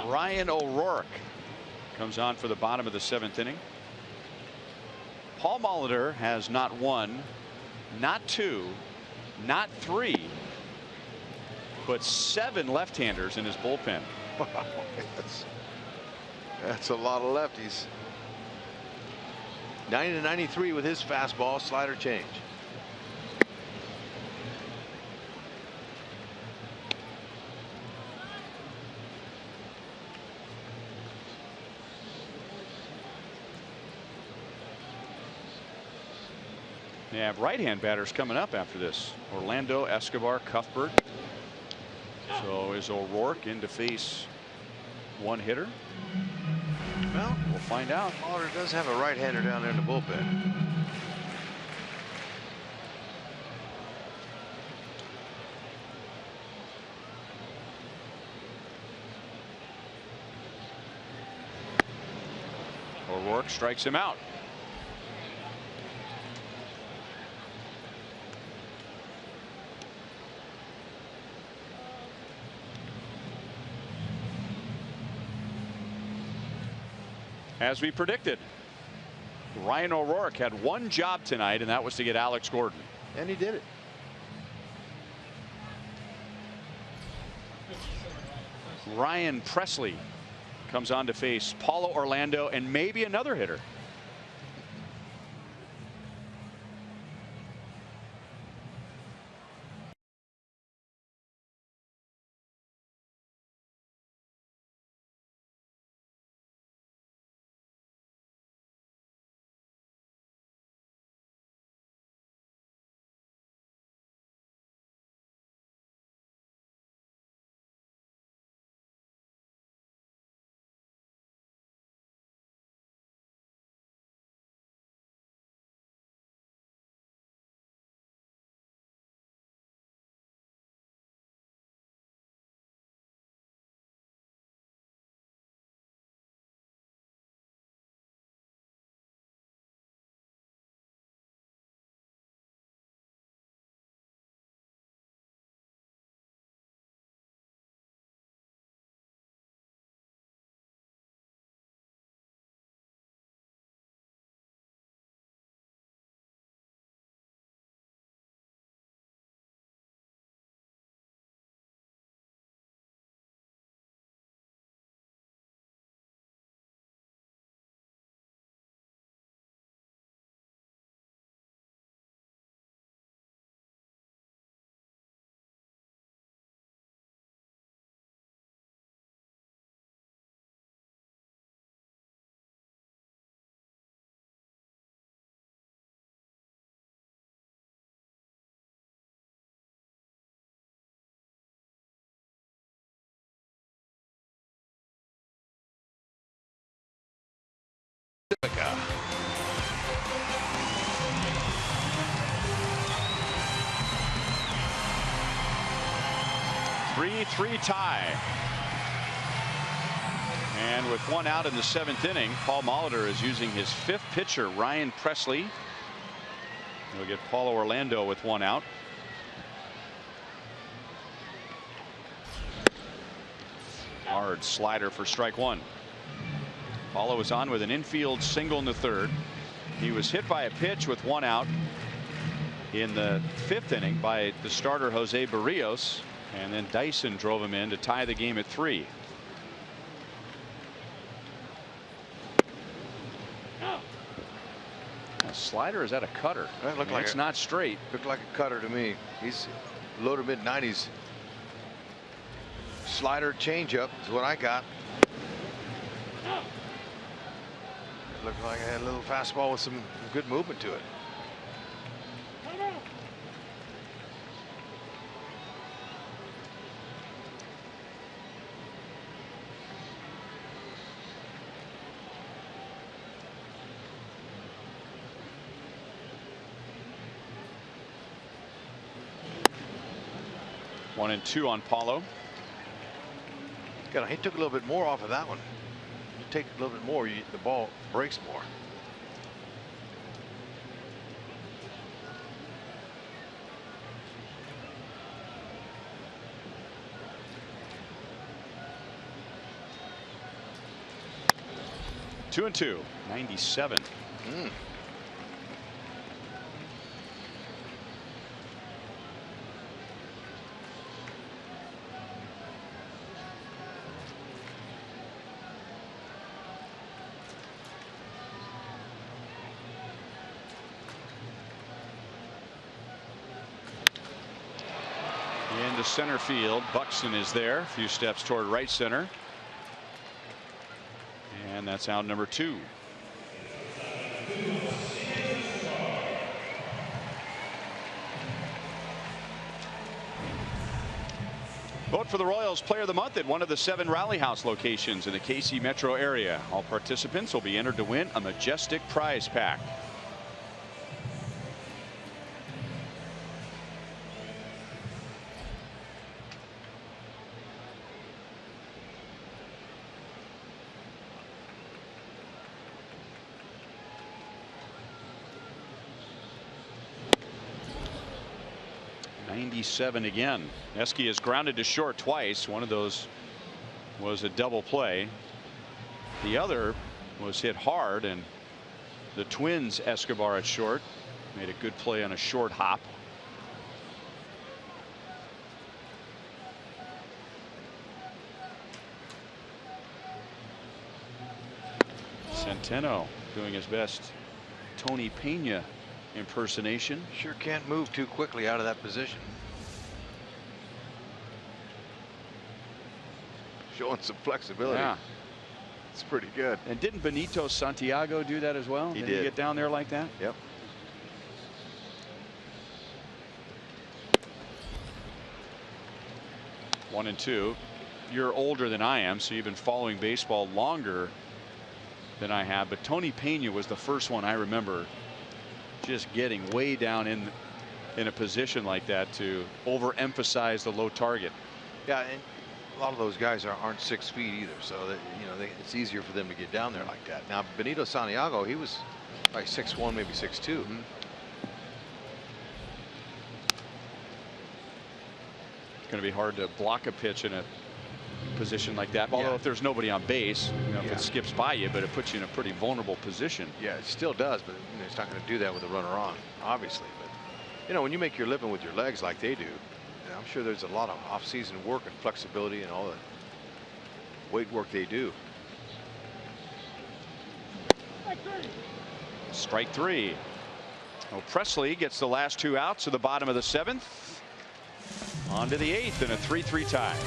Ryan O'Rourke comes on for the bottom of the 7th inning. Paul Molitor has not 1, not 2, not 3, but 7 left-handers in his bullpen. That's a lot of lefties. 90-93 with his fastball, slider change. They have right-hand batters coming up after this. Orlando, Escobar, Cuthbert. So is O'Rourke in to face one hitter? Well, we'll find out. Molitor does have a right-hander down there in the bullpen. O'Rourke strikes him out. As we predicted, Ryan O'Rourke had one job tonight, and that was to get Alex Gordon. And he did it. Ryan Presley comes on to face Paulo Orlando and maybe another hitter. Three tie. And with one out in the 7th inning, Paul Molitor is using his 5th pitcher, Ryan Pressly. He'll get Paulo Orlando with one out. Hard slider for strike one. Paulo was on with an infield single in the 3rd. He was hit by a pitch with one out in the 5th inning by the starter Jose Barrios, and then Dyson drove him in to tie the game at 3. A slider, is that a cutter? That looked like it's not straight. Looked like a cutter to me. He's low to mid-90s. Slider changeup is what I got. Looked like I had a little fastball with some good movement to it. One and two on Paulo. God, he took a little bit more off of that one. You take a little bit more, the ball breaks more. Two and two. 97. Into center field. Buxton is there. A few steps toward right center. And that's out number 2. Vote for the Royals Player of the Month at one of the 7 Rally House locations in the KC metro area. All participants will be entered to win a majestic prize pack. Again. Eske is grounded to short twice. One of those was a double play. The other was hit hard, and the Twins Escobar at short made a good play on a short hop. Centeno doing his best Tony Pena impersonation. Sure can't move too quickly out of that position. Showing some flexibility. Yeah. It's pretty good. And didn't Benito Santiago do that as well? He Didn't did. he get down there like that? Yep. One and two. You're older than I am, so you've been following baseball longer than I have. But Tony Pena was the first one I remember just getting way down in a position like that to overemphasize the low target. Yeah, and a lot of those guys aren't 6 feet either, so that, it's easier for them to get down there like that. Now Benito Santiago, he was like 6'1", maybe 6'2". It's going to be hard to block a pitch in a position like that. Although if there's nobody on base, if it skips by you, but it puts you in a pretty vulnerable position. Yeah, it still does, but it's not going to do that with a runner on, obviously. But when you make your living with your legs like they do, I'm sure there's a lot of off-season work and flexibility and all the weight work they do. Strike 3. Well, Pressly gets the last 2 outs to the bottom of the 7th. On to the 8th in a 3-3 tie.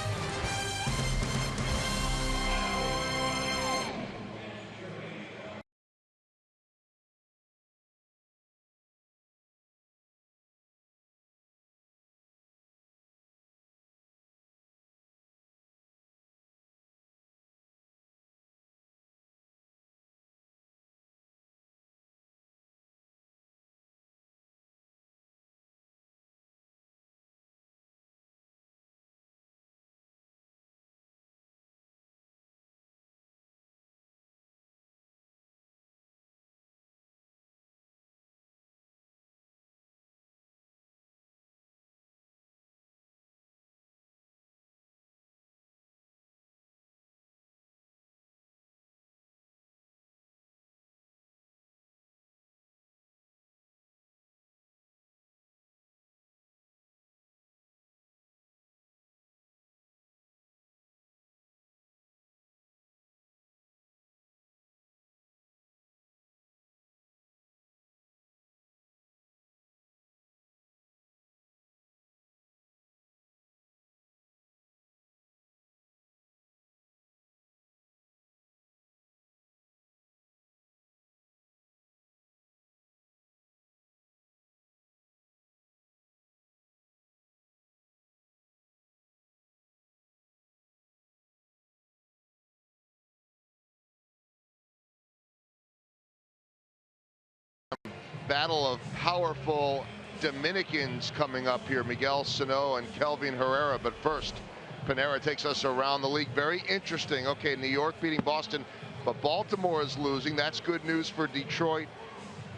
battle of powerful Dominicans coming up here, Miguel Sano and Kelvin Herrera. But first, Panera takes us around the league. Very interesting. Okay, New York beating Boston, but Baltimore is losing. That's good news for Detroit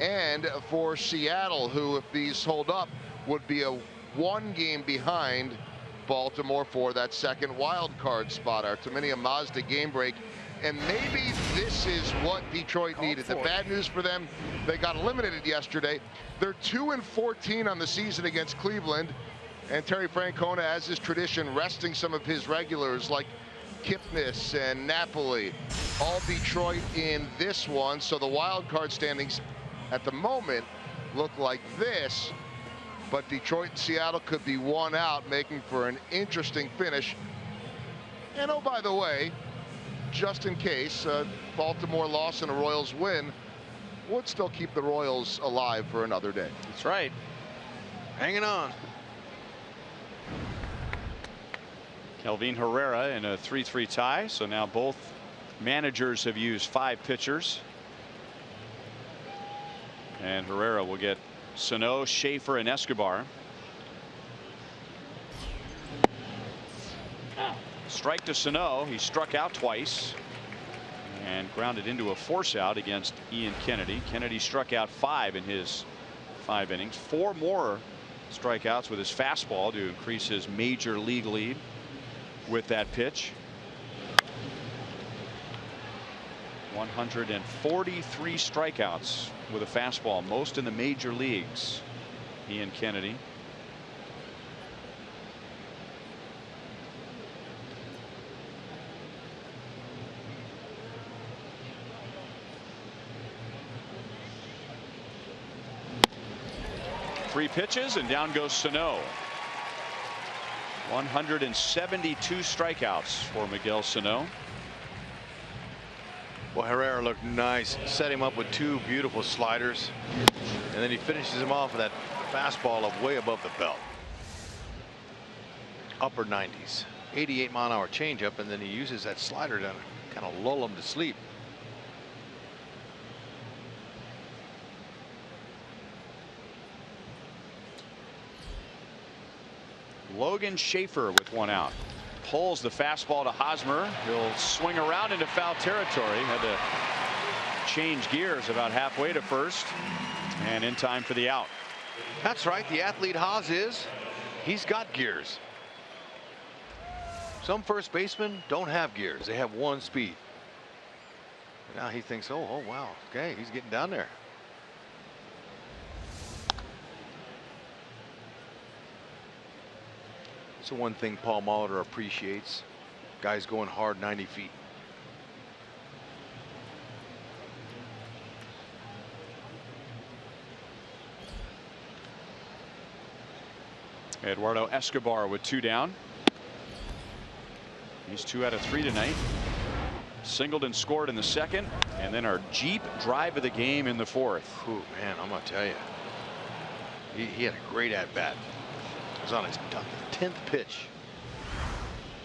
and for Seattle, who, if these hold up, would be a 1 game behind Baltimore for that second wild card spot. Our Artemisia Mazda game break. And maybe this is what Detroit needed. The bad news for them, they got eliminated yesterday. They're 2-14 on the season against Cleveland. And Terry Francona, as is tradition, resting some of his regulars like Kipnis and Napoli. All Detroit in this one. So the wild card standings at the moment look like this. But Detroit and Seattle could be one out, making for an interesting finish. And oh, by the way, just in case, Baltimore loss and a Royals win would still keep the Royals alive for another day. That's right. Hanging on. Kelvin Herrera in a 3-3 tie. So now both managers have used 5 pitchers. And Herrera will get Sano, Schaefer, and Escobar. Strike to Sano. He struck out twice and grounded into a force out against Ian Kennedy. Kennedy struck out 5 in his 5 innings. 4 more strikeouts with his fastball to increase his major league lead with that pitch. 143 strikeouts with a fastball, most in the major leagues. Ian Kennedy. Three pitches and down goes Sano. 172 strikeouts for Miguel Sano. Well, Herrera looked nice. Set him up with 2 beautiful sliders. And then he finishes him off with that fastball of way above the belt. Upper 90s. 88-mile-an-hour changeup, and then he uses that slider to kind of lull him to sleep. Logan Schaefer with 1 out. Pulls the fastball to Hosmer. He'll swing around into foul territory. Had to change gears about halfway to first. And in time for the out. That's right. The athlete Haas is. He's got gears. Some first basemen don't have gears. They have 1 speed. Now he thinks, oh wow. Okay, he's getting down there. It's the one thing Paul Molitor appreciates. Guys going hard 90 feet. Eduardo Escobar with 2 down. He's 2 out of 3 tonight. Singled and scored in the second, and then our Jeep drive of the game in the 4th. Ooh, man, I'm gonna tell you, he had a great at bat. It was on his 10th pitch.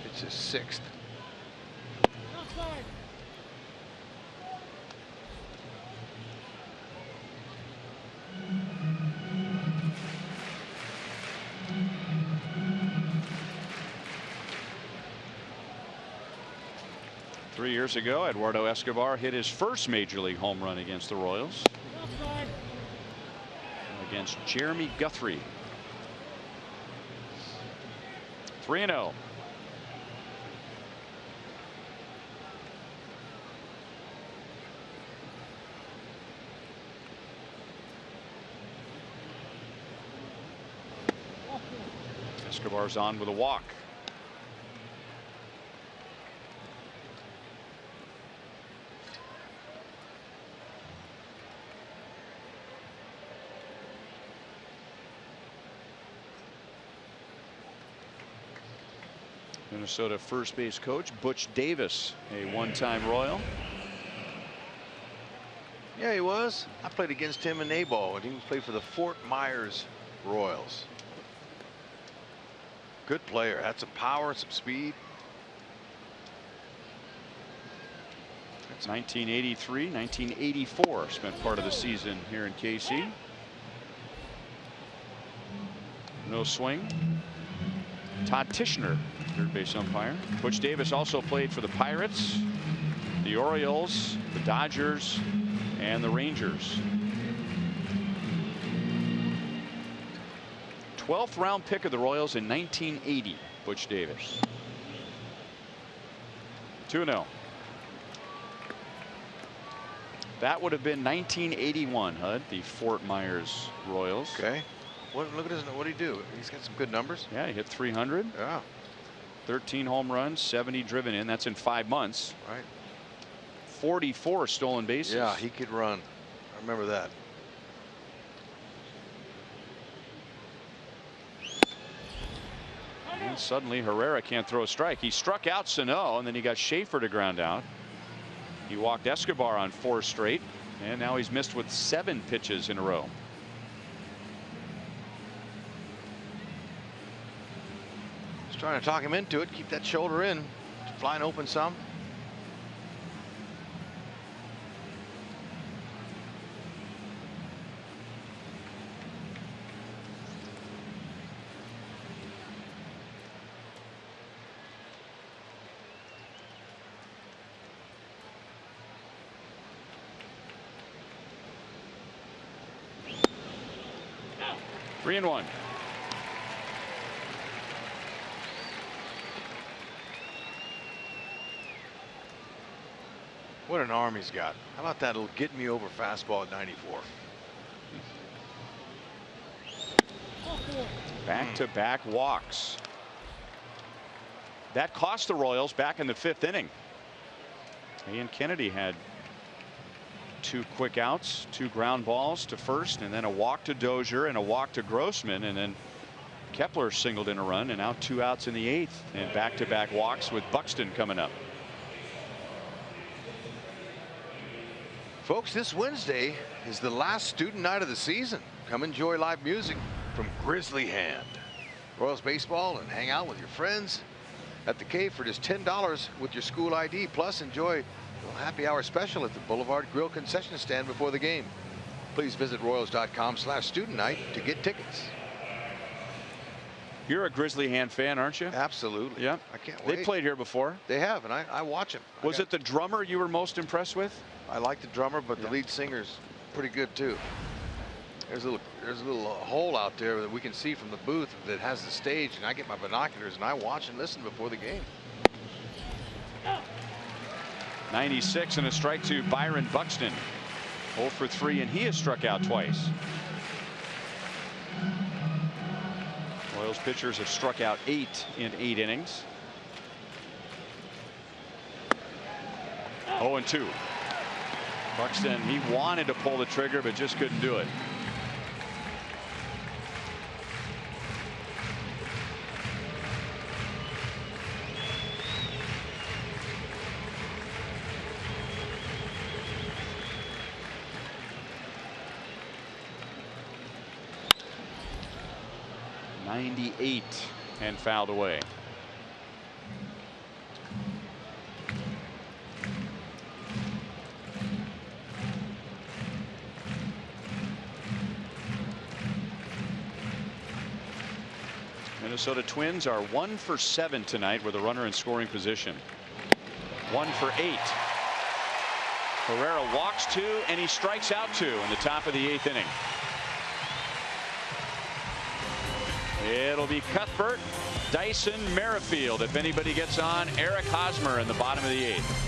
It's his 6th. 3 years ago, Eduardo Escobar hit his first major league home run against the Royals. Against Jeremy Guthrie. 3-0. Escobar's on with a walk. Minnesota first base coach Butch Davis, a one-time Royal. Yeah, he was. I played against him in A-ball, and he played for the Fort Myers Royals. Good player. Had some power, some speed. That's 1983, 1984. Spent part of the season here in KC. No swing. Todd Tishner, third base umpire. Butch Davis also played for the Pirates, the Orioles, the Dodgers, and the Rangers. 12th round pick of the Royals in 1980, Butch Davis. 2-0. That would have been 1981, Hud, the Fort Myers Royals. Okay. Look at his. What did he do? He's got some good numbers. Yeah, he hit 300. Yeah. 13 home runs, 70 driven in. That's in 5 months. Right. 44 stolen bases. Yeah, he could run. I remember that. And suddenly Herrera can't throw a strike. He struck out Sano, and then he got Schaefer to ground out. He walked Escobar on 4 straight, and now he's missed with 7 pitches in a row. Just trying to talk him into it. Keep that shoulder in. Flying open some. Three and one. What an arm he's got. How about that little get me over fastball at 94? Back-to-back walks. That cost the Royals back in the 5th inning. Ian Kennedy had 2 quick outs, 2 ground balls to first, and then a walk to Dozier and a walk to Grossman, and then Kepler singled in a run, and now 2 outs in the 8th, and back-to-back walks with Buxton coming up. Folks, this Wednesday is the last student night of the season. Come enjoy live music from Grizzly Hand. Royals baseball and hang out with your friends at the Cave for just $10 with your school ID. Plus enjoy a little happy hour special at the Boulevard Grill concession stand before the game. Please visit Royals.com/student night to get tickets. You're a Grizzly Hand fan, aren't you? Absolutely. Yeah. I can't wait. They played here before. They have, and I watch them. Was it the drummer you were most impressed with? I like the drummer, but the lead singer's pretty good too. There's a little hole out there that we can see from the booth that has the stage, and I get my binoculars and I watch and listen before the game. 96 and a strike to Byron Buxton. 0 for 3, and he has struck out twice. Royals pitchers have struck out 8 in 8 innings. 0-2. Buxton, he wanted to pull the trigger but just couldn't do it. .98 and fouled away. Minnesota Twins are 1 for 7 tonight with a runner in scoring position. 1 for 8. Herrera walks 2 and he strikes out 2 in the top of the 8th inning. It'll be Cuthbert, Dyson, Merrifield if anybody gets on. Eric Hosmer in the bottom of the 8th.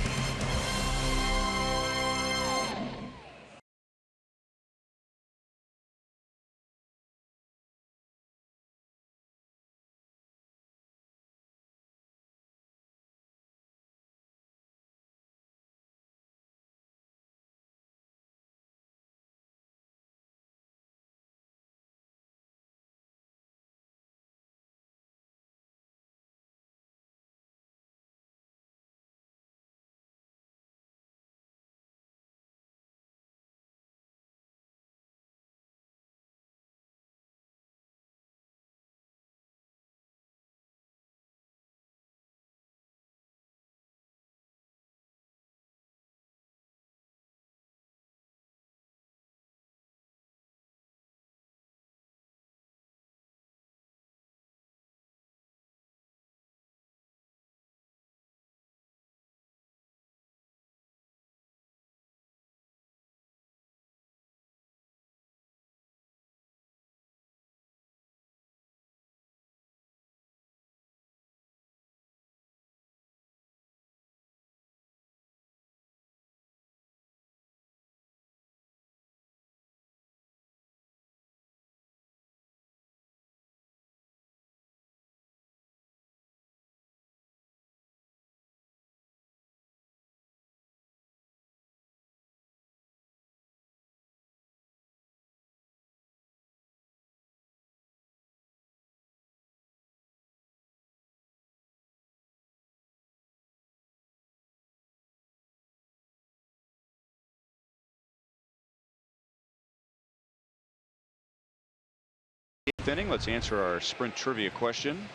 fifth inning. Let's answer our sprint trivia question.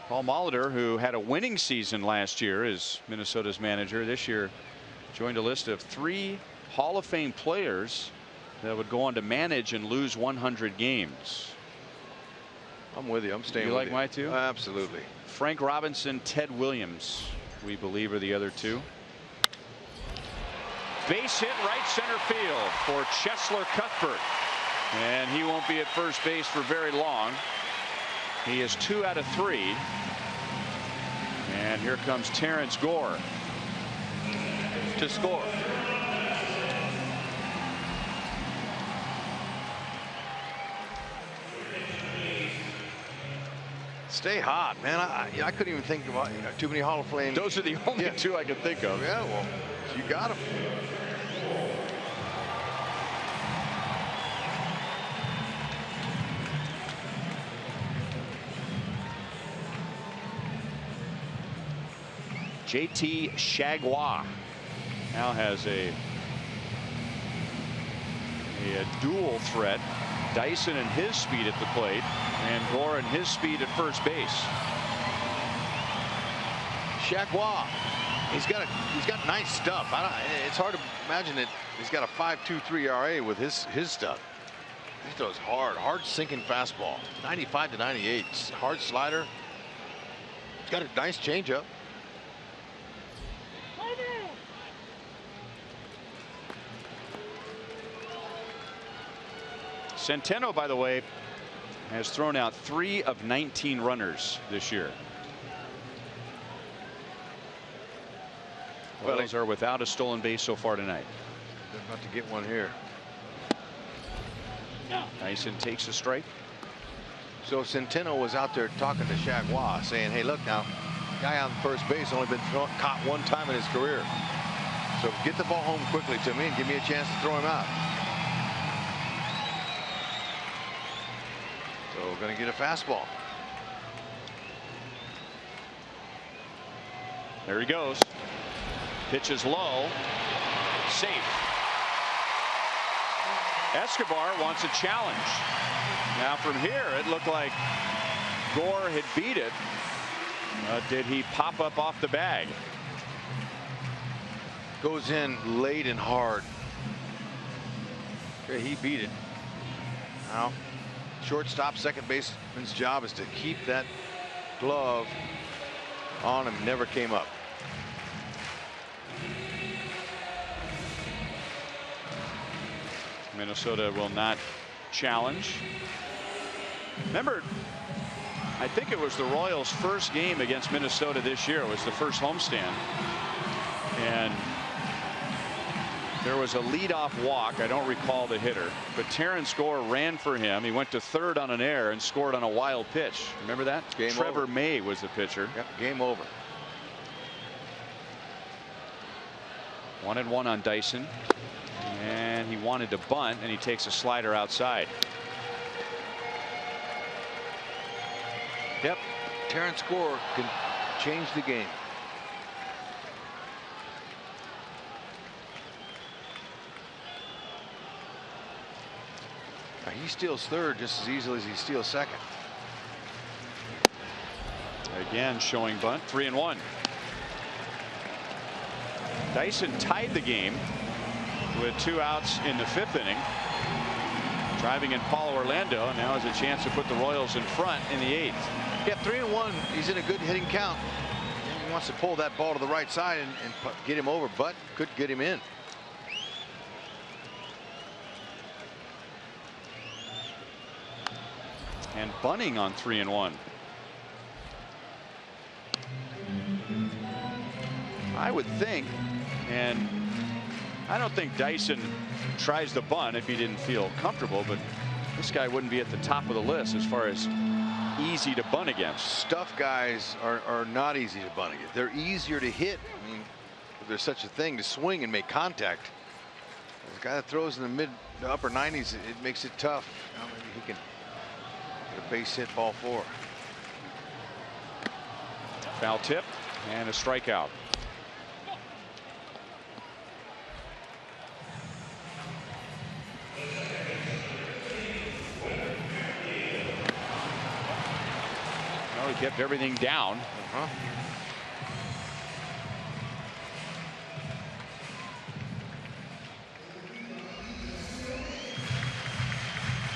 Paul Molitor, who had a winning season last year as Minnesota's manager, this year joined a list of 3 Hall of Fame players that would go on to manage and lose 100 games. I'm with you. I'm staying You with like you. my two? Absolutely. Frank Robinson, Ted Williams, we believe, are the other 2. Base hit right center field for Cheslor Cuthbert. And he won't be at first base for very long. He is 2 out of 3. And here comes Terrence Gore to score. Stay hot, man. I couldn't even think about too many Hall of Fame. Those are the only 2 I could think of. Yeah, well, you got them. JT Chargois now has a dual threat. Dyson and his speed at the plate, and Gore and his speed at first base. Chargois, he's got nice stuff. It's hard to imagine that he's got a 5.23 ERA with his stuff. He throws hard sinking fastball, 95 to 98, hard slider. He's got a nice changeup. Centeno, by the way, has thrown out 3 of 19 runners this year. Well, Royals are without a stolen base so far tonight. They're about to get one here. Dyson takes a strike. So Centeno was out there talking to Chargois, saying, hey, look now, guy on first base only been caught 1 time in his career. So get the ball home quickly to me and give me a chance to throw him out. So we're going to get a fastball. There he goes. Pitches low. Safe. Escobar wants a challenge. Now from here it looked like Gore had beat it. Did he pop up off the bag? Goes in late and hard. Yeah, he beat it. Now shortstop, second baseman's job is to keep that glove on him. Never came up. Minnesota will not challenge. Remember, I think it was the Royals' first game against Minnesota this year. It was the first homestand. And there was a leadoff walk. I don't recall the hitter, but Terrence Gore ran for him. He went to third on an error and scored on a wild pitch. Remember that? Game Trevor over. May was the pitcher. Yep, game over. 1-1 on Dyson. And he wanted to bunt, and he takes a slider outside. Yep, Terrence Gore can change the game. Now, he steals third just as easily as he steals second. Again showing bunt. 3-1. Dyson tied the game with 2 outs in the 5th inning. Driving in Paulo Orlando, and now has a chance to put the Royals in front in the 8th. Yeah, 3-1. He's in a good hitting count. He wants to pull that ball to the right side and get him over, but could get him in. And bunting on 3-1. I would think, and I don't think Dyson tries the bunt if he didn't feel comfortable, but this guy wouldn't be at the top of the list as far as easy to bunt against. Stuff guys are not easy to bunt against. They're easier to hit. I mean, if there's such a thing, to swing and make contact. The guy that throws in the upper 90s, it makes it tough. Now maybe he can get a base hit, ball 4. Foul tip and a strikeout. kept everything down.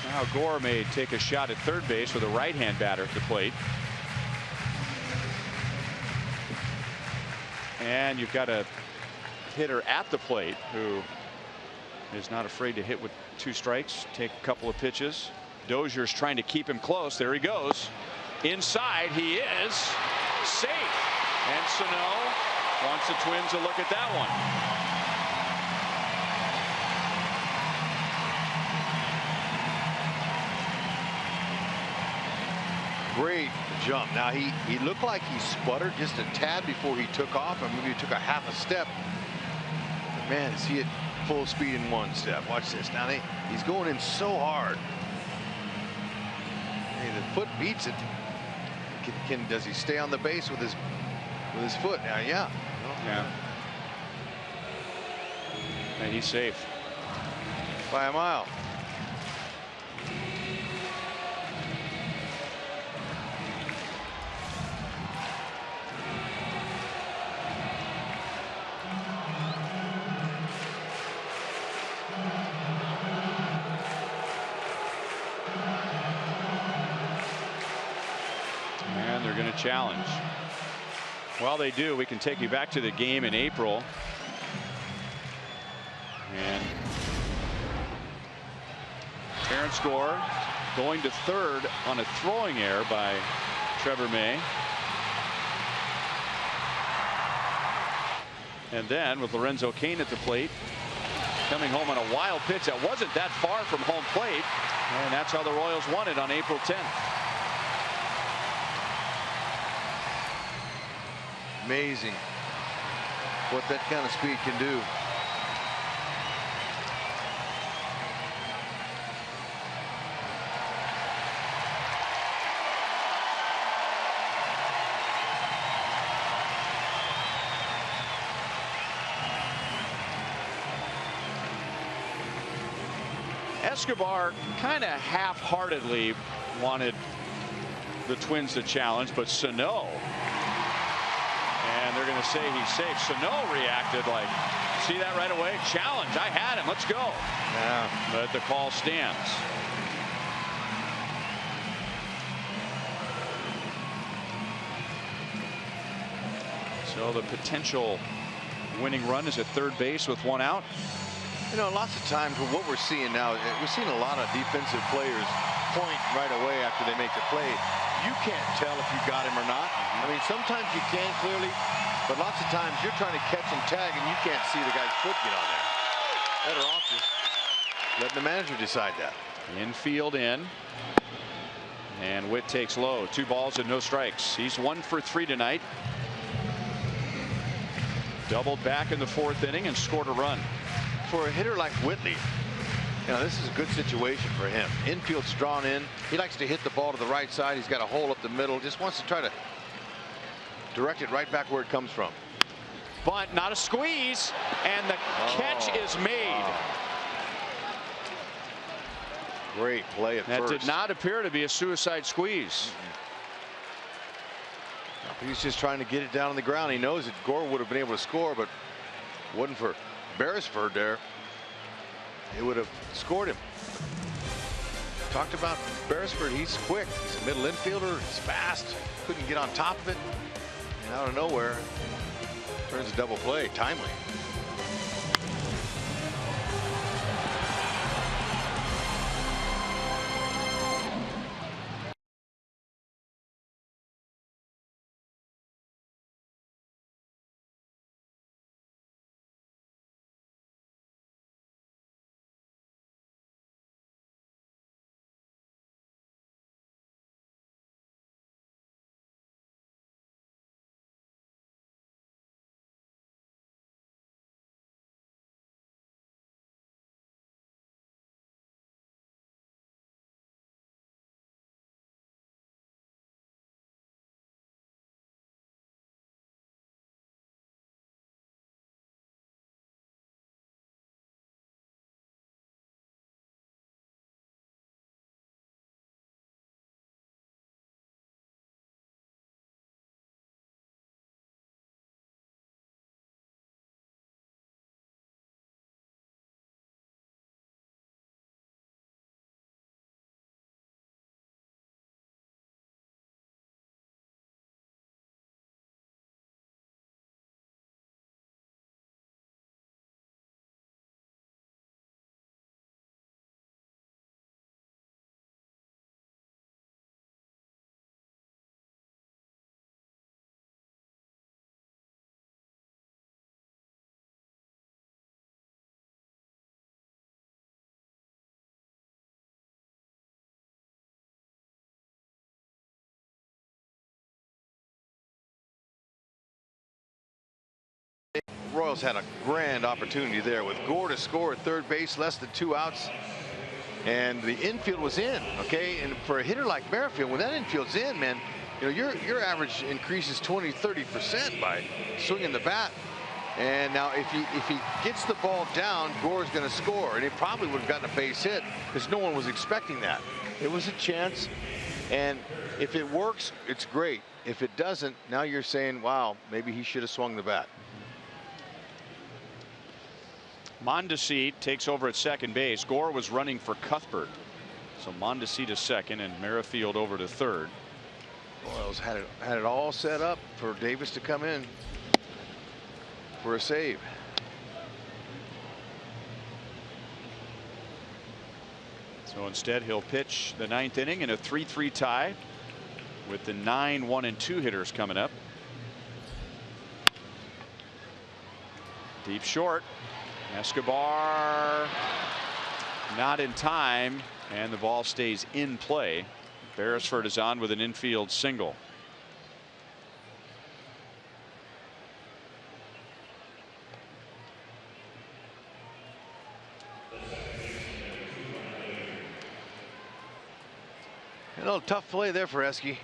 Now Gore may take a shot at third base with a right-hand batter at the plate. And you've got a hitter at the plate who is not afraid to hit with 2 strikes, take a couple of pitches. Dozier's trying to keep him close. There he goes. Inside, he is safe. And Sano wants the Twins to look at that one. Great jump. Now he looked like he sputtered just a tad before he took off, and maybe he took a half a step. But man, is he at full speed in 1 step? Watch this. Now he's going in so hard. Hey, the foot beats it. Does he stay on the base with his foot? Now, yeah. Yeah. And he's safe by a mile. And they're going to challenge. While they do, we can take you back to the game in April. And Terrence Gore going to third on a throwing error by Trevor May. And then with Lorenzo Cain at the plate, coming home on a wild pitch that wasn't that far from home plate. And that's how the Royals won it on April 10th. Amazing what that kind of speed can do. Escobar kind of half-heartedly wanted the Twins to challenge, but Sano, and they're going to say he's safe. Sano reacted like, see that right away? Challenge, I had him, let's go. Yeah. But the call stands. So the potential winning run is at third base with 1 out. You know, lots of times with what we're seeing now, we're seeing a lot of defensive players point right away after they make the play. You can't tell if you got him or not. I mean, sometimes you can clearly, but lots of times you're trying to catch and tag and you can't see the guy's foot get on there. Better off just letting the manager decide that. Infield in. And Witt takes low. 2 balls and no strikes. He's 1 for 3 tonight. Doubled back in the 4th inning and scored a run. For a hitter like Whitley, you know, this is a good situation for him. Infield's drawn in. He likes to hit the ball to the right side. He's got a hole up the middle. Just wants to try to direct it right back where it comes from. Bunt, not a squeeze, and the catch is made. Great play at first. That did not appear to be a suicide squeeze. He's just trying to get it down on the ground. He knows that Gore would have been able to score, but wasn't for Beresford there. It would have scored him. Talked about Beresford. He's quick. He's a middle infielder. He's fast. Couldn't get on top of it. And out of nowhere, turns a double play. Timely. Royals had a grand opportunity there with Gore to score at third base, less than 2 outs. And the infield was in, okay? And for a hitter like Merrifield, when that infield's in, man, you know, your average increases 20–30% by swinging the bat. And now if he gets the ball down, Gore's going to score, and he probably would have gotten a base hit because no one was expecting that. It was a chance, and if it works, it's great. If it doesn't, now you're saying, wow, maybe he should have swung the bat. Mondesi takes over at second base. Gore was running for Cuthbert. So Mondesi to second and Merrifield over to third. Royals had it all set up for Davis to come in for a save. So instead he'll pitch the 9th inning in a 3-3 tie with the 9 1-2 hitters coming up. Deep short. Escobar not in time, and the ball stays in play. Beresford is on with an infield single. A little tough play there for Eske.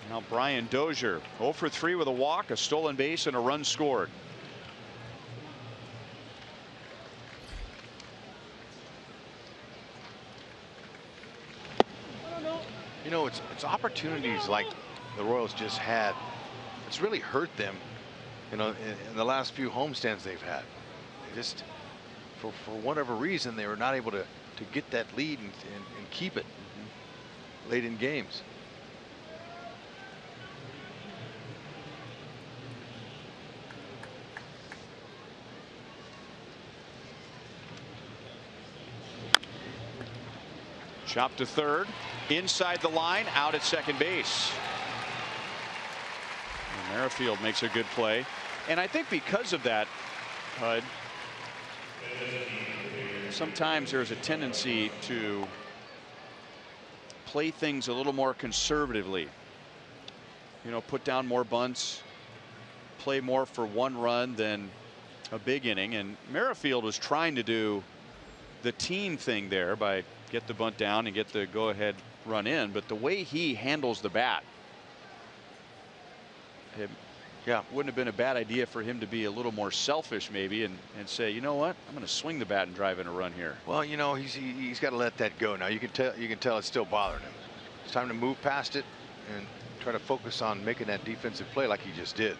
Now Brian Dozier 0 for 3 with a walk, a stolen base, and a run scored. You know, it's opportunities like the Royals just had. It's really hurt them, you know, in the last few homestands they've had. They just, for whatever reason, they were not able to get that lead and keep it late in games. Chop to third, inside the line, out at second base. And Merrifield makes a good play, and I think because of that, Hud, sometimes there's a tendency to play things a little more conservatively. You know, put down more bunts, play more for one run than a big inning, and Merrifield was trying to do the team thing there by get the bunt down and get the go-ahead run in, but the way he handles the bat, it wouldn't have been a bad idea for him to be a little more selfish maybe and say, you know what, I'm going to swing the bat and drive in a run here. Well, you know, he's got to let that go now. You can tell it's still bothering him. It's time to move past it and try to focus on making that defensive play like he just did.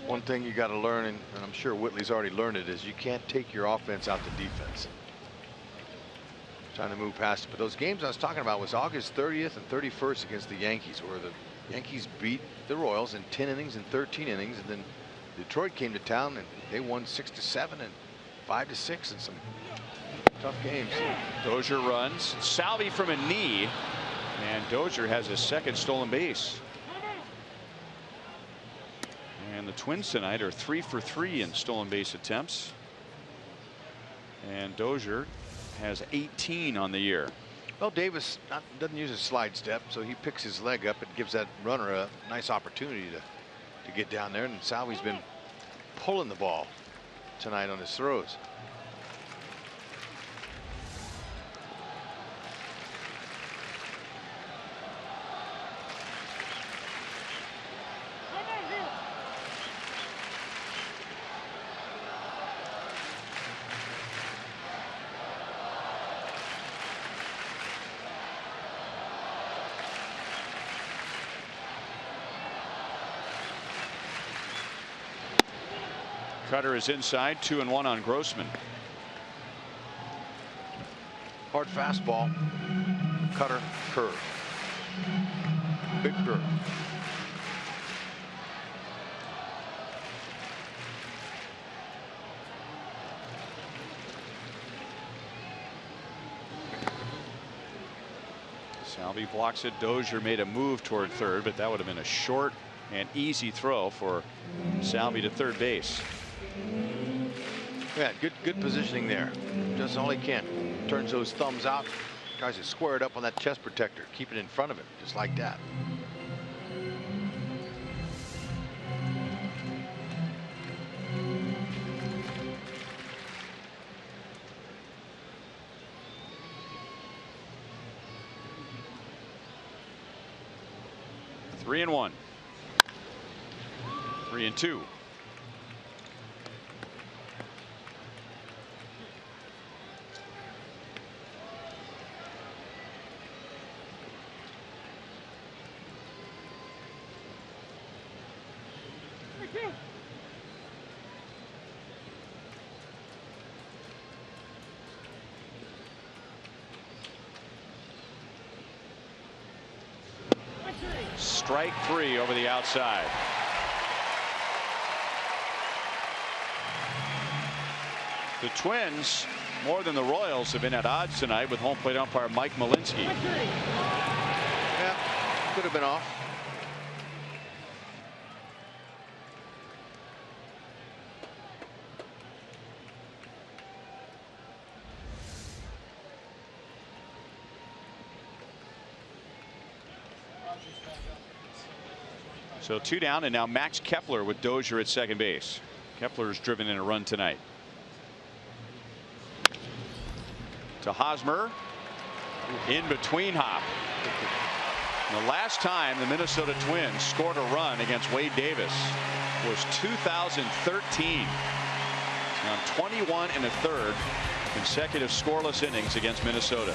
One thing you got to learn, and I'm sure Whitley's already learned it, is you can't take your offense out to defense. Trying to move past it. But those games I was talking about was August 30th and 31st against the Yankees, where the Yankees beat the Royals in 10 innings and 13 innings, and then Detroit came to town and they won 6-7 and 5-6 in some tough games. Dozier runs. Salvi from a knee, and Dozier has his second stolen base. And the Twins tonight are 3 for 3 in stolen base attempts. And Dozier has 18 on the year. Well, Davis doesn't use a slide step, so he picks his leg up. It gives that runner a nice opportunity to get down there. And Salvi's been pulling the ball tonight on his throws. Cutter is inside, 2-1 on Grossman. Hard fastball. Cutter, curve. Big curve. Salvi blocks it. Dozier made a move toward third, but that would have been a short and easy throw for Salvi to third base. Yeah, good positioning there. Does all he can. Turns those thumbs out. Tries to square it up on that chest protector. Keep it in front of him, just like that. Three and one. 3-2. Strike three over the outside. The Twins, more than the Royals, have been at odds tonight with home plate umpire Mike Malinsky. Yeah, could have been off. So 2 down, and now Max Kepler with Dozier at second base. Kepler's driven in a run tonight. To Hosmer. In between hop. The last time the Minnesota Twins scored a run against Wade Davis was 2013. Now 21 1/3 consecutive scoreless innings against Minnesota.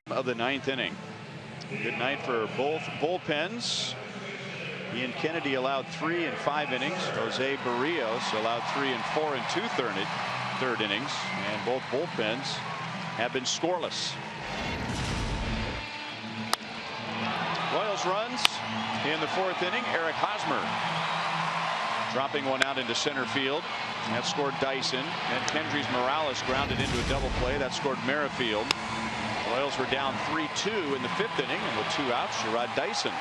Of the 9th inning. Good night for both bullpens. Ian Kennedy allowed 3 and 5 innings. Jose Barrios allowed 3 and 4 and 2/3 third innings, and both bullpens have been scoreless. Royals runs in the 4th inning. Eric Hosmer dropping one out into center field. That scored Dyson, and Kendrys Morales grounded into a double play. That scored Merrifield. Royals were down 3-2 in the 5th inning, and with 2 outs, Sherrod Dyson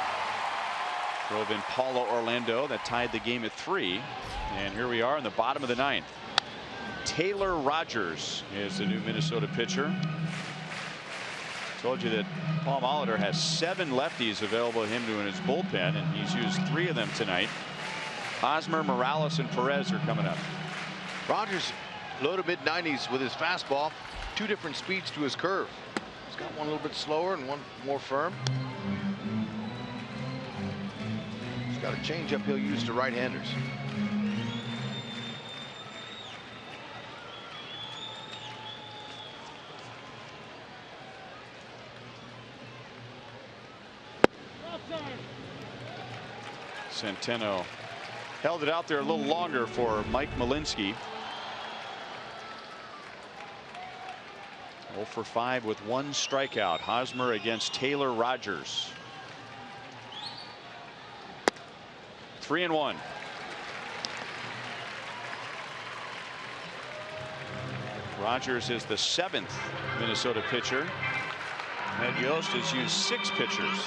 drove in Paulo Orlando. That tied the game at 3. And here we are in the bottom of the 9th. Taylor Rogers is the new Minnesota pitcher. Told you that Paul Molitor has 7 lefties available to him in his bullpen, and he's used 3 of them tonight. Hosmer, Morales, and Perez are coming up. Rogers low to mid-90s with his fastball. 2 different speeds to his curve. He's got one a little bit slower and one more firm. He's got a changeup he'll use to right-handers. Centeno held it out there a little longer for Mike Malinsky. 0 for 5 with 1 strikeout. Hosmer against Taylor Rogers. 3-1. Rogers is the 7th Minnesota pitcher. Ned Yost has used 6 pitchers.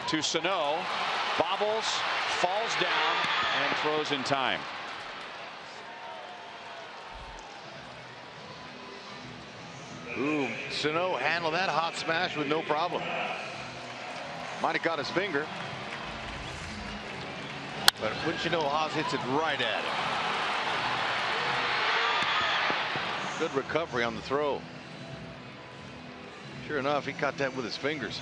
To Sano, bobbles, falls down, and throws in time. Ooh, Sano handled that hot smash with no problem. Might have got his finger. But wouldn't you know, Haas hits it right at him. Good recovery on the throw. Sure enough, he caught that with his fingers.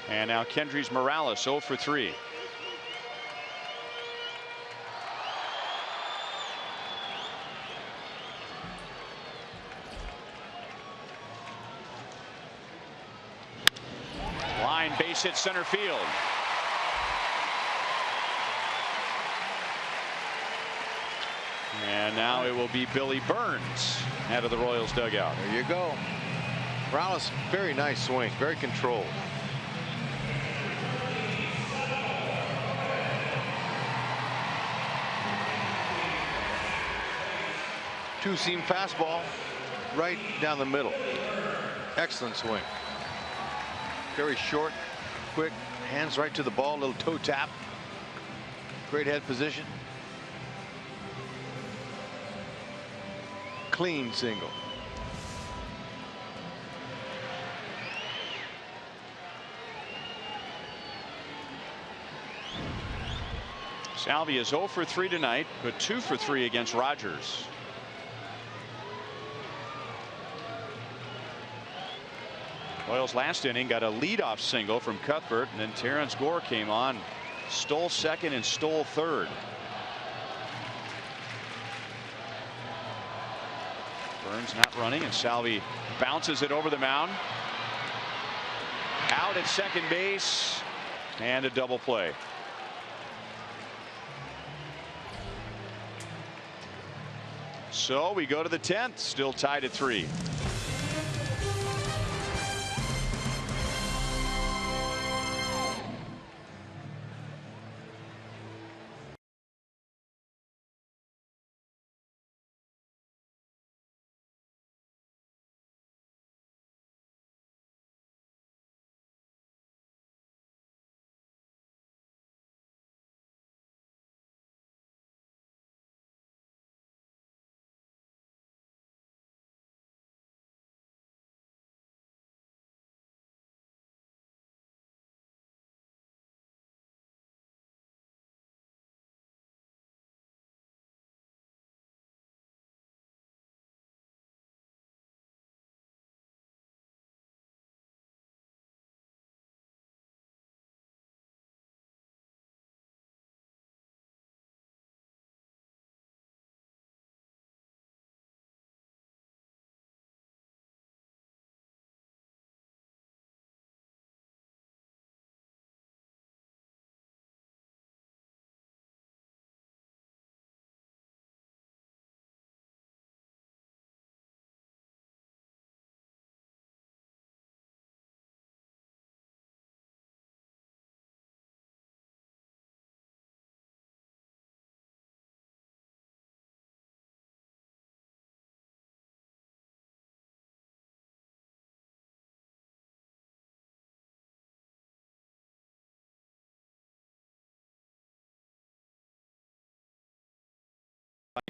And now Kendrys Morales 0 for 3. Line base hit center field. And now it will be Billy Burns out of the Royals dugout. There you go. Morales, very nice swing, very controlled. Two-seam fastball right down the middle. Excellent swing. Very short, quick, hands right to the ball, little toe tap. Great head position. Clean single. Salvy is 0 for 3 tonight, but 2 for 3 against Rogers. Royals last inning got a leadoff single from Cuthbert, and then Terrence Gore came on, stole second and stole third. Burns not running, and Salvy bounces it over the mound. Out at second base, and a double play. So we go to the 10th, still tied at 3.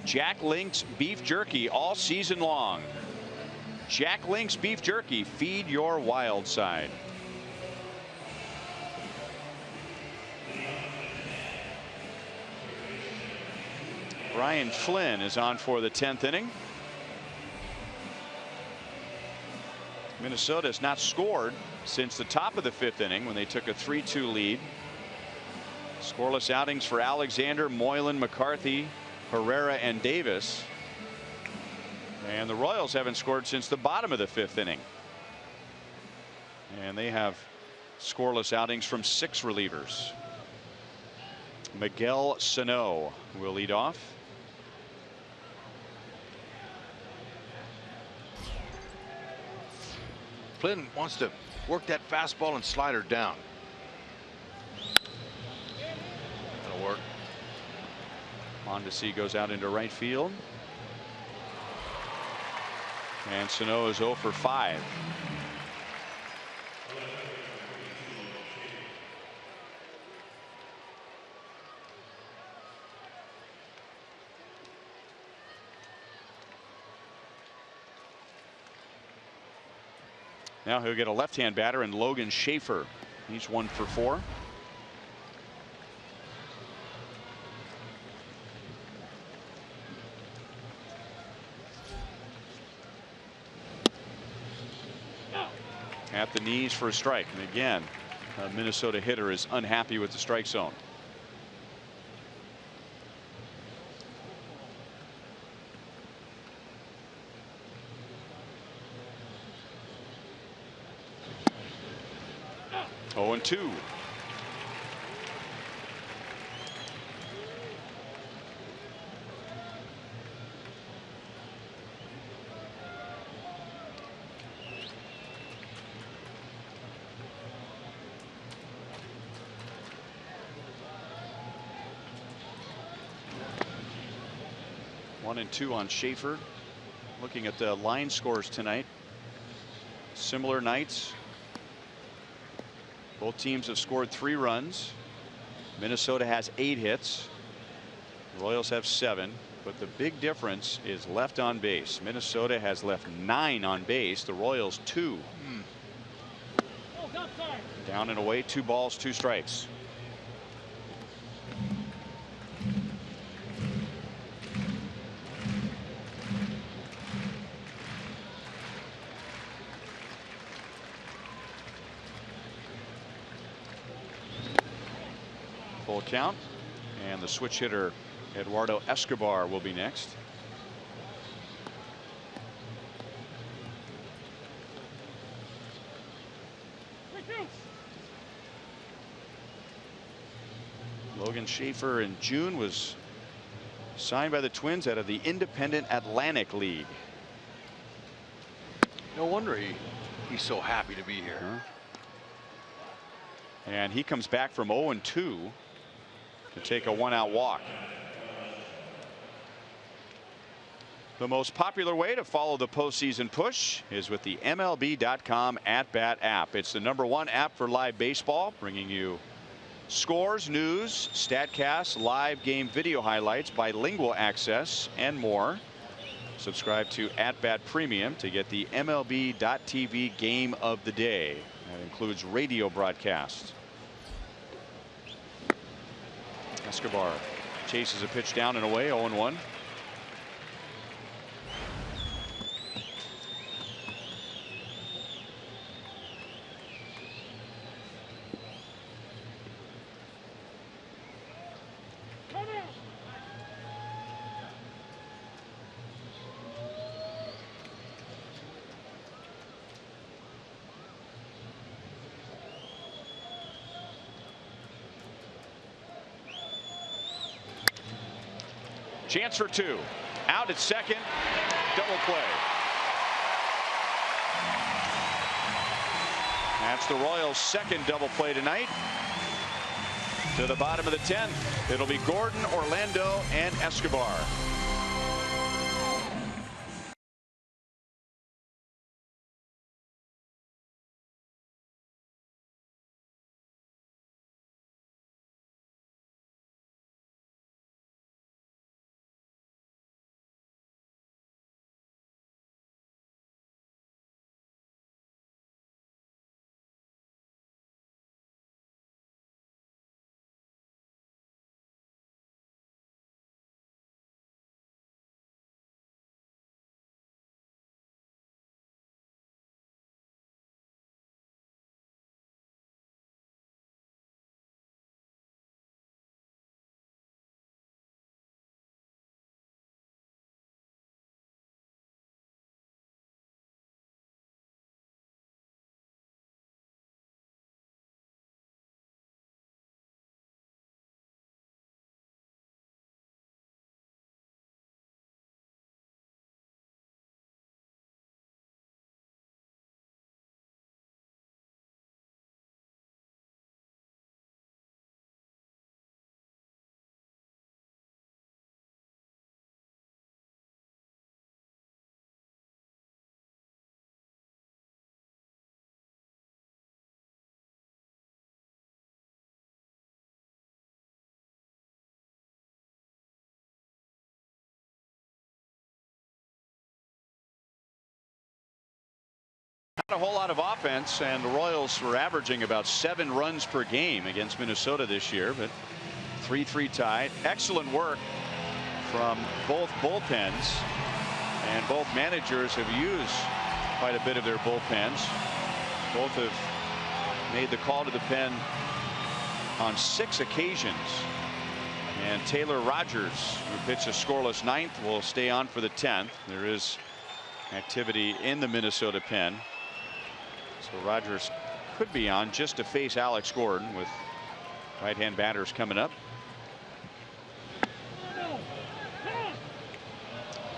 Jack Link's beef jerky all season long. Jack Link's beef jerky, feed your wild side. Ryan Flynn is on for the 10th inning. Minnesota has not scored since the top of the 5th inning when they took a 3-2 lead. Scoreless outings for Alexander, Moylan, McCarthy, Herrera, and Davis. And the Royals haven't scored since the bottom of the 5th inning. And they have scoreless outings from 6 relievers. Miguel Sano will lead off. Flynn wants to work that fastball and slider down. That'll work. Mondesi goes out into right field. And Sano is 0 for 5. Now he'll get a left-hand batter in Logan Schaefer. He's 1 for 4. At the knees for a strike. And again, a Minnesota hitter is unhappy with the strike zone. Oh, and 2. One and 2 on Schaefer. Looking at the line scores tonight. Similar nights. Both teams have scored 3 runs. Minnesota has 8 hits. The Royals have 7. But the big difference is left on base. Minnesota has left 9 on base. The Royals 2. Down and away, 2 balls, 2 strikes. Full count, and the switch hitter Eduardo Escobar will be next. Logan Schaefer in June was signed by the Twins out of the Independent Atlantic League. No wonder he's so happy to be here. And he comes back from 0-2 to take a 1-out walk. The most popular way to follow the postseason push is with the MLB.com at-bat app. It's the #1 app for live baseball, bringing you scores, news, StatCast, live game video highlights, bilingual access, and more. Subscribe to @Bat Premium to get the MLB.TV game of the day. That includes radio broadcasts. Escobar chases a pitch down and away, 0-1. Chance for 2. Out at second. Double play. That's the Royals' second double play tonight. To the bottom of the 10th. It'll be Gordon, Orlando, and Escobar. A whole lot of offense, and the Royals were averaging about 7 runs per game against Minnesota this year, but 3-3 tied. Excellent work from both bullpens, and both managers have used quite a bit of their bullpens. Both have made the call to the pen on 6 occasions. And Taylor Rogers, who pitched a scoreless 9th, will stay on for the 10th. There is activity in the Minnesota pen, so Rogers could be on just to face Alex Gordon with right-hand batters coming up.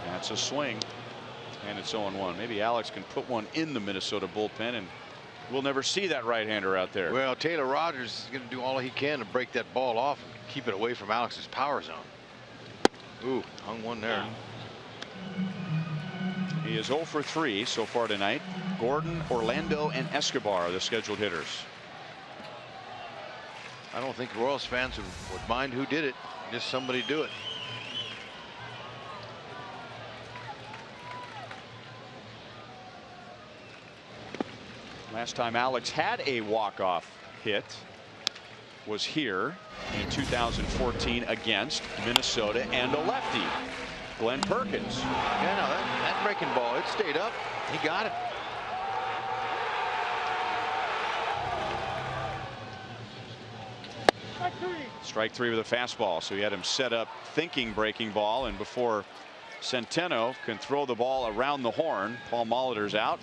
That's a swing, and it's 0-1. Maybe Alex can put one in the Minnesota bullpen, and we'll never see that right-hander out there. Well, Taylor Rogers is going to do all he can to break that ball off and keep it away from Alex's power zone. Ooh, hung one there. He is 0 for 3 so far tonight. Gordon, Orlando, and Escobar are the scheduled hitters. I don't think Royals fans would mind who did it. Just somebody do it. Last time Alex had a walk-off hit was here in 2014 against Minnesota, and a lefty, Glenn Perkins. Yeah, no, that breaking ball, it stayed up. He got it. Strike 3 with a fastball, so he had him set up thinking breaking ball, and before Centeno can throw the ball around the horn, Paul Molitor's out,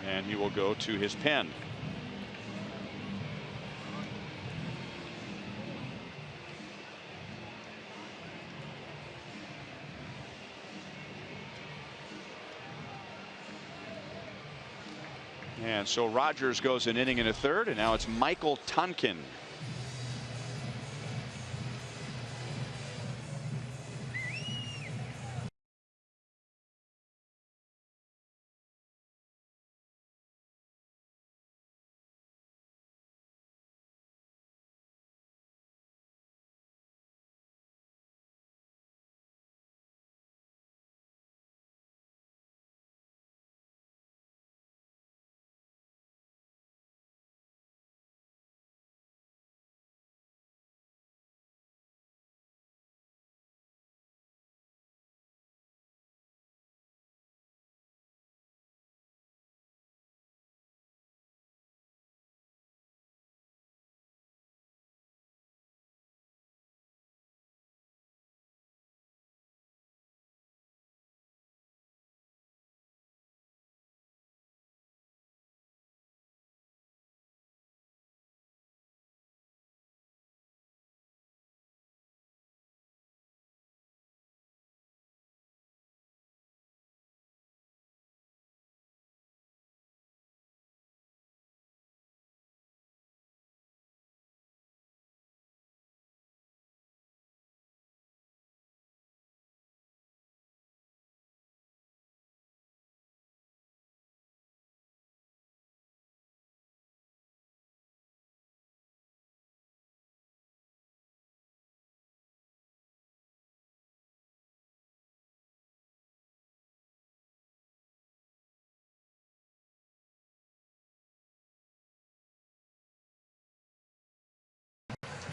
and he will go to his pen. And so Rogers goes an inning and a third, and now it's Michael Tonkin.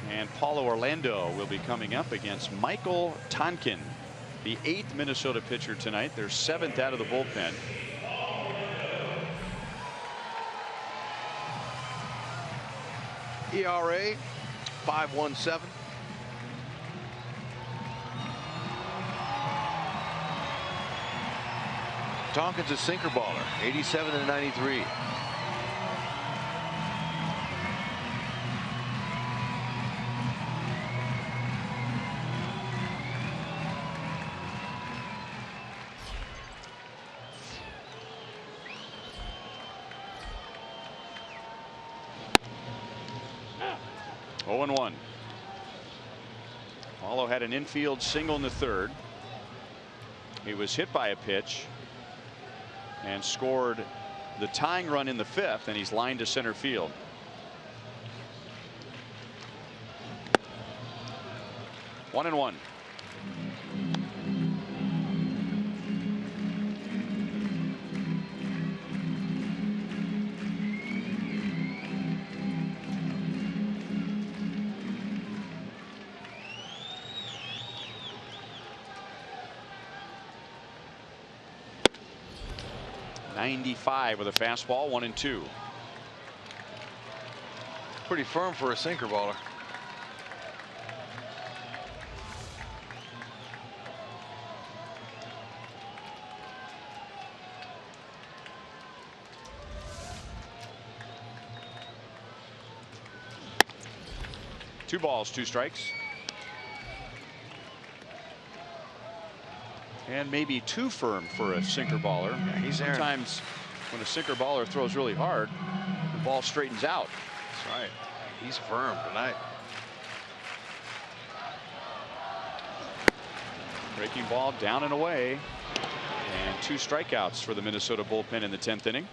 And Paulo Orlando will be coming up against Michael Tonkin, the 8th Minnesota pitcher tonight, their 7th out of the bullpen. ERA 5.17. Tonkin's a sinker baller, 87 and 93. Paulo had an infield single in the 3rd. He was hit by a pitch and scored the tying run in the 5th, and he's lined to center field. One and one. 95 with a fastball, 1-2. Pretty firm for a sinker baller. Two balls, two strikes. And maybe too firm for a sinker baller. Yeah, he's there. Sometimes when a sinker baller throws really hard, the ball straightens out. That's right. He's firm tonight. Breaking ball down and away. And two strikeouts for the Minnesota bullpen in the 10th inning.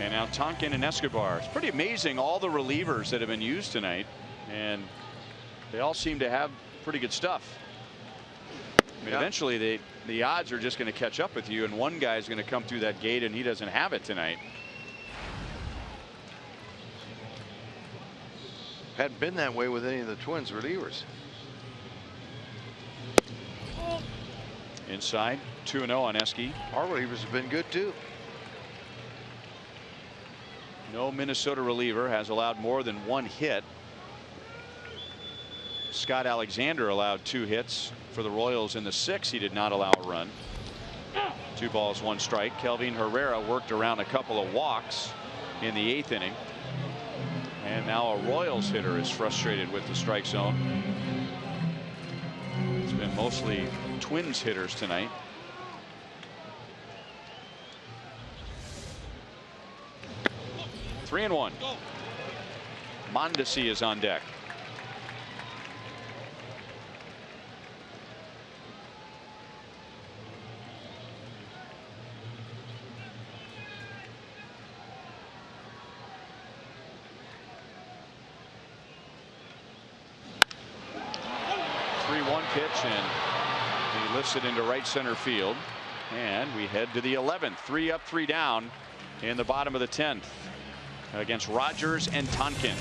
And now Tonkin and Escobar. It's pretty amazing all the relievers that have been used tonight, and they all seem to have pretty good stuff. I mean, eventually the odds are just going to catch up with you, and one guy's going to come through that gate and he doesn't have it tonight. Hadn't been that way with any of the Twins relievers. Inside, 2-0 on Eske. Our relievers have been good too. No Minnesota reliever has allowed more than one hit. Scott Alexander allowed 2 hits for the Royals in the 6th. He did not allow a run. 2 balls, 1 strike. Kelvin Herrera worked around a couple of walks in the 8th inning. And now a Royals hitter is frustrated with the strike zone. It's been mostly Twins hitters tonight. Three and one. Mondesi is on deck. Pitch, and he lifts it into right center field, and we head to the 11th. 3 up, 3 down in the bottom of the 10th against Rogers and Tonkin.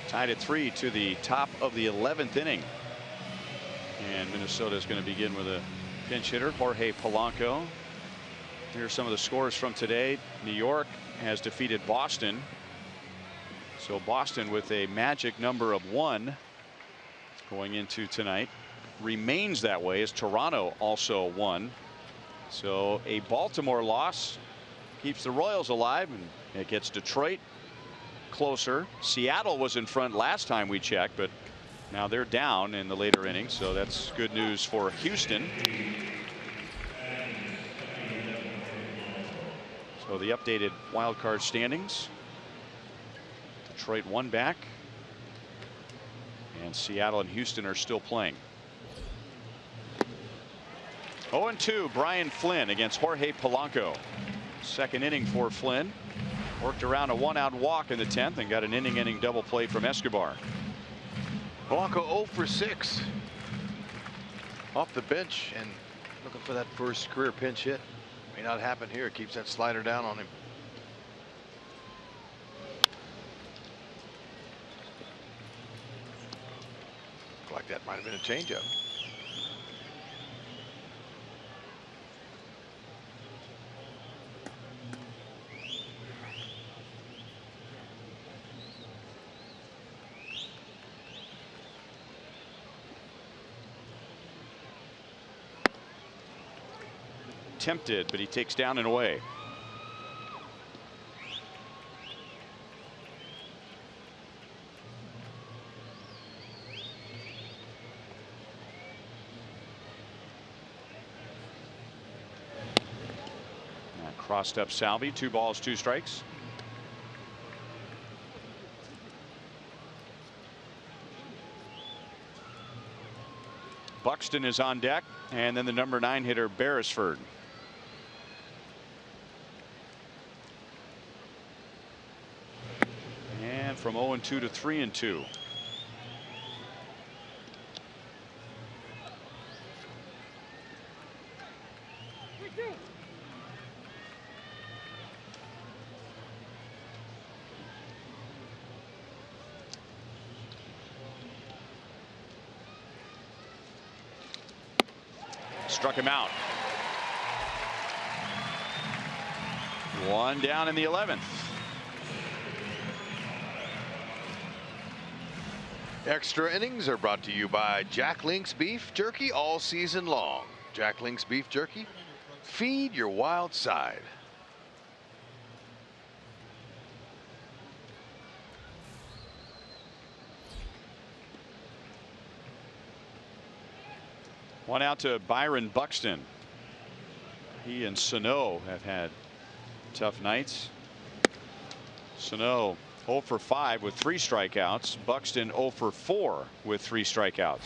Tied at 3 to the top of the 11th inning. And Minnesota is going to begin with a pinch hitter, Jorge Polanco. Here's some of the scores from today. New York has defeated Boston. So Boston with a magic number of 1 going into tonight. Remains that way as Toronto also won. So a Baltimore loss keeps the Royals alive, and it gets Detroit closer. Seattle was in front last time we checked, but now they're down in the later innings, so that's good news for Houston. So the updated wild card standings. Detroit 1 back. And Seattle and Houston are still playing. 0-2 Brian Flynn against Jorge Polanco. Second inning for Flynn. Worked around a 1-out walk in the 10th and got an inning double play from Escobar. Polanco 0 for 6 off the bench and looking for that first career pinch hit. May not happen here. Keeps that slider down on him. Looked like that might have been a changeup. Tempted, but he takes down and away. Crossed up Salvi. 2 balls, 2 strikes. Buxton is on deck, and then the number 9 hitter Beresford. And from 0-2 to 3-2. Struck him out. 1 down in the 11th. Extra innings are brought to you by Jack Link's Beef Jerky all season long. Jack Link's Beef Jerky. Feed your wild side. One out to Byron Buxton. He and Sano have had tough nights. Sano 0 for 5 with 3 strikeouts. Buxton 0 for 4 with 3 strikeouts.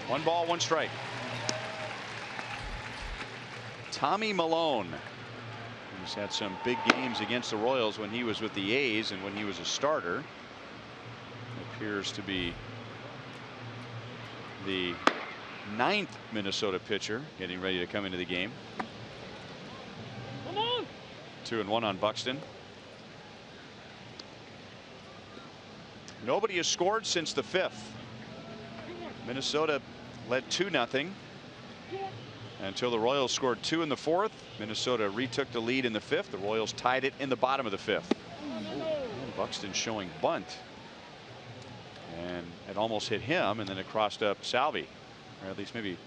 One ball, 1 strike. Tommy Malone. He's had some big games against the Royals when he was with the A's and when he was a starter. Appears to be the 9th Minnesota pitcher getting ready to come into the game. 2-1 on Buxton. Nobody has scored since the 5th. Minnesota led 2-0 until the Royals scored 2 in the 4th. Minnesota retook the lead in the 5th. The Royals tied it in the bottom of the 5th. Buxton showing bunt, and it almost hit him, and then it crossed up Salvi, or at least maybe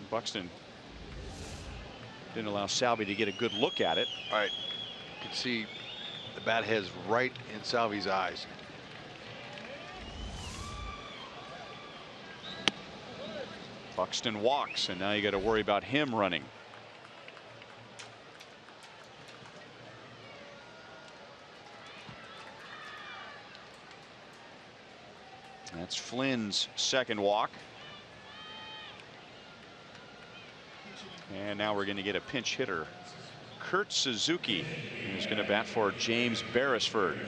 Buxton didn't allow Salvi to get a good look at it. All right, you can see the bat head's right in Salvi's eyes. Buxton walks, and now you got to worry about him running. That's Flynn's 2nd walk. And now we're going to get a pinch hitter. Kurt Suzuki is going to bat for James Beresford.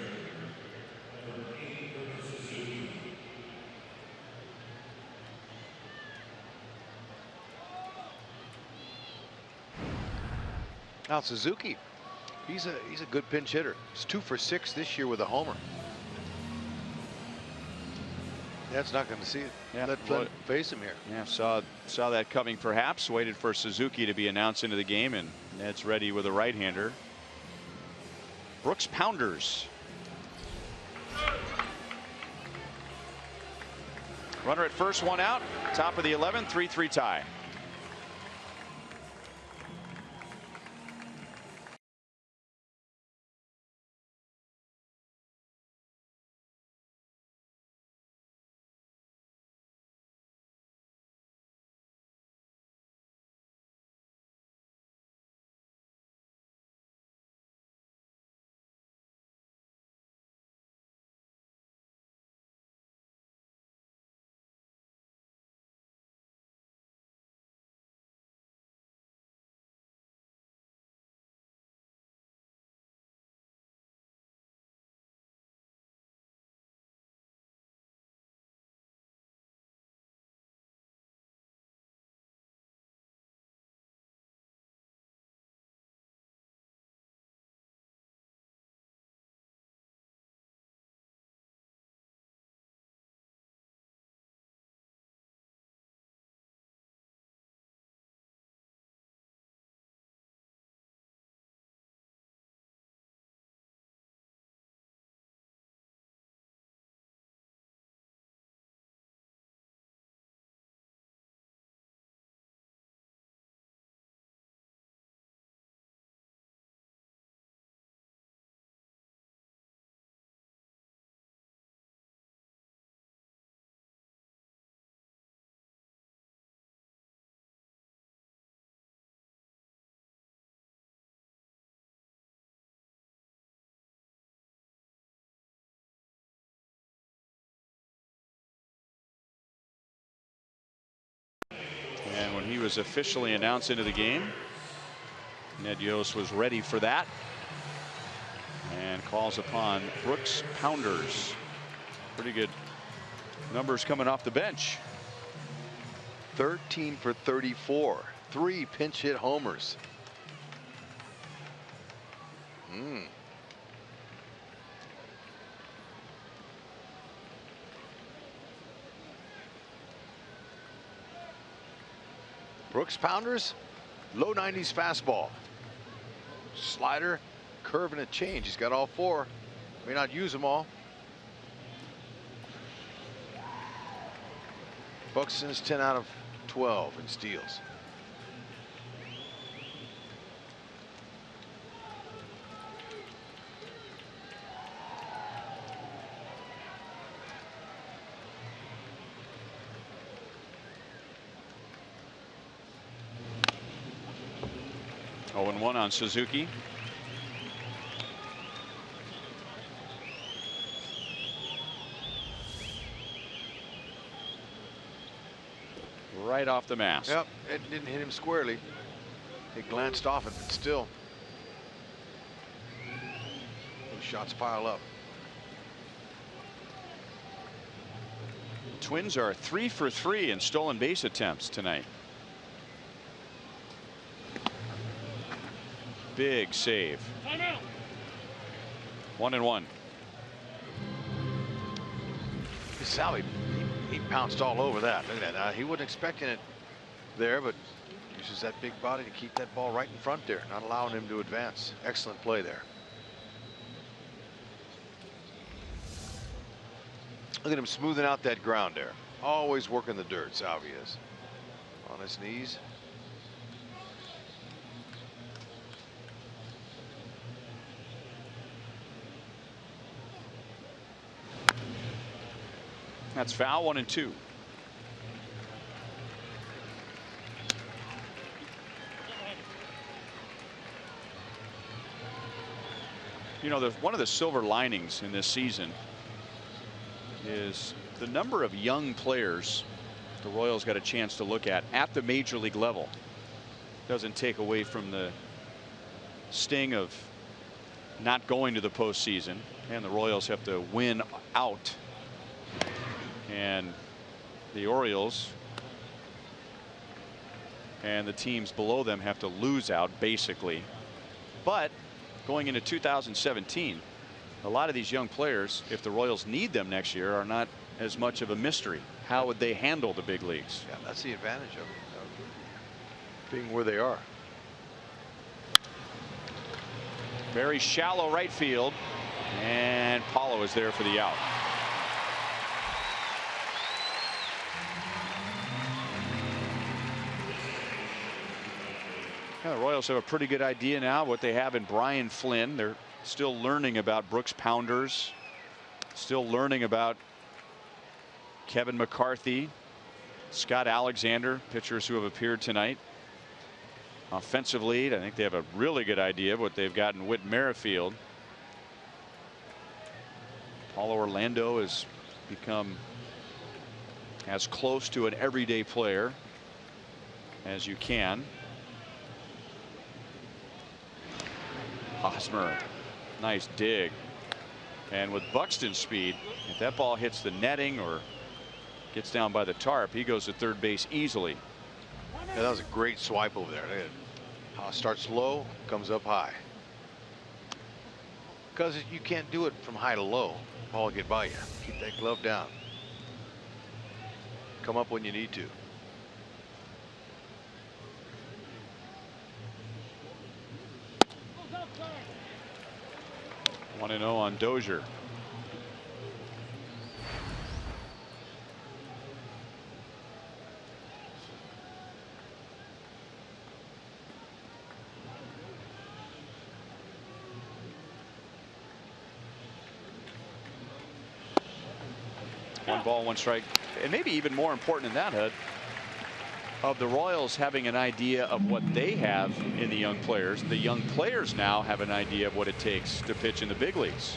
Now Suzuki, he's a good pinch hitter. He's 2 for 6 this year with a homer. That's not going to see it. Yeah, let Flynn face him here. Yeah, saw that coming perhaps. Waited for Suzuki to be announced into the game, and Ned's ready with a right-hander. Brooks Pounders. Runner at first, 1 out. Top of the 11th, 3-3 tie. was officially announced into the game. Ned Yost was ready for that and calls upon Brooks Pounders. Pretty good numbers coming off the bench. 13 for 34, 3 pinch hit homers. Brooks Pounders, low 90s fastball, slider, curve, and a change. He's got all 4. May not use them all. Buxton's 10 out of 12 in steals. Oh, and 1 on Suzuki. Right off the mask. Yep, it didn't hit him squarely. It glanced off it, but still. Those shots pile up. Twins are 3 for 3 in stolen base attempts tonight. Big save. 1-1. Sally, he pounced all over that. Look at that. He wasn't expecting it there, but uses that big body to keep that ball right in front there, not allowing him to advance. Excellent play there. Look at him smoothing out that ground there. Always working the dirt, Salvi is. On his knees. That's foul. 1-2. You know, one of the silver linings in this season is the number of young players the Royals got a chance to look at the major league level. Doesn't take away from the sting of not going to the postseason, and the Royals have to win out. And the Orioles and the teams below them have to lose out, basically. But going into 2017, a lot of these young players, if the Royals need them next year, are not as much of a mystery. How would they handle the big leagues? Yeah, that's the advantage of being where they are. Very shallow right field, and Paulo is there for the out. The Royals have a pretty good idea now what they have in Brian Flynn. They're still learning about Brooks Pounders, still learning about Kevin McCarthy, Scott Alexander, pitchers who have appeared tonight. Offensively, I think they have a really good idea of what they've got in Whit Merrifield. Paulo Orlando has become as close to an everyday player as you can. Hosmer, nice dig. And with Buxton's speed, if that ball hits the netting or gets down by the tarp, he goes to third base easily. Yeah, that was a great swipe over there. Starts low, comes up high. Because you can't do it from high to low. Ball will get by you. Keep that glove down. Come up when you need to. 1-0 on Dozier. One ball, one strike. And maybe even more important than that, Hud, of the Royals having an idea of what they have in the young players. The young players now have an idea of what it takes to pitch in the big leagues.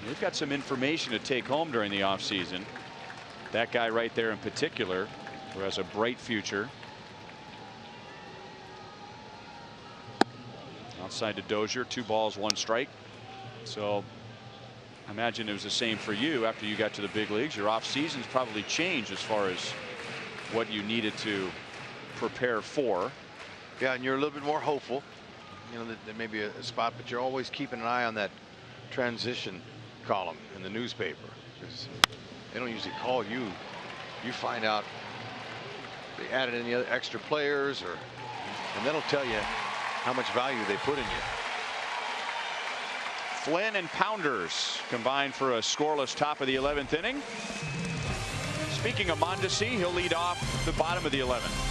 They've got some information to take home during the offseason. That guy right there in particular, who has a bright future, Outside to Dozier, 2 balls, 1 strike. So I imagine it was the same for you after you got to the big leagues. Your off seasons probably changed as far as what you needed to prepare for. Yeah, and you're a little bit more hopeful. You know, that may be a spot, but you're always keeping an eye on that transition column in the newspaper, because they don't usually call you. You find out they added any other extra players, and that'll tell you how much value they put in you. Flynn and Pounders combined for a scoreless top of the 11th inning. Speaking of Mondesi, he'll lead off the bottom of the 11th.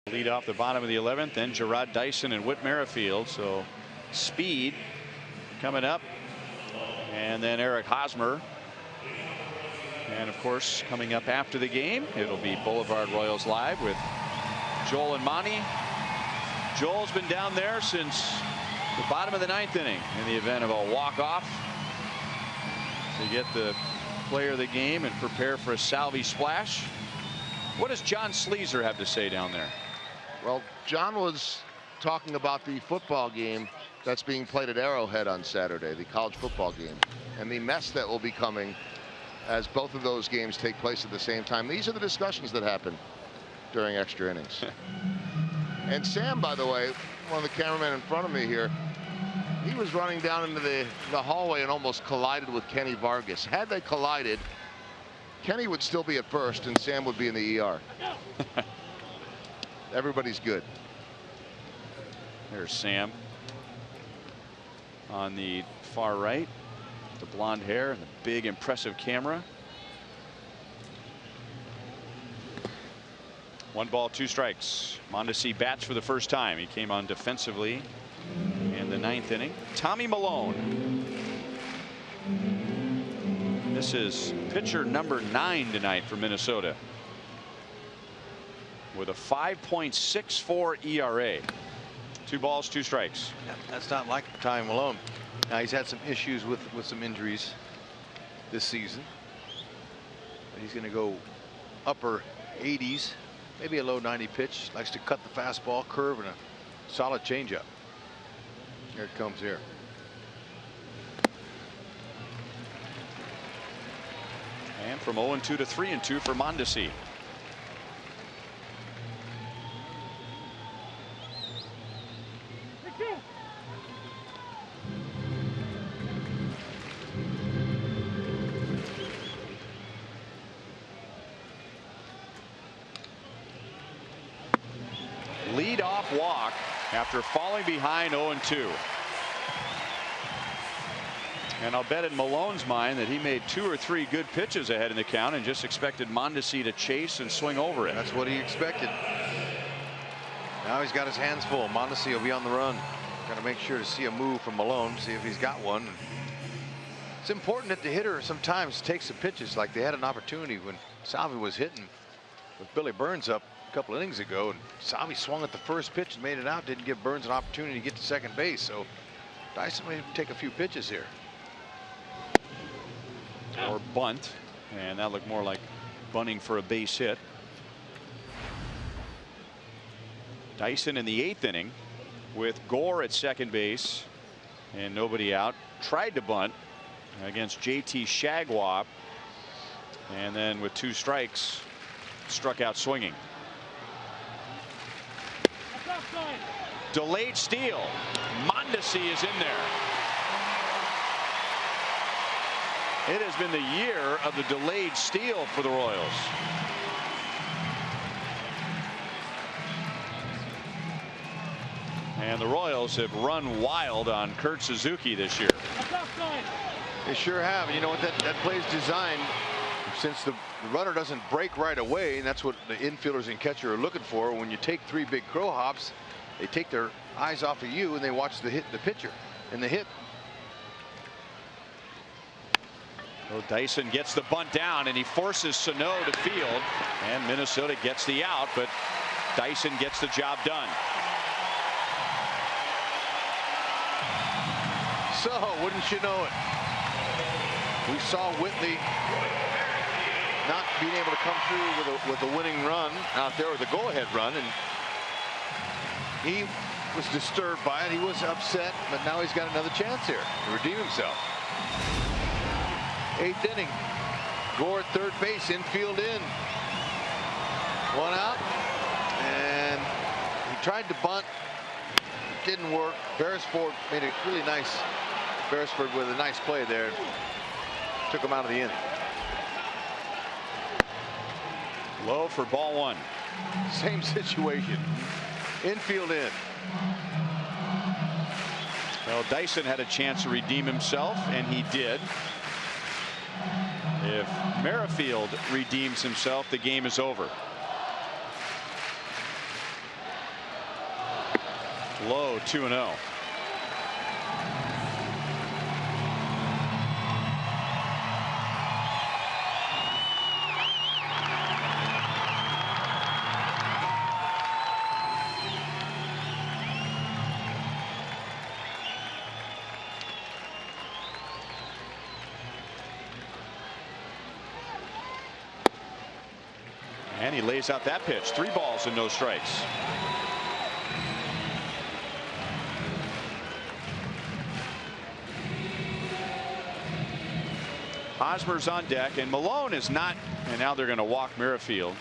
Lead off the bottom of the 11th, then Gerard Dyson and Whit Merrifield. So speed coming up, and then Eric Hosmer. And of course, coming up after the game, it'll be Boulevard Royals Live with Joel and Monty. Joel's been down there since the bottom of the 9th inning in the event of a walk-off to get the player of the game and prepare for a Salvi splash. What does John Sleezer have to say down there? Well, John was talking about the football game that's being played at Arrowhead on Saturday, the college football game, and the mess that will be coming as both of those games take place at the same time. These are the discussions that happen during extra innings. And Sam, by the way, one of the cameramen in front of me here, he was running down into the hallway and almost collided with Kenny Vargas. Had they collided, Kenny would still be at first and Sam would be in the ER. Everybody's good. There's Sam on the far right, the blonde hair and the big impressive camera. 1 ball, 2 strikes. Mondesi bats for the first time. He came on defensively in the 9th inning. Tommy Milone. This is pitcher number 9 tonight for Minnesota, with a 5.64 ERA. 2 balls, 2 strikes. That's not like Tommy Milone. Now he's had some issues with some injuries this season. But he's going to go upper 80s, maybe a low 90 pitch. Likes to cut the fastball, curve, and a solid changeup. Here it comes here. And from 0-2 to 3-2 for Mondesi. Lead-off walk after falling behind 0-2. And I'll bet in Malone's mind that he made 2 or 3 good pitches ahead in the count and just expected Mondesi to chase and swing over it. That's what he expected. Now he's got his hands full. Mondesi will be on the run. Got to make sure to see a move from Malone, see if he's got one. It's important that the hitter sometimes takes the pitches. Like they had an opportunity when Salvi was hitting with Billy Burns up a couple innings ago, and Salvi swung at the first pitch and made it out. Didn't give Burns an opportunity to get to second base. So Dyson may take a few pitches here. Or bunt, and that looked more like bunting for a base hit. Dyson in the 8th inning with Gore at second base and nobody out. Tried to bunt against JT Shagwap, and then with 2 strikes struck out swinging. Delayed steal. Mondesi is in there. It has been the year of the delayed steal for the Royals. And the Royals have run wild on Kurt Suzuki this year. They sure have. You know what, that play is designed since the runner doesn't break right away, and that's what the infielders and catcher are looking for. When you take 3 big crow hops, they take their eyes off of you and they watch the pitcher and the hit. So Dyson gets the bunt down and he forces Sano to field, and Minnesota gets the out, but Dyson gets the job done. So wouldn't you know it, we saw Whitley not being able to come through with a winning run out there, with a go-ahead run, and he was disturbed by it. He was upset, but now he's got another chance here to redeem himself. 8th inning. Gore at third base, infield in. 1 out, and he tried to bunt. Didn't work. Beresford made a really nice. Beresford with a nice play there. Took him out of the inning. Low for ball 1. Same situation. Infield in. Well, Dyson had a chance to redeem himself, and he did. If Merrifield redeems himself, the game is over. Low 2-0. And he lays out that pitch. 3 balls and no strikes. Hosmer's on deck, and Malone is not, and now they're going to walk Merrifield.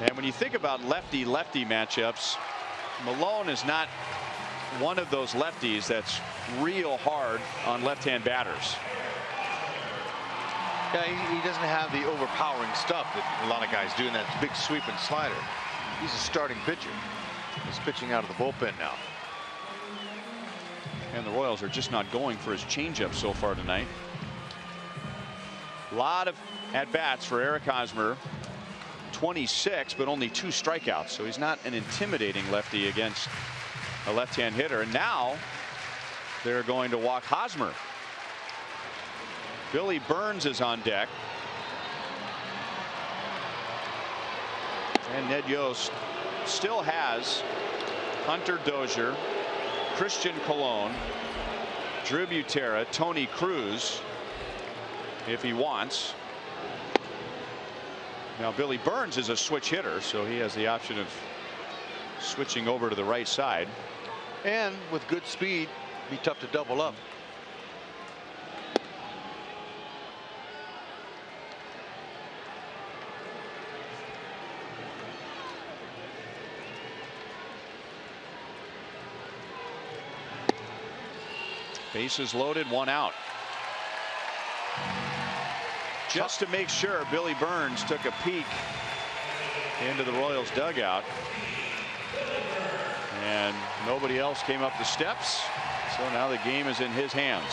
And when you think about lefty-lefty matchups, Malone is not one of those lefties that's real hard on left-hand batters. Yeah, he doesn't have the overpowering stuff that a lot of guys do in that big sweep and slider. He's a starting pitcher. He's pitching out of the bullpen now. And the Royals are just not going for his changeup so far tonight. A lot of at-bats for Eric Hosmer. 26, but only 2 strikeouts. So he's not an intimidating lefty against a left-hand hitter. And now they're going to walk Hosmer. Billy Burns is on deck. And Ned Yost still has Hunter Dozier, Christian Colon, Drew Butera, Tony Cruz if he wants. Now Billy Burns is a switch hitter, so he has the option of switching over to the right side. And with good speed, be tough to double up. Bases loaded, 1 out. Just to make sure, Billy Burns took a peek into the Royals dugout, and nobody else came up the steps, so now the game is in his hands.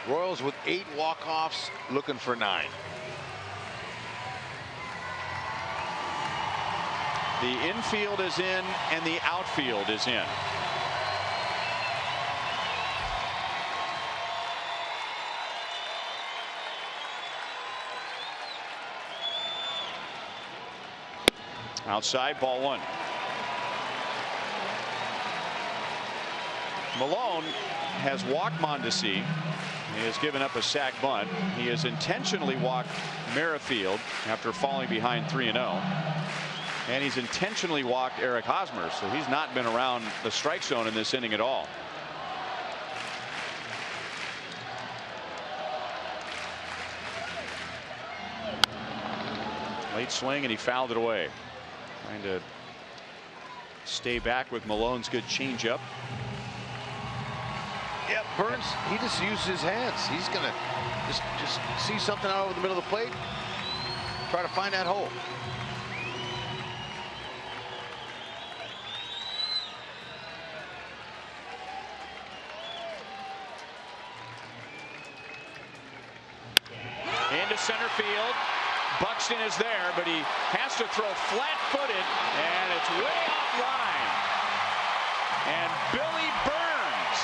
Royals with 8 walk-offs, looking for 9. The infield is in and the outfield is in. Outside, ball one. Malone has walked Mondesi. He has given up a sac bunt. He has intentionally walked Merrifield after falling behind 3-0. And he's intentionally walked Eric Hosmer, so he's not been around the strike zone in this inning at all. Late swing, and he fouled it away. Trying to stay back with Malone's good changeup. Yep, Burns, he just uses his hands. He's going to just see something out over the middle of the plate, try to find that hole. Into center field. Buxton is there, but he has to throw flat-footed, and it's way offline. And Billy Burns,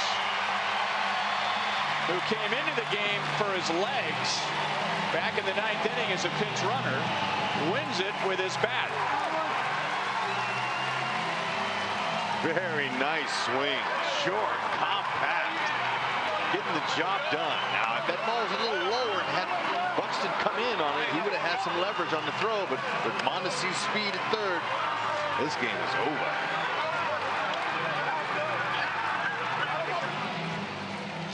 who came into the game for his legs back in the 9th inning as a pinch runner, wins it with his bat. Very nice swing. Short, compact, getting the job done. Now, if that ball was a little lower and had Buxton come in on it, he would have had some leverage on the throw, but with Mondesi's speed at third, this game is over.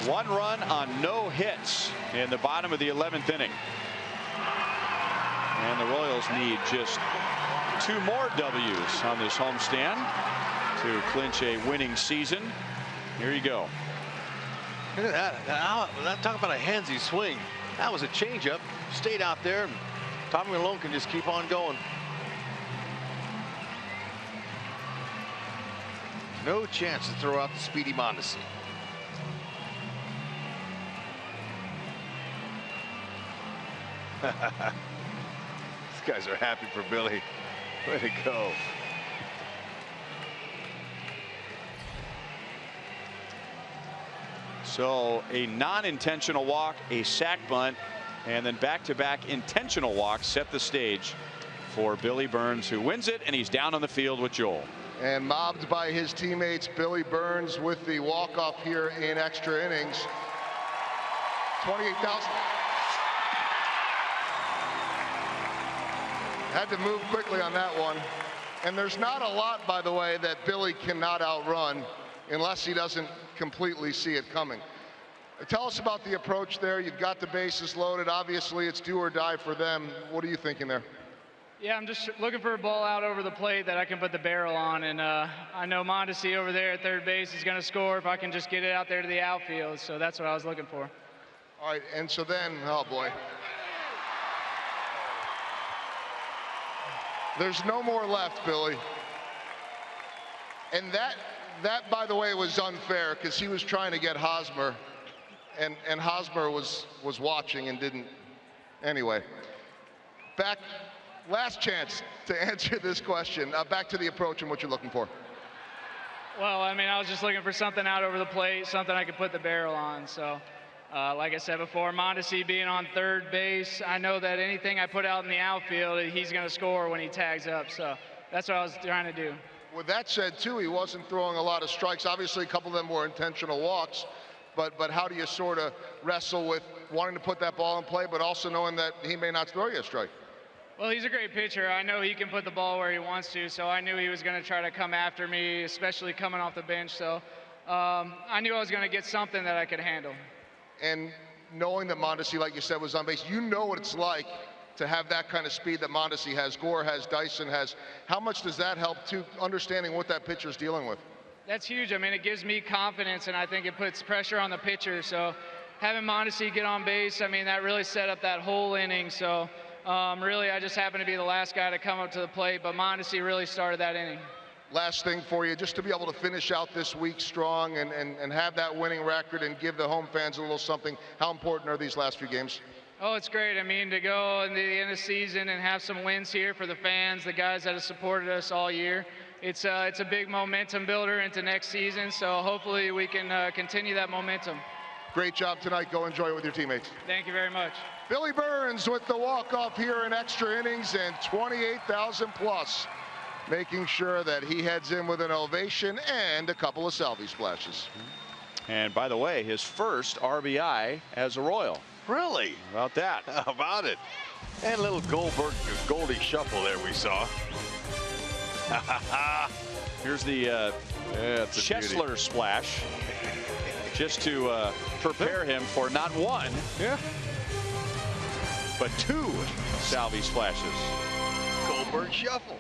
One run on no hits in the bottom of the 11th inning. And the Royals need just 2 more W's on this homestand to clinch a winning season. Here you go. Look at that. Talk about a handsy swing. That was a changeup. Stayed out there. And Tommy Malone can just keep on going. No chance to throw out the speedy Mondesi. These guys are happy for Billy. Way to go. So a non-intentional walk, a sac bunt, and then back-to-back intentional walks set the stage for Billy Burns, who wins it, and he's down on the field with Joel. And mobbed by his teammates. Billy Burns with the walk-off here in extra innings. 28,000. Had to move quickly on that one. And there's not a lot, by the way, that Billy cannot outrun unless he doesn't completely see it coming. Tell us about the approach there. You've got the bases loaded. Obviously, it's do or die for them. What are you thinking there? Yeah, I'm just looking for a ball out over the plate that I can put the barrel on. And I know Mondesi over there at third base is going to score if I can just get it out there to the outfield. So that's what I was looking for. All right, and so then, oh boy. There's no more left, Billy. And that by the way, was unfair because he was trying to get Hosmer, and Hosmer was watching and didn't. Anyway, last chance to answer this question. Back to the approach and what you're looking for. Well, I mean, I was just looking for something out over the plate, something I could put the barrel on. So, like I said before, Mondesi being on third base, I know that anything I put out in the outfield, he's going to score when he tags up. So that's what I was trying to do. With that said, too, he wasn't throwing a lot of strikes. Obviously, a couple of them were intentional walks. But how do you sort of wrestle with wanting to put that ball in play, but also knowing that he may not throw you a strike? Well, he's a great pitcher. I know he can put the ball where he wants to, so I knew he was going to try to come after me, especially coming off the bench. So I knew I was going to get something that I could handle. And knowing that Mondesi, like you said, was on base, you know what it's like to have that kind of speed that Mondesi has, Gore has, Dyson has. How much does that help to understanding what that pitcher is dealing with? That's huge. I mean, it gives me confidence, and I think it puts pressure on the pitcher. So having Mondesi get on base, I mean, that really set up that whole inning. So really, I just happened to be the last guy to come up to the plate, but Mondesi really started that inning. Last thing for you, just to be able to finish out this week strong and have that winning record and give the home fans a little something, how important are these last few games? Oh, it's great. I mean, to go in the end of the season and have some wins here for the fans, the guys that have supported us all year. It's a big momentum builder into next season, so hopefully we can continue that momentum. Great job tonight. Go enjoy it with your teammates. Thank you very much. Billy Burns with the walk-off here in extra innings and 28,000 plus, making sure that he heads in with an ovation and a couple of salvi splashes. And by the way, his first RBI as a Royal. Really? How about that? How about it? And a little Goldie shuffle there we saw. Here's the Chesler splash, just to prepare him for not one, but two salvi splashes. Goldberg shuffle.